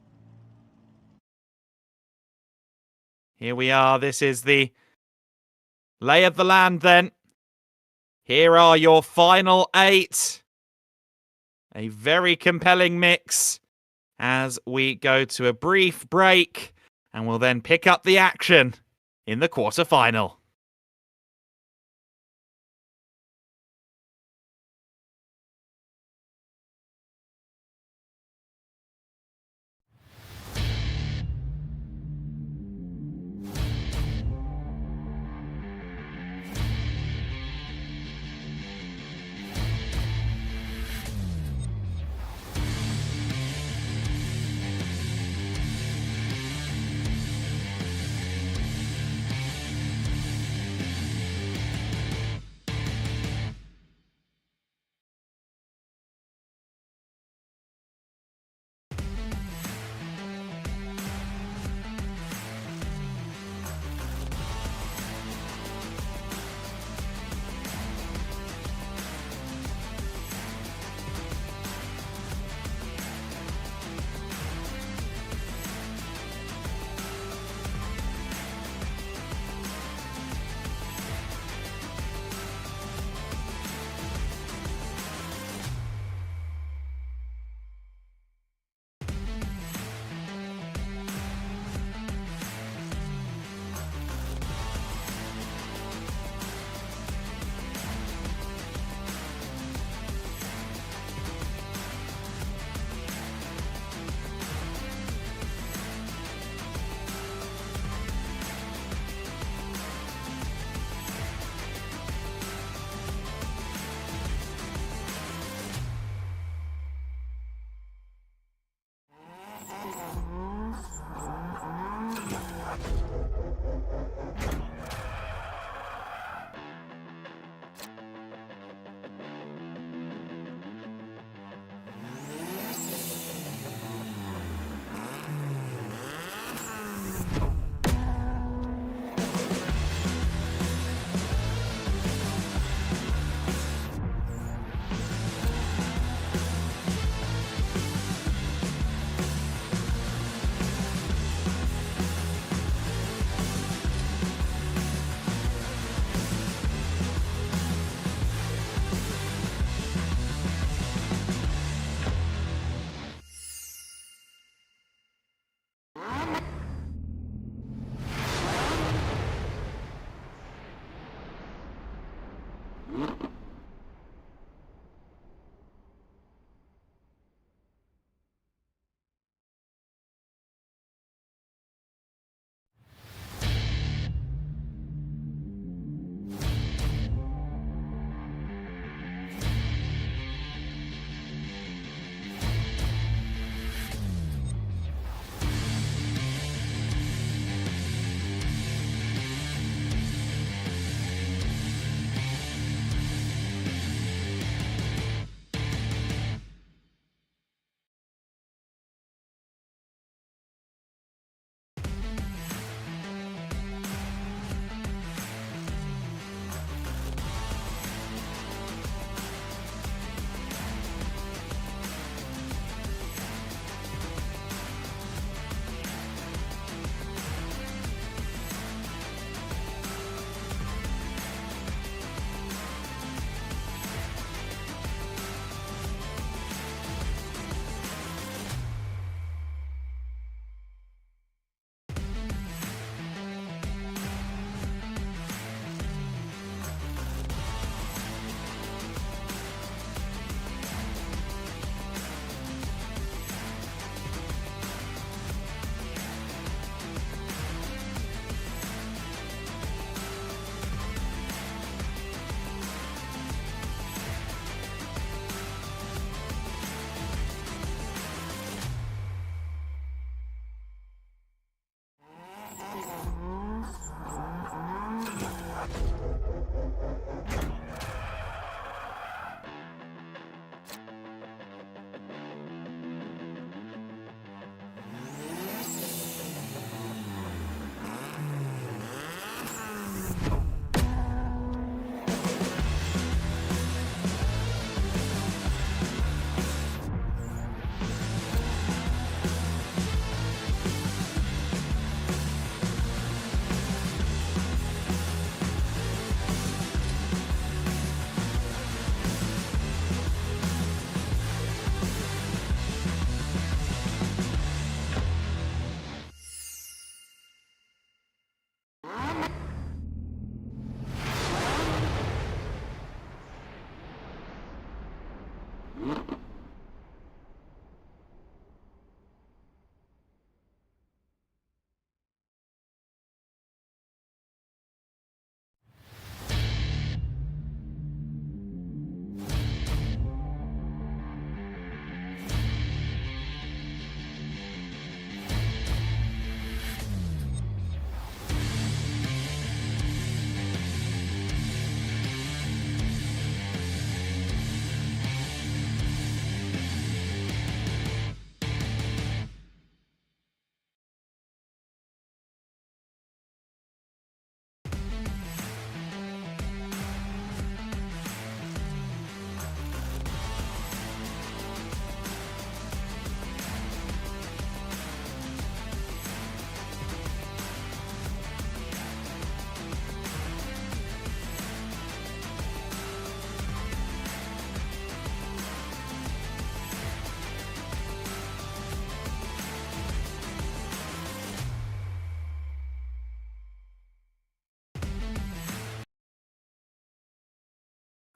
Here we are. This is the lay of the land then. Here are your final 8. A very compelling mix as we go to a brief break, and we'll then pick up the action in the quarterfinal.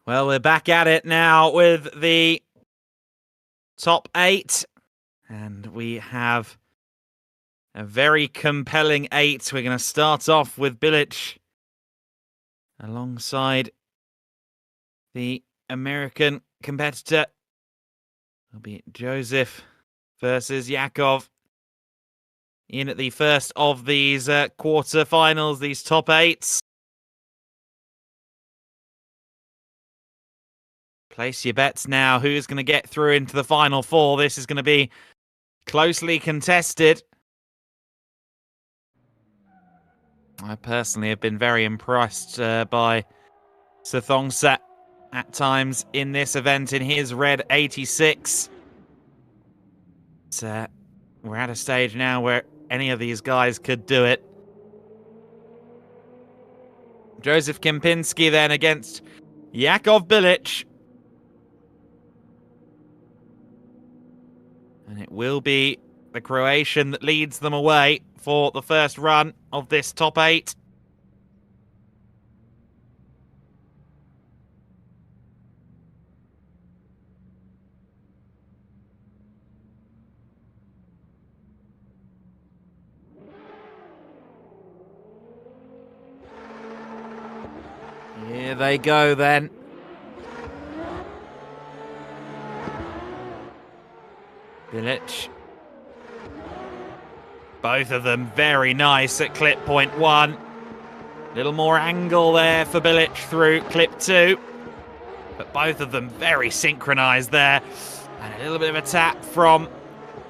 Well, we're back at it now with the top 8. And we have a very compelling 8. We're going to start off with Bilic alongside the American competitor. It'll be Joseph versus Yakov in at the first of these quarterfinals, these top 8s. Place your bets now. Who's going to get through into the final 4? This is going to be closely contested. I personally have been very impressed by Thonga at times in this event in his red 86. We're at a stage now where any of these guys could do it. Joseph Kempinski then against Yakov Bilic. And it will be the Croatian that leads them away for the first run of this top 8. Here they go then. Bilic. Both of them very nice at clip point 1. Little more angle there for Bilic through clip 2. But both of them very synchronized there. And a little bit of a tap from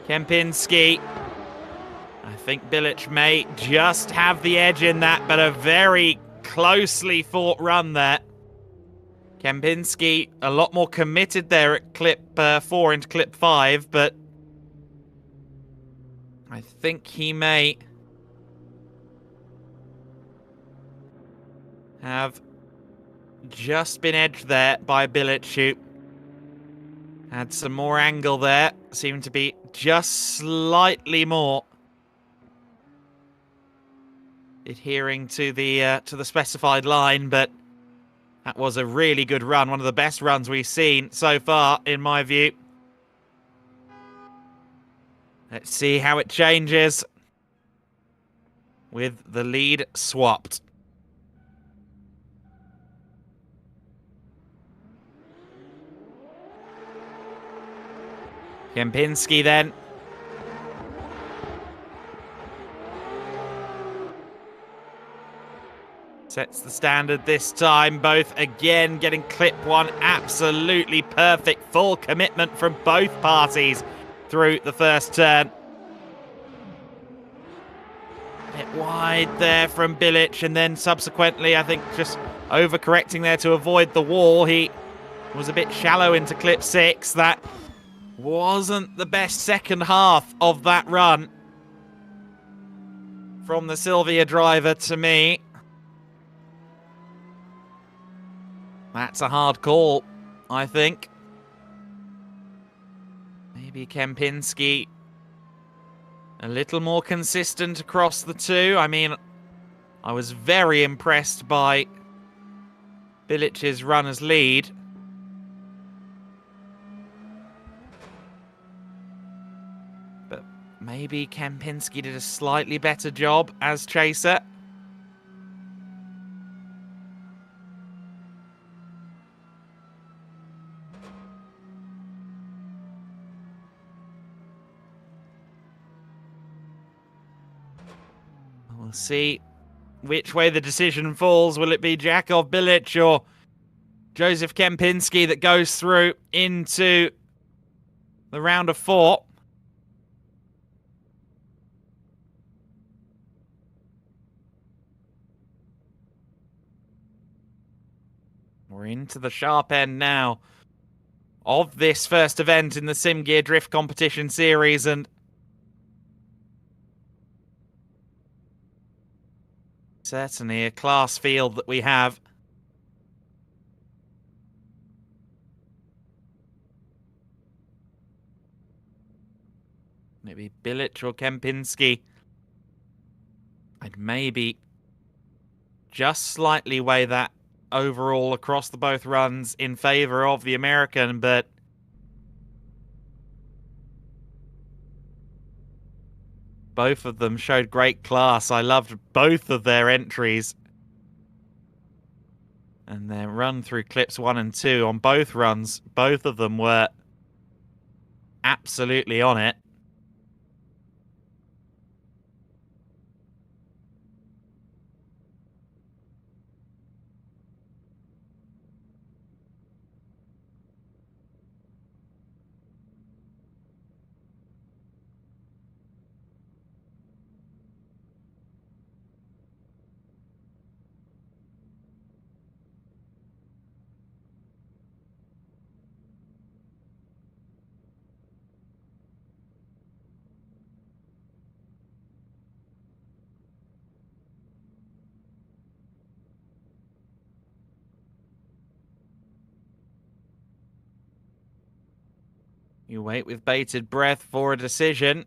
Kempinski. I think Bilic may just have the edge in that, but a very closely fought run there. Kempinski a lot more committed there at clip 4 into clip 5, but I think he may have just been edged there by Bilic, who had some more angle there. Seemed to be just slightly more adhering to the specified line, but that was a really good run. One of the best runs we've seen so far, in my view. Let's see how it changes with the lead swapped. Kempinski then. Sets the standard this time. Both again getting clip 1 absolutely perfect. Full commitment from both parties through the first turn. A bit wide there from Bilic, and then subsequently I think just overcorrecting there to avoid the wall. He was a bit shallow into clip 6. That wasn't the best second half of that run from the Sylvia driver to me. That's a hard call, I think. Maybe Kempinski a little more consistent across the 2. I mean, I was very impressed by Bilic's runner's lead. But maybe Kempinski did a slightly better job as chaser. We'll see which way the decision falls. Will it be Yakov Bilic or Joseph Kempinski that goes through into the round of 4? We're into the sharp end now of this first event in the SIMGEAR Drift Competition Series, and certainly a class field that we have. Maybe Bilic or Kempinski. I'd maybe just slightly weigh that overall across the both runs in favor of the American, but both of them showed great class. I loved both of their entries. And their run through clips 1 and 2 on both runs, both of them were absolutely on it. You wait with bated breath for a decision.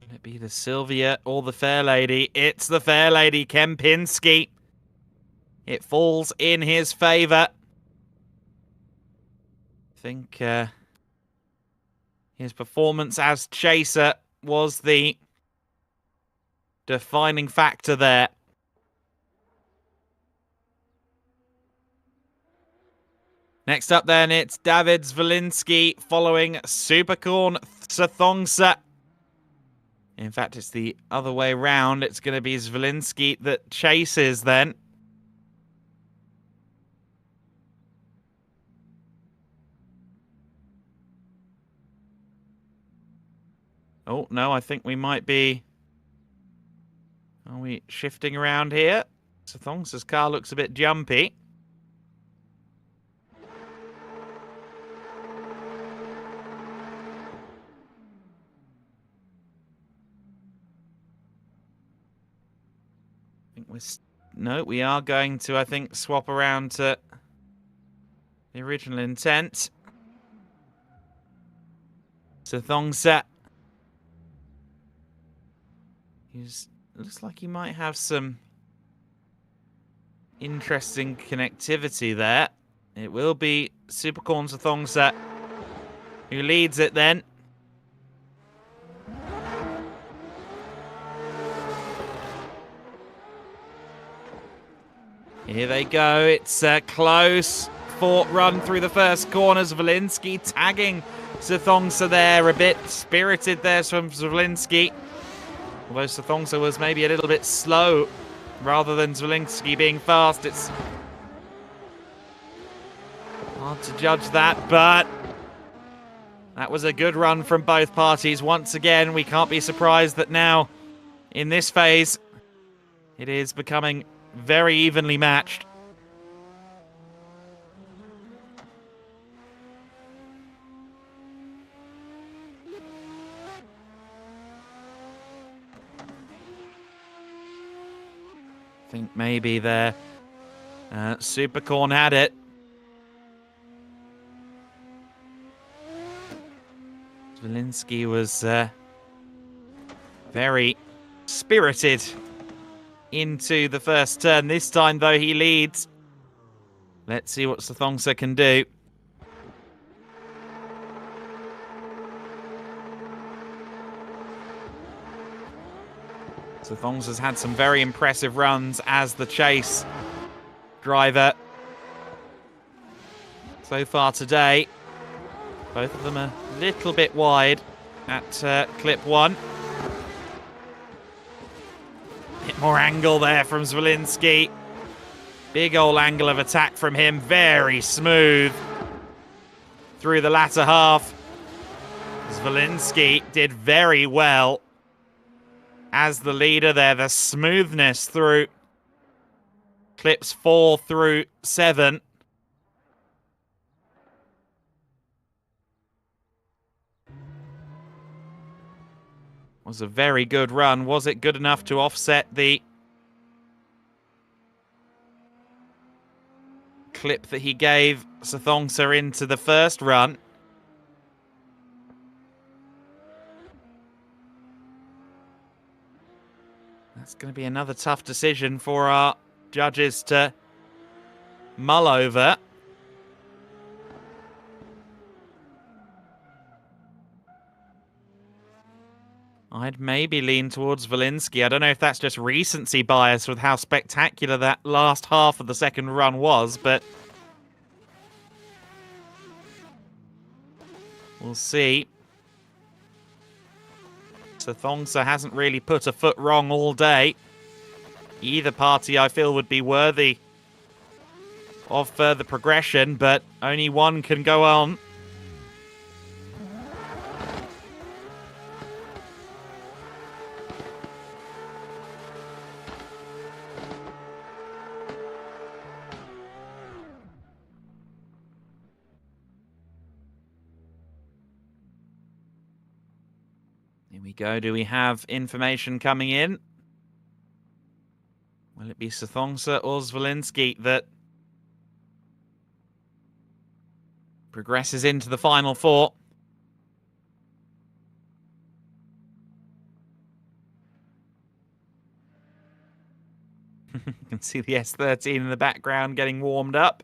Can it be the Sylvia or the Fair Lady? It's the Fair Lady, Kempinski. It falls in his favor. I think his performance as chaser was the defining factor there. Next up then, it's David Zalinski following Supercorn Thonga. In fact, it's the other way round. It's going to be Zalinski that chases then. Oh, no, I think we might be... Are we shifting around here? So Thonga's car looks a bit jumpy. No, we are going to, I think, swap around to the original intent. So Thonga. Looks like he might have some interesting connectivity there. It will be Supercorn Thonga who leads it then. Here they go. It's a close fought run through the first corners. Zalinski tagging Thonga there. A bit spirited there from Zalinski. Although Thonga was maybe a little bit slow rather than Zalinski being fast. It's hard to judge that, but that was a good run from both parties. Once again, we can't be surprised that now in this phase it is becoming very evenly matched. I think maybe there Supercorn had it. Zalinski was very spirited into the first turn. This time, though, he leads. Let's see what Thonga can do. Thonga's had some very impressive runs as the chase driver so far today. Both of them a little bit wide at clip 1. Bit more angle there from Zalinski. Big old angle of attack from him. Very smooth through the latter half. Zalinski did very well as the leader there. The smoothness through clips 4 through 7. Was a very good run. Was it good enough to offset the clip that he gave Thonga into the first run? That's going to be another tough decision for our judges to mull over. I'd maybe lean towards Zalinski. I don't know if that's just recency bias with how spectacular that last half of the second run was, but we'll see. So Thonga hasn't really put a foot wrong all day. Either party, I feel, would be worthy of further progression, but only one can go on. Here we go. Do we have information coming in? Will it be Thonga or Zalinski that progresses into the final four? You can see the S13 in the background getting warmed up.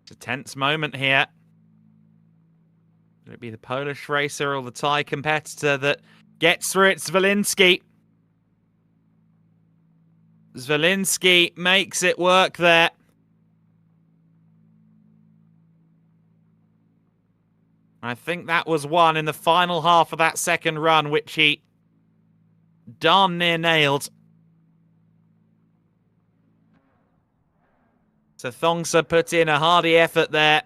It's a tense moment here. Will it be the Polish racer or the Thai competitor that gets through it? Zalinski. Zalinski makes it work there. I think that was one in the final half of that second run, which he darn near nailed. So Thonga put in a hardy effort there.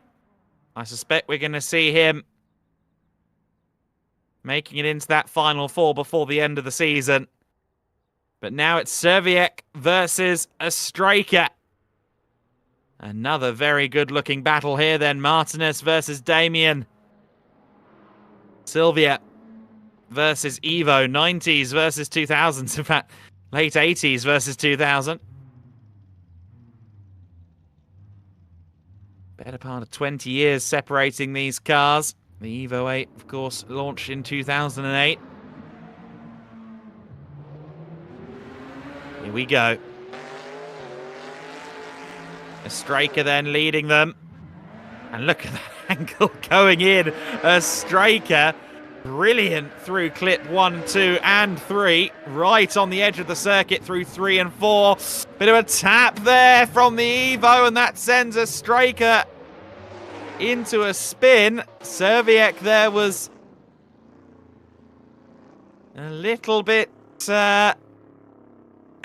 I suspect we're going to see him making it into that final four before the end of the season. But now it's Cesic versus a striker. Another very good-looking battle here then. Martinez versus Damien. Sylvia versus Evo. 90s versus 2000s. In fact, late 80s versus 2000. Better part of 20 years separating these cars. The Evo 8, of course, launched in 2008. Here we go. A striker then leading them. And look at that angle going in. A striker. Brilliant through clip 1, 2, and 3. Right on the edge of the circuit through 3 and 4. Bit of a tap there from the Evo, and that sends a striker into a spin. Cesic there was a little bit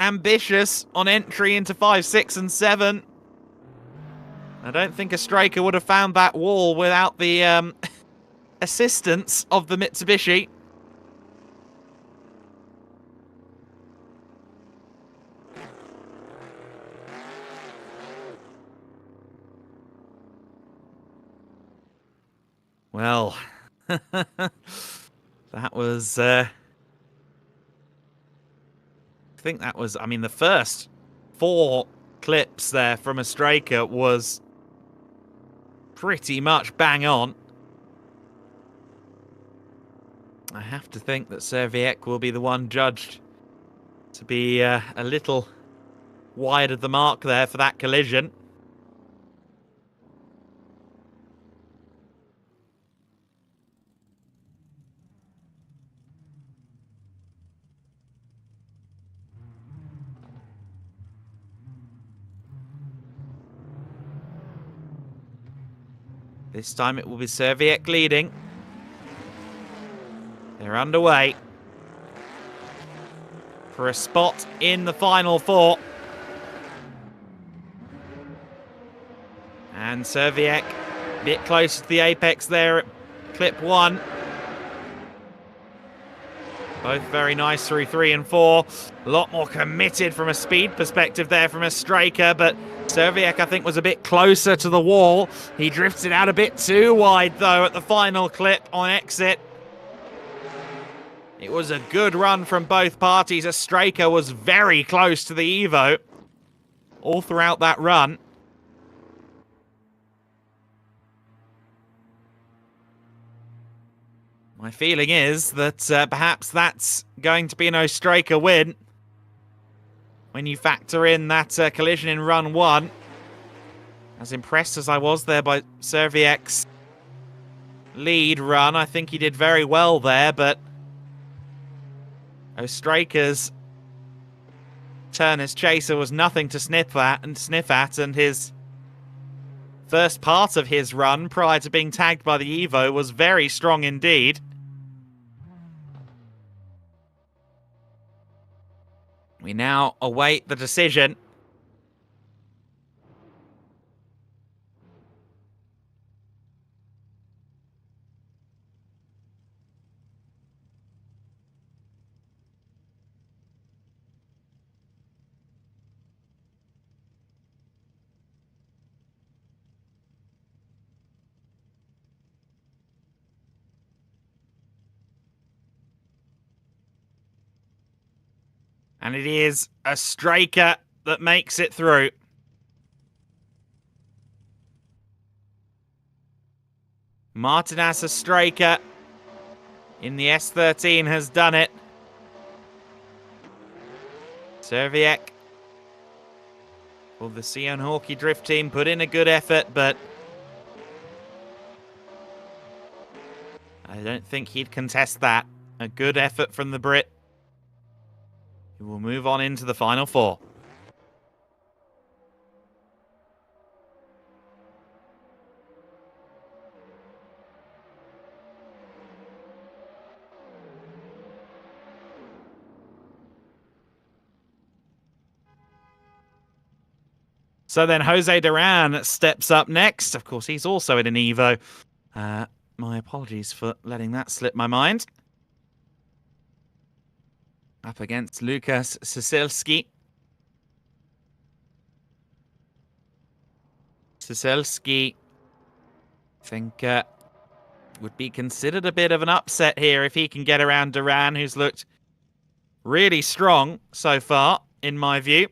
ambitious on entry into 5, 6, and 7. I don't think a striker would have found that wall without the assistance of the Mitsubishi. Well, that was... I think that was... I mean, the first 4 clips there from a striker was pretty much bang on. I have to think that Cesic will be the one judged to be a little wide of the mark there for that collision. This time it will be Cesic leading. They're underway for a spot in the final 4. And Cesic a bit close to the apex there at clip 1. Both very nice through 3 and 4. A lot more committed from a speed perspective there from a striker, but Cesic, I think, was a bit closer to the wall. He drifted out a bit too wide, though, at the final clip on exit. It was a good run from both parties. A striker was very close to the Evo. all throughout that run. My feeling is that perhaps that's going to be an Ostraker win. When you factor in that collision in run 1. As impressed as I was there by Serviek's lead run, I think he did very well there, but Ostraker's turn as chaser was nothing to sniff at, and his first part of his run prior to being tagged by the Evo was very strong indeed. We now await the decision. And it is a striker that makes it through. Martinez, a striker in the S13, has done it. Serviek for the Sion Hawkey Drift team put in a good effort, but I don't think he'd contest that. A good effort from the Brit. He will move on into the final 4. So then Jose Duran steps up next. Of course, he's also in an Evo. My apologies for letting that slip my mind. Up against Lukas Cilski. Cilski, I think, would be considered a bit of an upset here if he can get around Duran, who's looked really strong so far, in my view.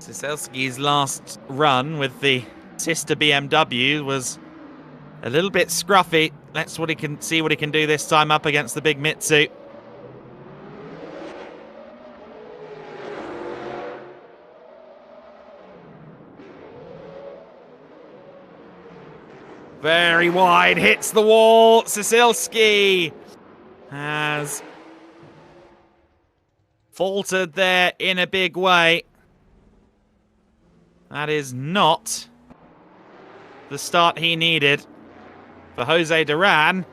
Cilski's last run with the sister BMW was a little bit scruffy. Let's see what he can do this time up against the big Mitsu. Very wide, hits the wall. Cilski has faltered there in a big way. That is not the start he needed for Jose Duran.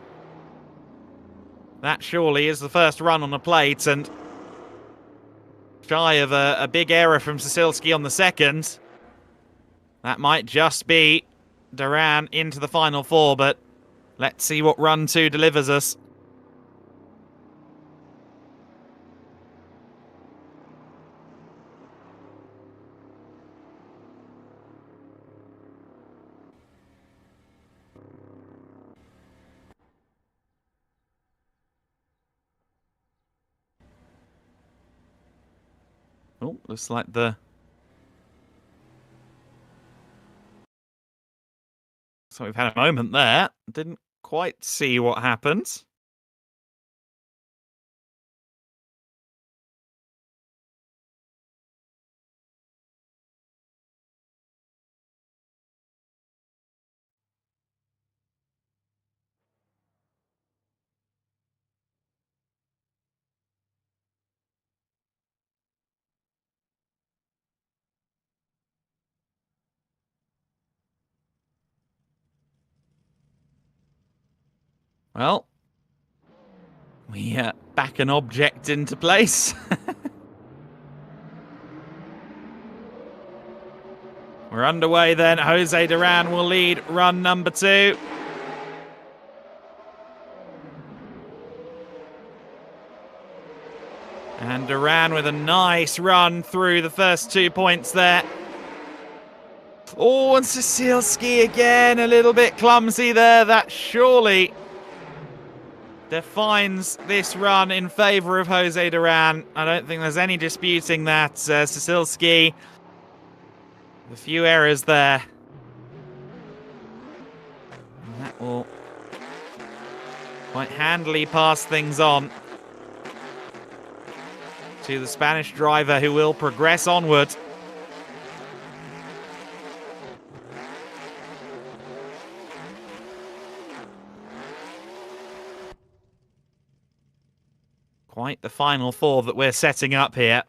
That surely is the first run on the plate, and shy of a big error from Cilski on the second. That might just be Duran into the final 4, but let's see what run 2 delivers us. Oh, looks like so we've had a moment there. Didn't quite see what happened. Well, we back an object into place. We're underway then. Jose Duran will lead run number 2. And Duran with a nice run through the first 2 points there. Oh, and Cilski again, a little bit clumsy there. That surely defines this run in favour of Jose Duran. I don't think there's any disputing that. Cilski, a few errors there. And that will quite handily pass things on to the Spanish driver, who will progress onward. Quite the final four that we're setting up here.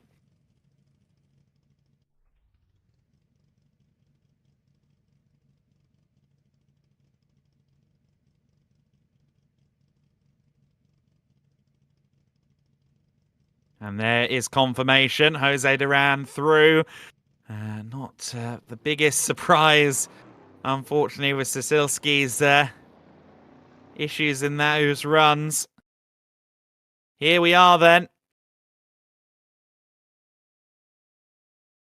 And there is confirmation. Jose Duran through. Not the biggest surprise, unfortunately, with Cilski's issues in those runs. Here we are then.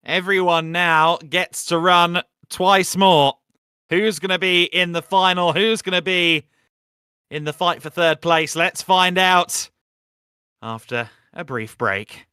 Everyone now gets to run twice more. Who's going to be in the final? Who's going to be in the fight for third place? Let's find out after a brief break.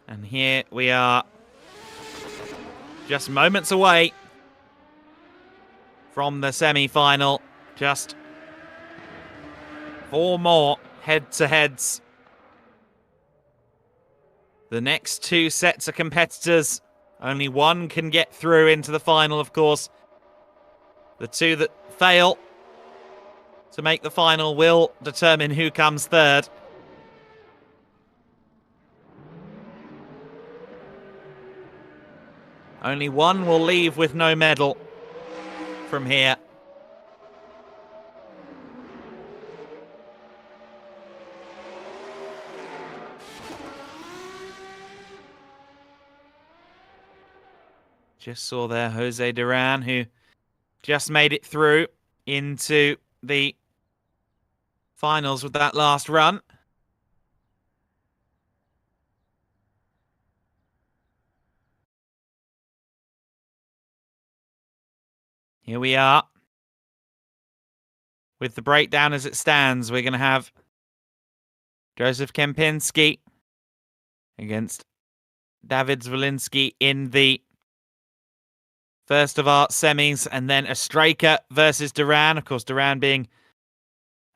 And here we are, just moments away from the semi-final. Just 4 more head-to-heads. The next 2 sets of competitors, only one can get through into the final, of course. The 2 that fail to make the final will determine who comes third. Only one will leave with no medal from here. Just saw there Jose Duran, who just made it through into the finals with that last run. Here we are. With the breakdown as it stands, we're going to have Joseph Kempinski against David Zalinski in the first of our semis, and then Ostraka versus Duran. Of course, Duran being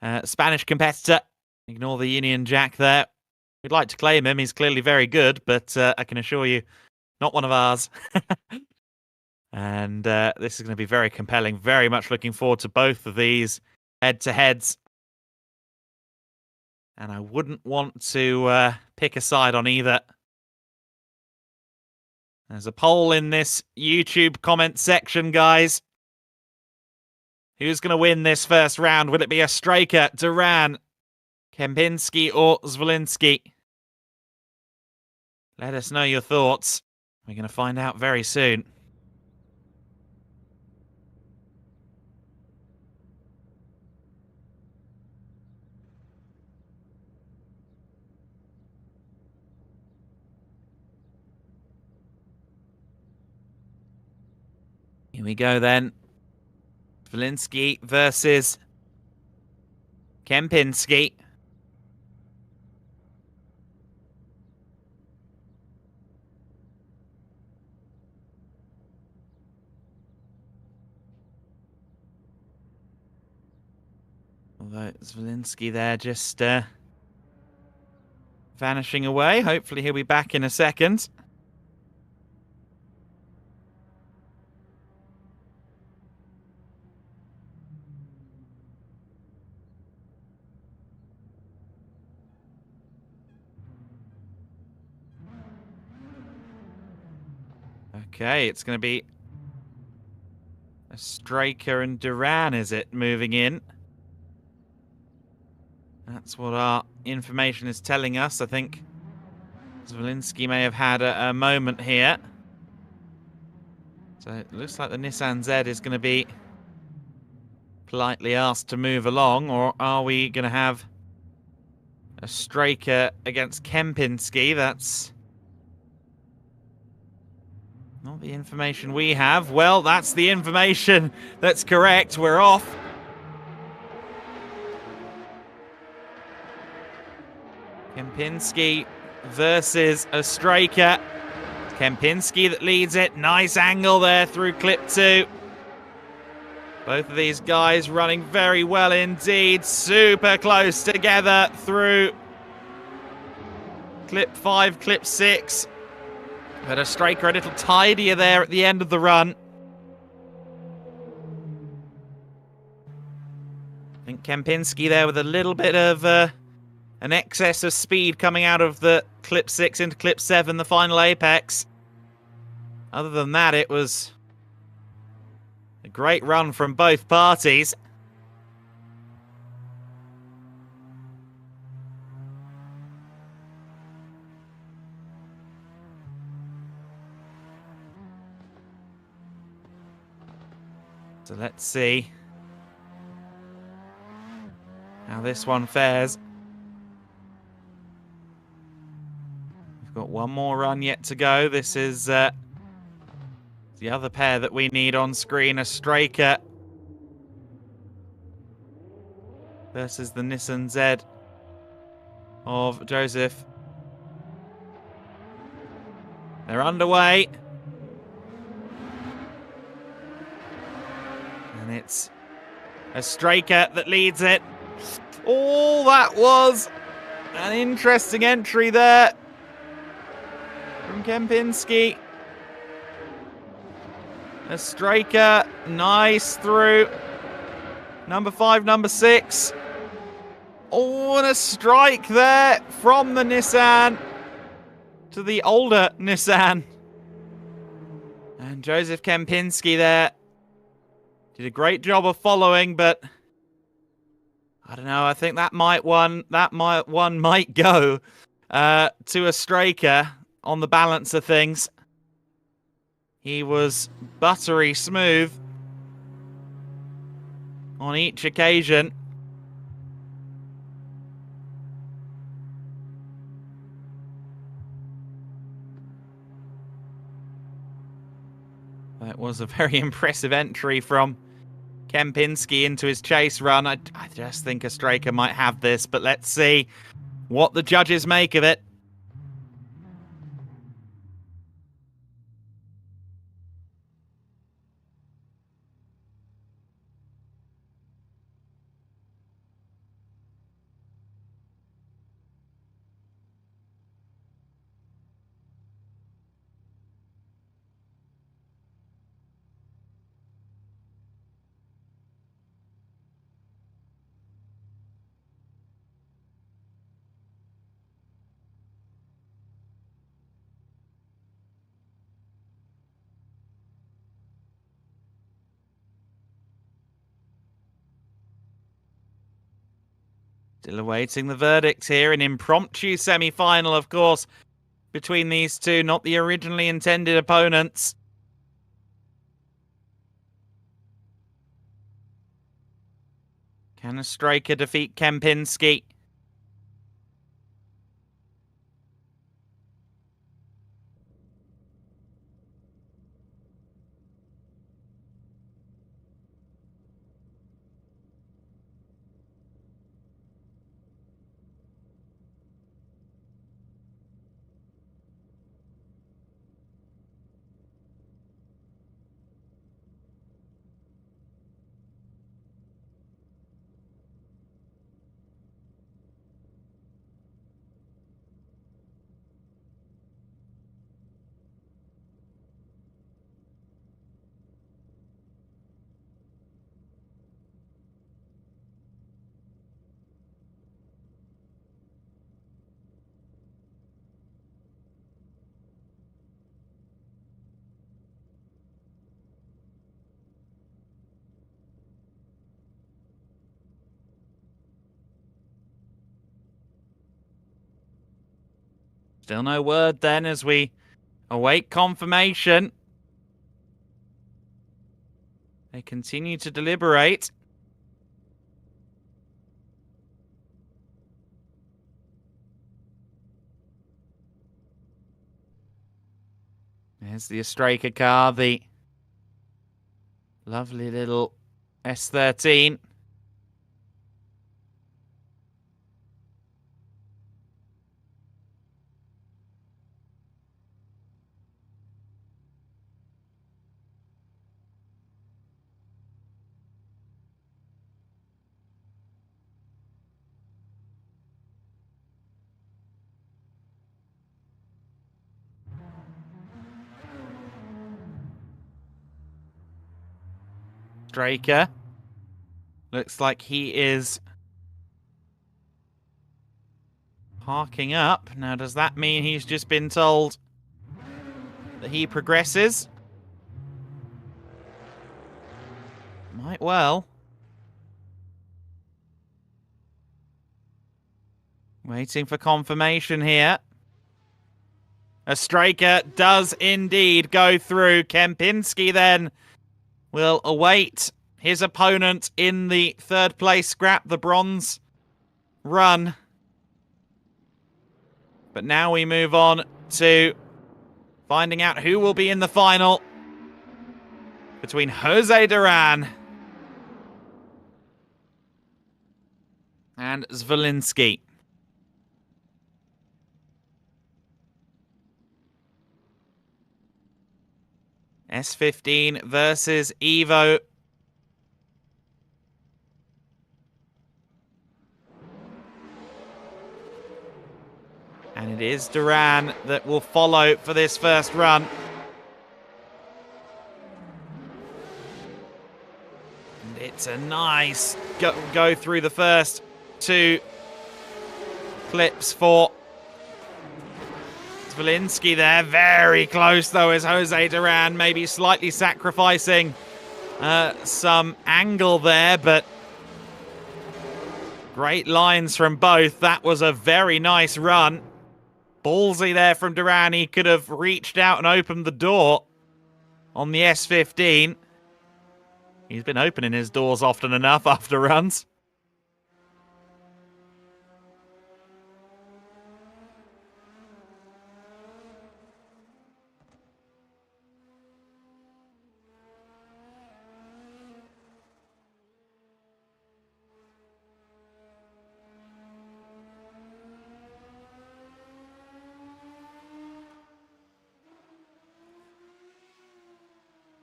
a Spanish competitor. Ignore the Union Jack there. We'd like to claim him. He's clearly very good, but I can assure you, not one of ours. And this is going to be very compelling. Very much looking forward to both of these head-to-heads. And I wouldn't want to pick a side on either. There's a poll in this YouTube comment section, guys. Who's going to win this first round? Will it be Ostraka, Duran, Kempinski, or Zalinski? Let us know your thoughts. We're going to find out very soon. Here we go then. Zalinski versus Kempinski. Although Zalinski there just vanishing away. Hopefully he'll be back in a second. Okay, it's going to be Ostraka and Duran, is it, moving in? That's what our information is telling us. I think Zalinski may have had a moment here. So it looks like the Nissan Z is going to be politely asked to move along, or are we going to have Ostraka against Kempinski? That's not the information we have. Well, that's the information that's correct. We're off. Kempinski versus Ostraka. Kempinski that leads it. Nice angle there through clip 2. Both of these guys running very well indeed. Super close together through clip 5, clip 6. But a striker a little tidier there at the end of the run. I think Kempinski there with a little bit of an excess of speed coming out of the clip 6 into clip 7, the final apex. Other than that, it was a great run from both parties. So let's see how this one fares. We've got one more run yet to go. This is the other pair that we need on screen, a striker versus the Nissan Z of Joseph. They're underway. And it's a striker that leads it. Oh, that was an interesting entry there from Kempinski. A striker, nice through. Number 5, number 6. Oh, and a strike there from the Nissan to the older Nissan. And Joseph Kempinski there did a great job of following, but I don't know. I think that one might go to a striker on the balance of things. He was buttery smooth on each occasion. That was a very impressive entry from Kempinski into his chase run. I just think a striker might have this, but let's see what the judges make of it. Still awaiting the verdict here. An impromptu semi-final, of course, between these two, not the originally intended opponents. Can a striker defeat Kempinski? Still no word then as we await confirmation. They continue to deliberate. There's the striker car, the lovely little S13. Straker. Looks like he is parking up. Now, does that mean he's just been told that he progresses? Might well. Waiting for confirmation here. A Straker does indeed go through. Kempinski then will await his opponent in the third place scrap, the bronze run. But now we move on to finding out who will be in the final between Jose Duran and Zalinski. S15 versus Evo. And it is Duran that will follow for this first run. And it's a nice go through the first two clips for Zalinski there. Very close, though, is Jose Duran. Maybe slightly sacrificing some angle there, but great lines from both. That was a very nice run. Ballsy there from Duran. He could have reached out and opened the door on the S15. He's been opening his doors often enough after runs.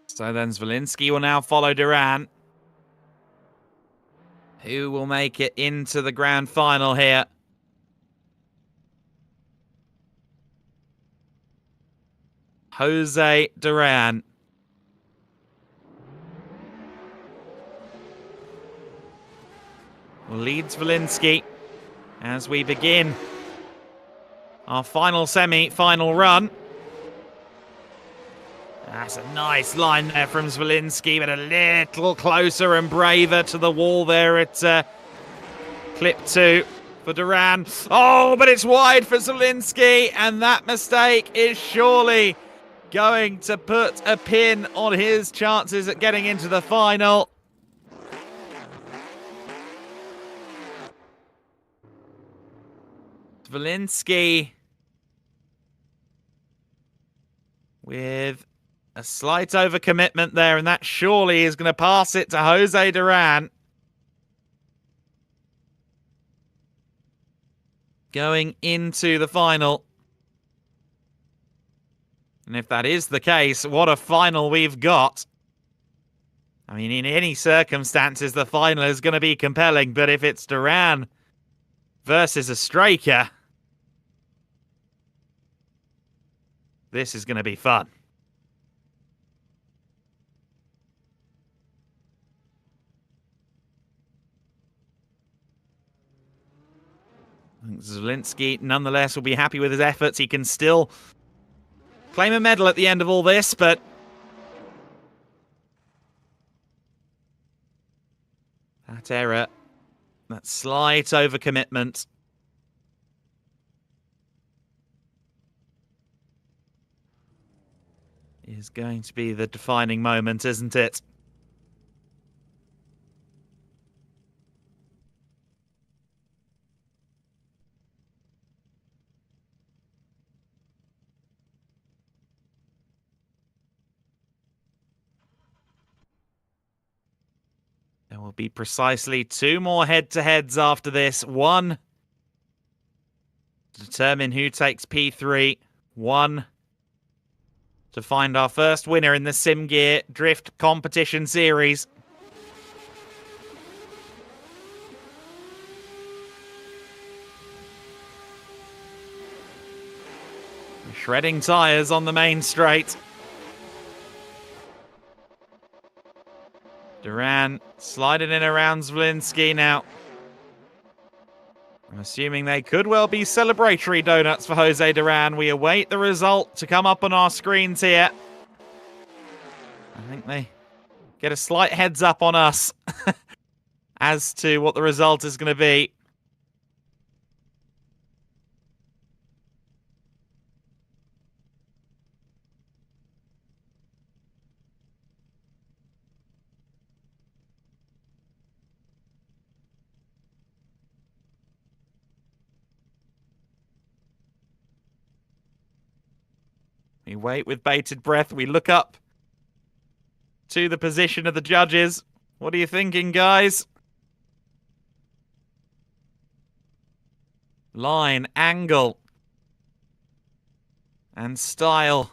So then Zalinski will now follow Duran, who will make it into the grand final here. Jose Duran. Leads Zalinski as we begin our final semi-final run. That's a nice line there from Zalinski, but a little closer and braver to the wall there at clip 2 for Duran. Oh, but it's wide for Zalinski, and that mistake is surely going to put a pin on his chances at getting into the final. Zalinski with a slight overcommitment there, and that surely is going to pass it to Jose Duran. Going into the final. And if that is the case, what a final we've got. I mean, in any circumstances, the final is going to be compelling, but if it's Duran versus a Straker, this is going to be fun. Zalinski, nonetheless, will be happy with his efforts. He can still claim a medal at the end of all this, but that error, that slight overcommitment, is going to be the defining moment, isn't it? There will be precisely 2 more head-to-heads after this. One to determine who takes P3. One to find our first winner in the SIMGEAR Drift Competition Series. Shredding tyres on the main straight. Duran Duran sliding in around Zalinski now. I'm assuming they could well be celebratory donuts for Jose Duran. We await the result to come up on our screens here. I think they get a slight heads up on us as to what the result is going to be. We wait with bated breath. We look up to the position of the judges. What are you thinking, guys? Line, angle, and style.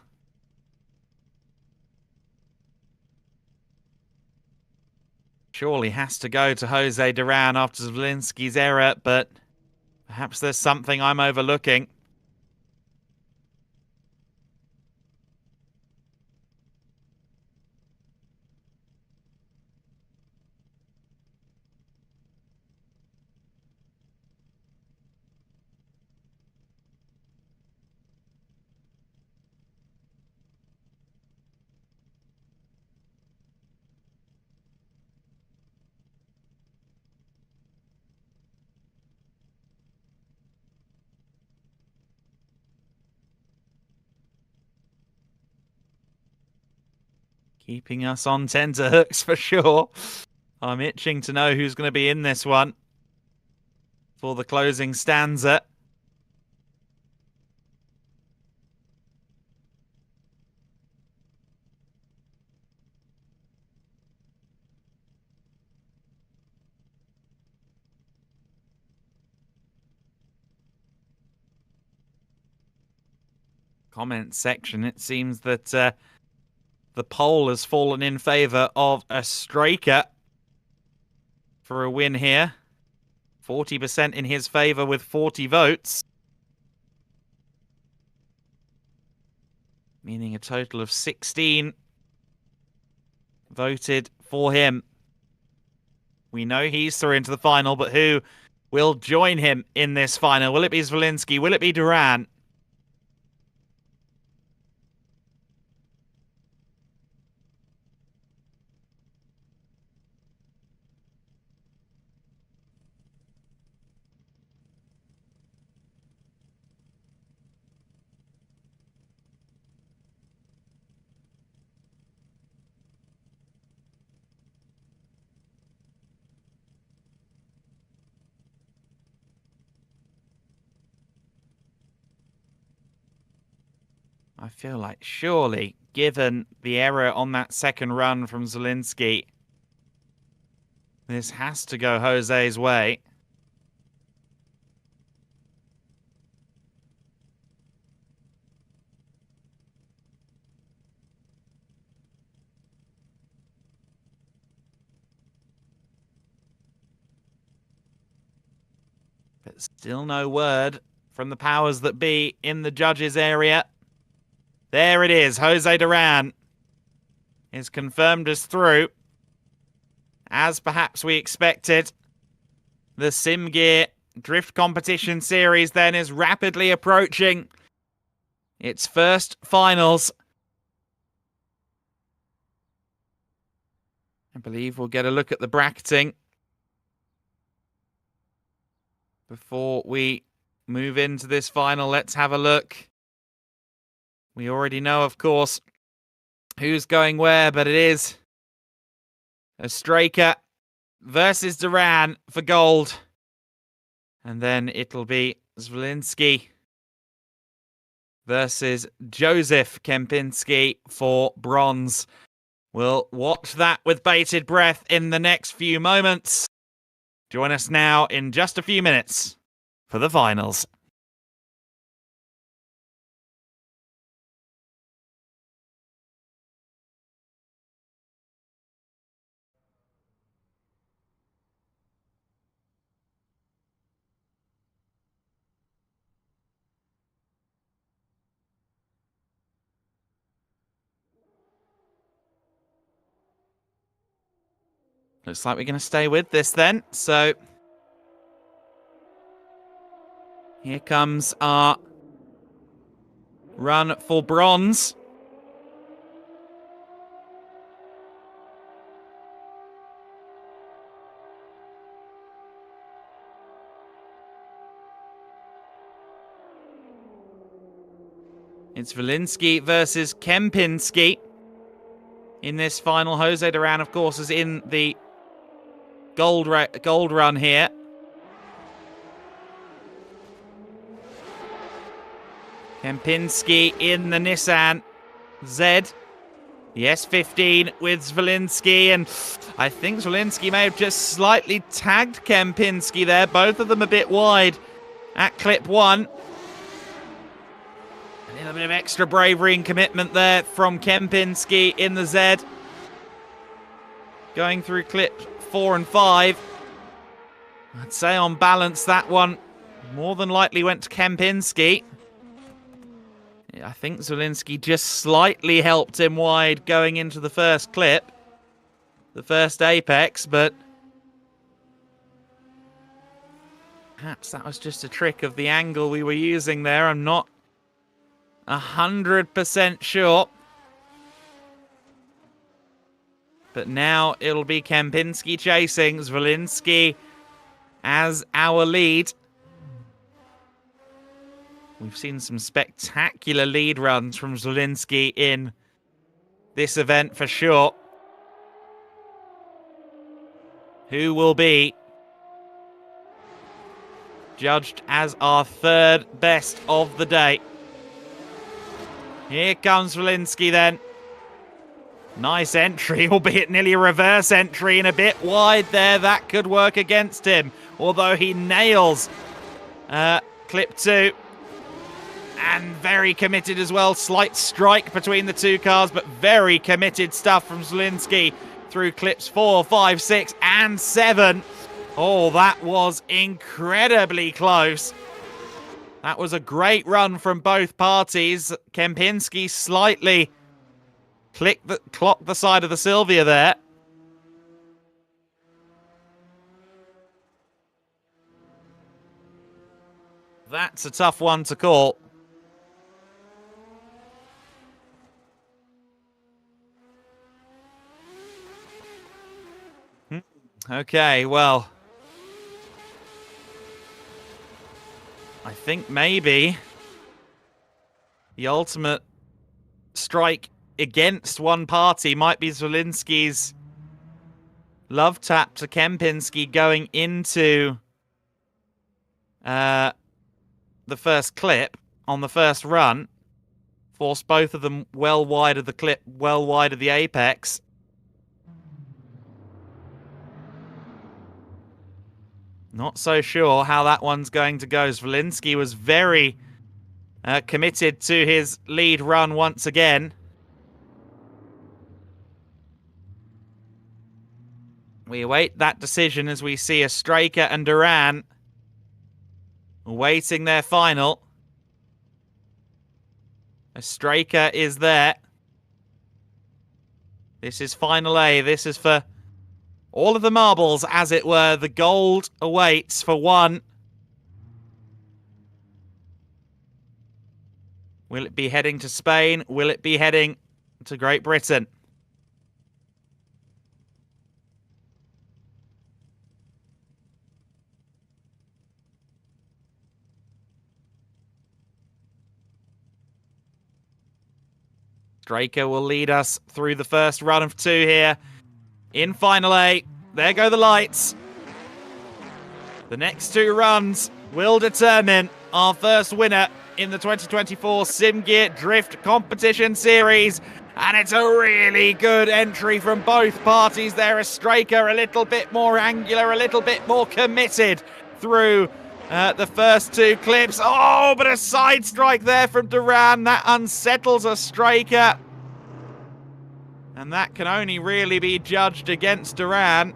Surely has to go to Jose Duran after Zalinski's error, but perhaps there's something I'm overlooking. Keeping us on tenterhooks for sure. I'm itching to know who's going to be in this one for the closing stanza. Comment section, it seems that the poll has fallen in favour of a striker for a win here. 40% in his favour with 40 votes. Meaning a total of 16 voted for him. We know he's through into the final, but who will join him in this final? Will it be Zalinski? Will it be Duran? I feel like surely, given the error on that second run from Zalinski, this has to go Jose's way. But still no word from the powers that be in the judges' area. There it is. Jose Duran is confirmed as through. As perhaps we expected, the SIMGEAR Drift Competition Series then is rapidly approaching its first finals. I believe we'll get a look at the bracketing before we move into this final. Let's have a look. We already know, of course, who's going where, but it is a striker versus Duran for gold. And then it'll be Zalinski versus Joseph Kempinski for bronze. We'll watch that with bated breath in the next few moments. Join us now in just a few minutes for the finals. Looks like we're going to stay with this then. So here comes our run for bronze. It's Zalinski versus Kempinski in this final. Jose Duran, of course, is in the gold run here. Kempinski in the Nissan Z. The S15 with Zalinski, and I think Zalinski may have just slightly tagged Kempinski there. Both of them a bit wide at clip 1. A little bit of extra bravery and commitment there from Kempinski in the Z. Going through clip 4 and 5. I'd say on balance that one more than likely went to Kempinski. I think Zalinski just slightly helped him wide going into the first clip. The first apex, but perhaps that was just a trick of the angle we were using there. I'm not 100% sure. But now it'll be Kempinski chasing Zalinski as our lead. We've seen some spectacular lead runs from Zalinski in this event for sure. Who will be judged as our third best of the day? Here comes Zalinski then. Nice entry, albeit nearly a reverse entry and a bit wide there. That could work against him, although he nails clip 2. And very committed as well. Slight strike between the two cars, but very committed stuff from Zalinski through clips 4, 5, 6, and 7. Oh, that was incredibly close. That was a great run from both parties. Kempinski slightly clocked the side of the Silvia there. That's a tough one to call. Okay, well, I think maybe the ultimate strike against one party might be Zalinski's love tap to Kempinski going into the first clip on the first run. Forced both of them well wide of the clip, well wide of the apex. Not so sure how that one's going to go. Zalinski was very committed to his lead run once again. We await that decision as we see a Straker and Duran awaiting their final. A Straker is there. This is final A. This is for all of the marbles, as it were. The gold awaits for one. Will it be heading to Spain? Will it be heading to Great Britain? Draco will lead us through the first run of 2 here. In Final A, there go the lights. The next 2 runs will determine our first winner in the 2024 SimGear Drift Competition Series. And it's a really good entry from both parties there. A Straker a little bit more angular, a little bit more committed through the first 2 clips. Oh, but a side strike there from Duran. That unsettles a Straker. And that can only really be judged against Duran.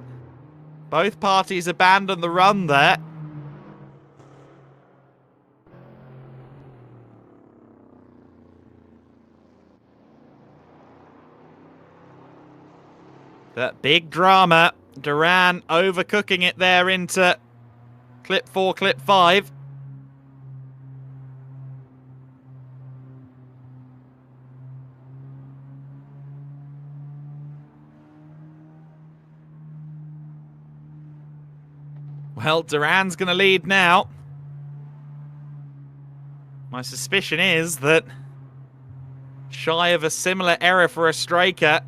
Both parties abandoned the run there. That big drama Duran overcooking it there into clip 4, clip 5. Well, Duran's going to lead now. My suspicion is that shy of a similar error for a striker,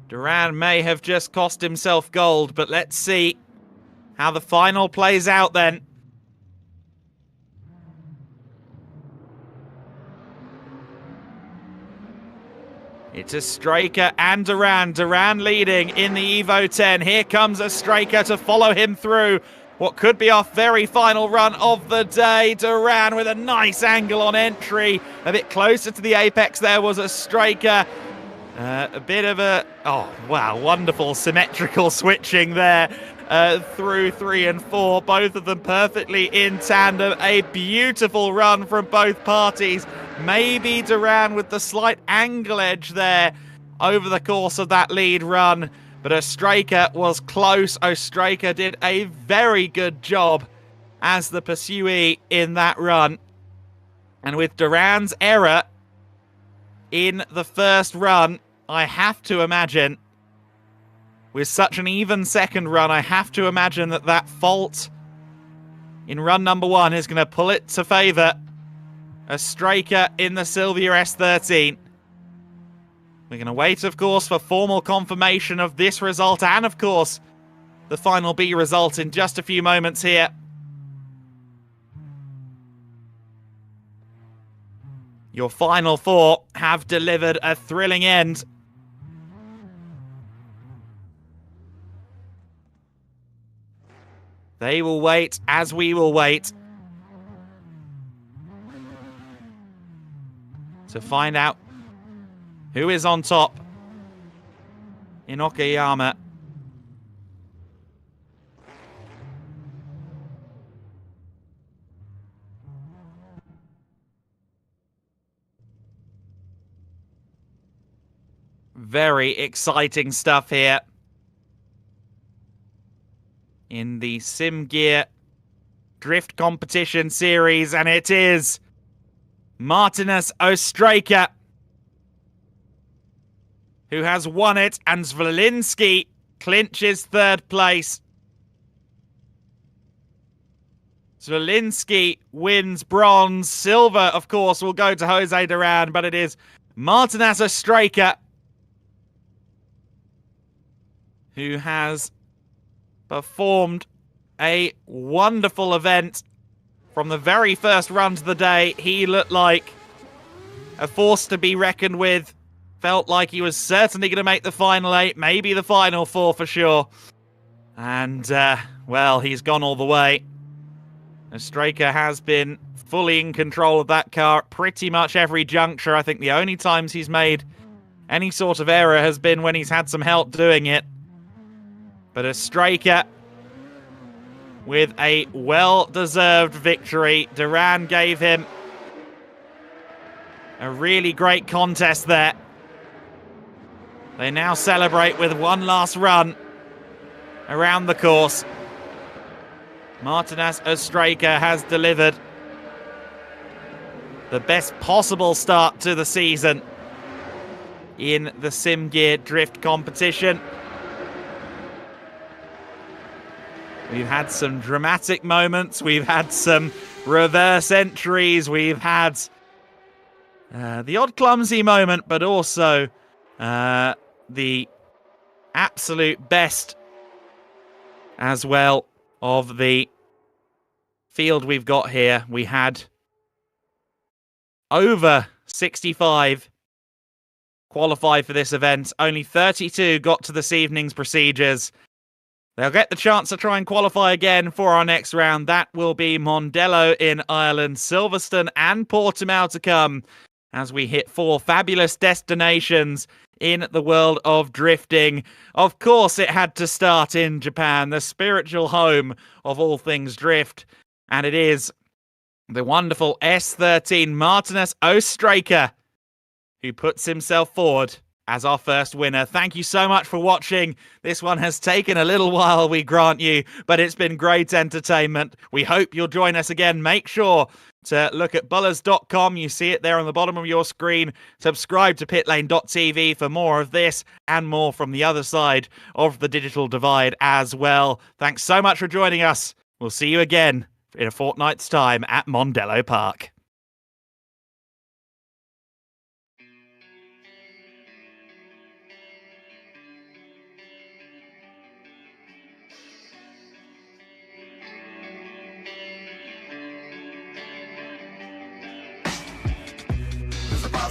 Duran may have just cost himself gold, but let's see how the final plays out then. It's a striker and Duran. Duran leading in the Evo 10. Here comes a striker to follow him through what could be our very final run of the day. Duran with a nice angle on entry. A bit closer to the apex there was a striker. A bit of a, oh wow, wonderful symmetrical switching there through 3 and 4. Both of them perfectly in tandem. A beautiful run from both parties. Maybe Duran with the slight angle edge there over the course of that lead run. But Ostraka was close. Ostraka did a very good job as the pursuee in that run. And with Duran's error in the first run, I have to imagine, with such an even second run, I have to imagine that that fault in run number 1 is going to pull it to favour Ostraka in the Silvia S13. We're going to wait, of course, for formal confirmation of this result and, of course, the final B result in just a few moments here. Your final 4 have delivered a thrilling end. They will wait as we will wait to find out who is on top in Okayama. Very exciting stuff here in the SIMGEAR Drift Competition Series, and it is Martinez Ostraka who has won it, and Zalinski clinches 3rd place. Zalinski wins bronze. Silver, of course, will go to Jose Duran, but it is Martinez Ostraka who has performed a wonderful event. From the very first run of the day, he looked like a force to be reckoned with. Felt like he was certainly going to make the final 8, maybe the final 4 for sure. And, well, he's gone all the way. Ostraka has been fully in control of that car at pretty much every juncture. I think the only times he's made any sort of error has been when he's had some help doing it. But Ostraka with a well-deserved victory. Duran gave him a really great contest there. They now celebrate with one last run around the course. Martinez Ostraka has delivered the best possible start to the season in the SIMGEAR Drift competition. We've had some dramatic moments. We've had some reverse entries. We've had the odd clumsy moment, but also the absolute best as well of the field we've got here. We had over 65 qualify for this event. Only 32 got to this evening's procedures. They'll get the chance to try and qualify again for our next round. That will be Mondello in Ireland, Silverstone and Portimao to come as we hit 4 fabulous destinations in the world of drifting. Of course, it had to start in Japan, the spiritual home of all things drift. And it is the wonderful S13 Martinez Ostraka who puts himself forward as our first winner. Thank you so much for watching. This one has taken a little while, we grant you, but it's been great entertainment. We hope you'll join us again. Make sure to look at bullas.com. You see it there on the bottom of your screen. Subscribe to Pitlane.TV for more of this and more from the other side of the digital divide as well. Thanks so much for joining us. We'll see you again in a fortnight's time at Mondello Park.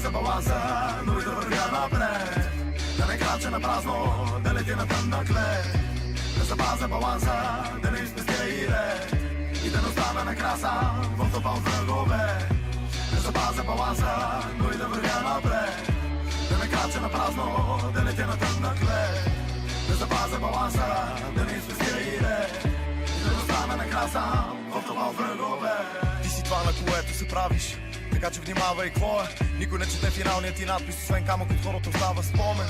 Base balanza, lui da vървя напред. Да не крача на празно, да лети на тъмна клет. Да запазя баланса, да не изпестя и ред. И да не остана на краса, в тъпа от врагове. Да запазя баланса, lui да вървя напред. Да не крача на празно, да лети на тъмна клет. Да запазя баланса, да не изпестя и ред. И да не остана на краса, в тъпа от врагове. Ти си това, на което се правиш. Така че внимавай какво е. Никой не чете финалният ти надпис, освен камък от хората остава спомен.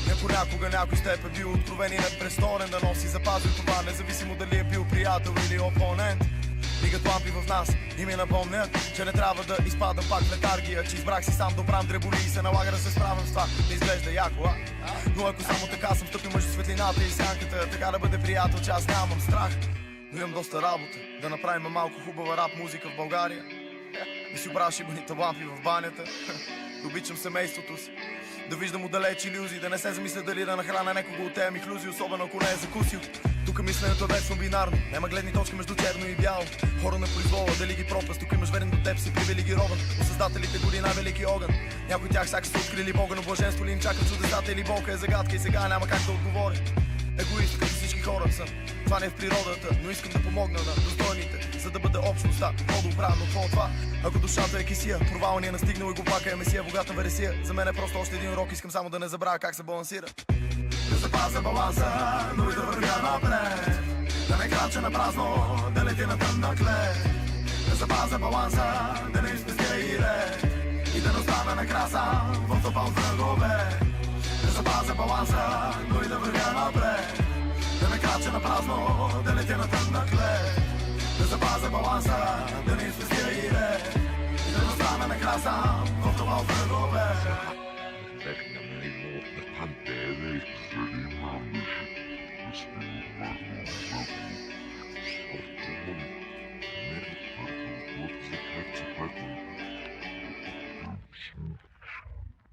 Не понякога някой с теб е бил откровен и непресторен. Да носи запази това, независимо дали е бил приятел или опонент. Мигат лампи в нас и ми напомнят, че не трябва да изпадам пак в летаргия. Че избрах си сам добрам дреболи и се налага да се справям с това. Не изглежда яко, а? Но ако само така съм стъпил между светлината и сянката, така да бъде приятел, че аз нямам страх. Но имам доста работа, да направим малко хубава рап музика в България. Да си обраш шибаните лампи в банята. Да обичам семейството си. Да виждам отдалеч илюзии. Да не се замисля дали да нахраня некого от тези хлюзи. Особено ако не е закусил. Тук мисленето е вечно бинарно. Няма гледни точки между черно и бяло. Хора на произвола, дали ги пропаст. Тук имаш верен до теб си привилегирован. От създателите гори най-велики огън. Някои тях сака са открили Бога, но блаженство ли им чака чудесата или болка е загадка. И сега няма как да отговори. Егоист, като всички хора съм. Това не е в природата, но искам да помогна на достойните, за да бъде общността по-добра, но какво това? Ако душата е кисия, провал ни е настигнал и го пака е месия, богата вересия. За мен е просто още един урок, искам само да не забравя как се балансира. Да запазя баланса, но и да вървя напред. Да не крача на празно, да лети на тъмна клет. Да запазя баланса, да не изпестя и ред. И да не остана на краса, в тъпа от врагове. Да запазя баланса, но и да вървя напред. Да не крача на празно, да лети на тъмна клет. Да запазя баланса, да не изпестя и ред. И да не остана на краса, в това от врагове.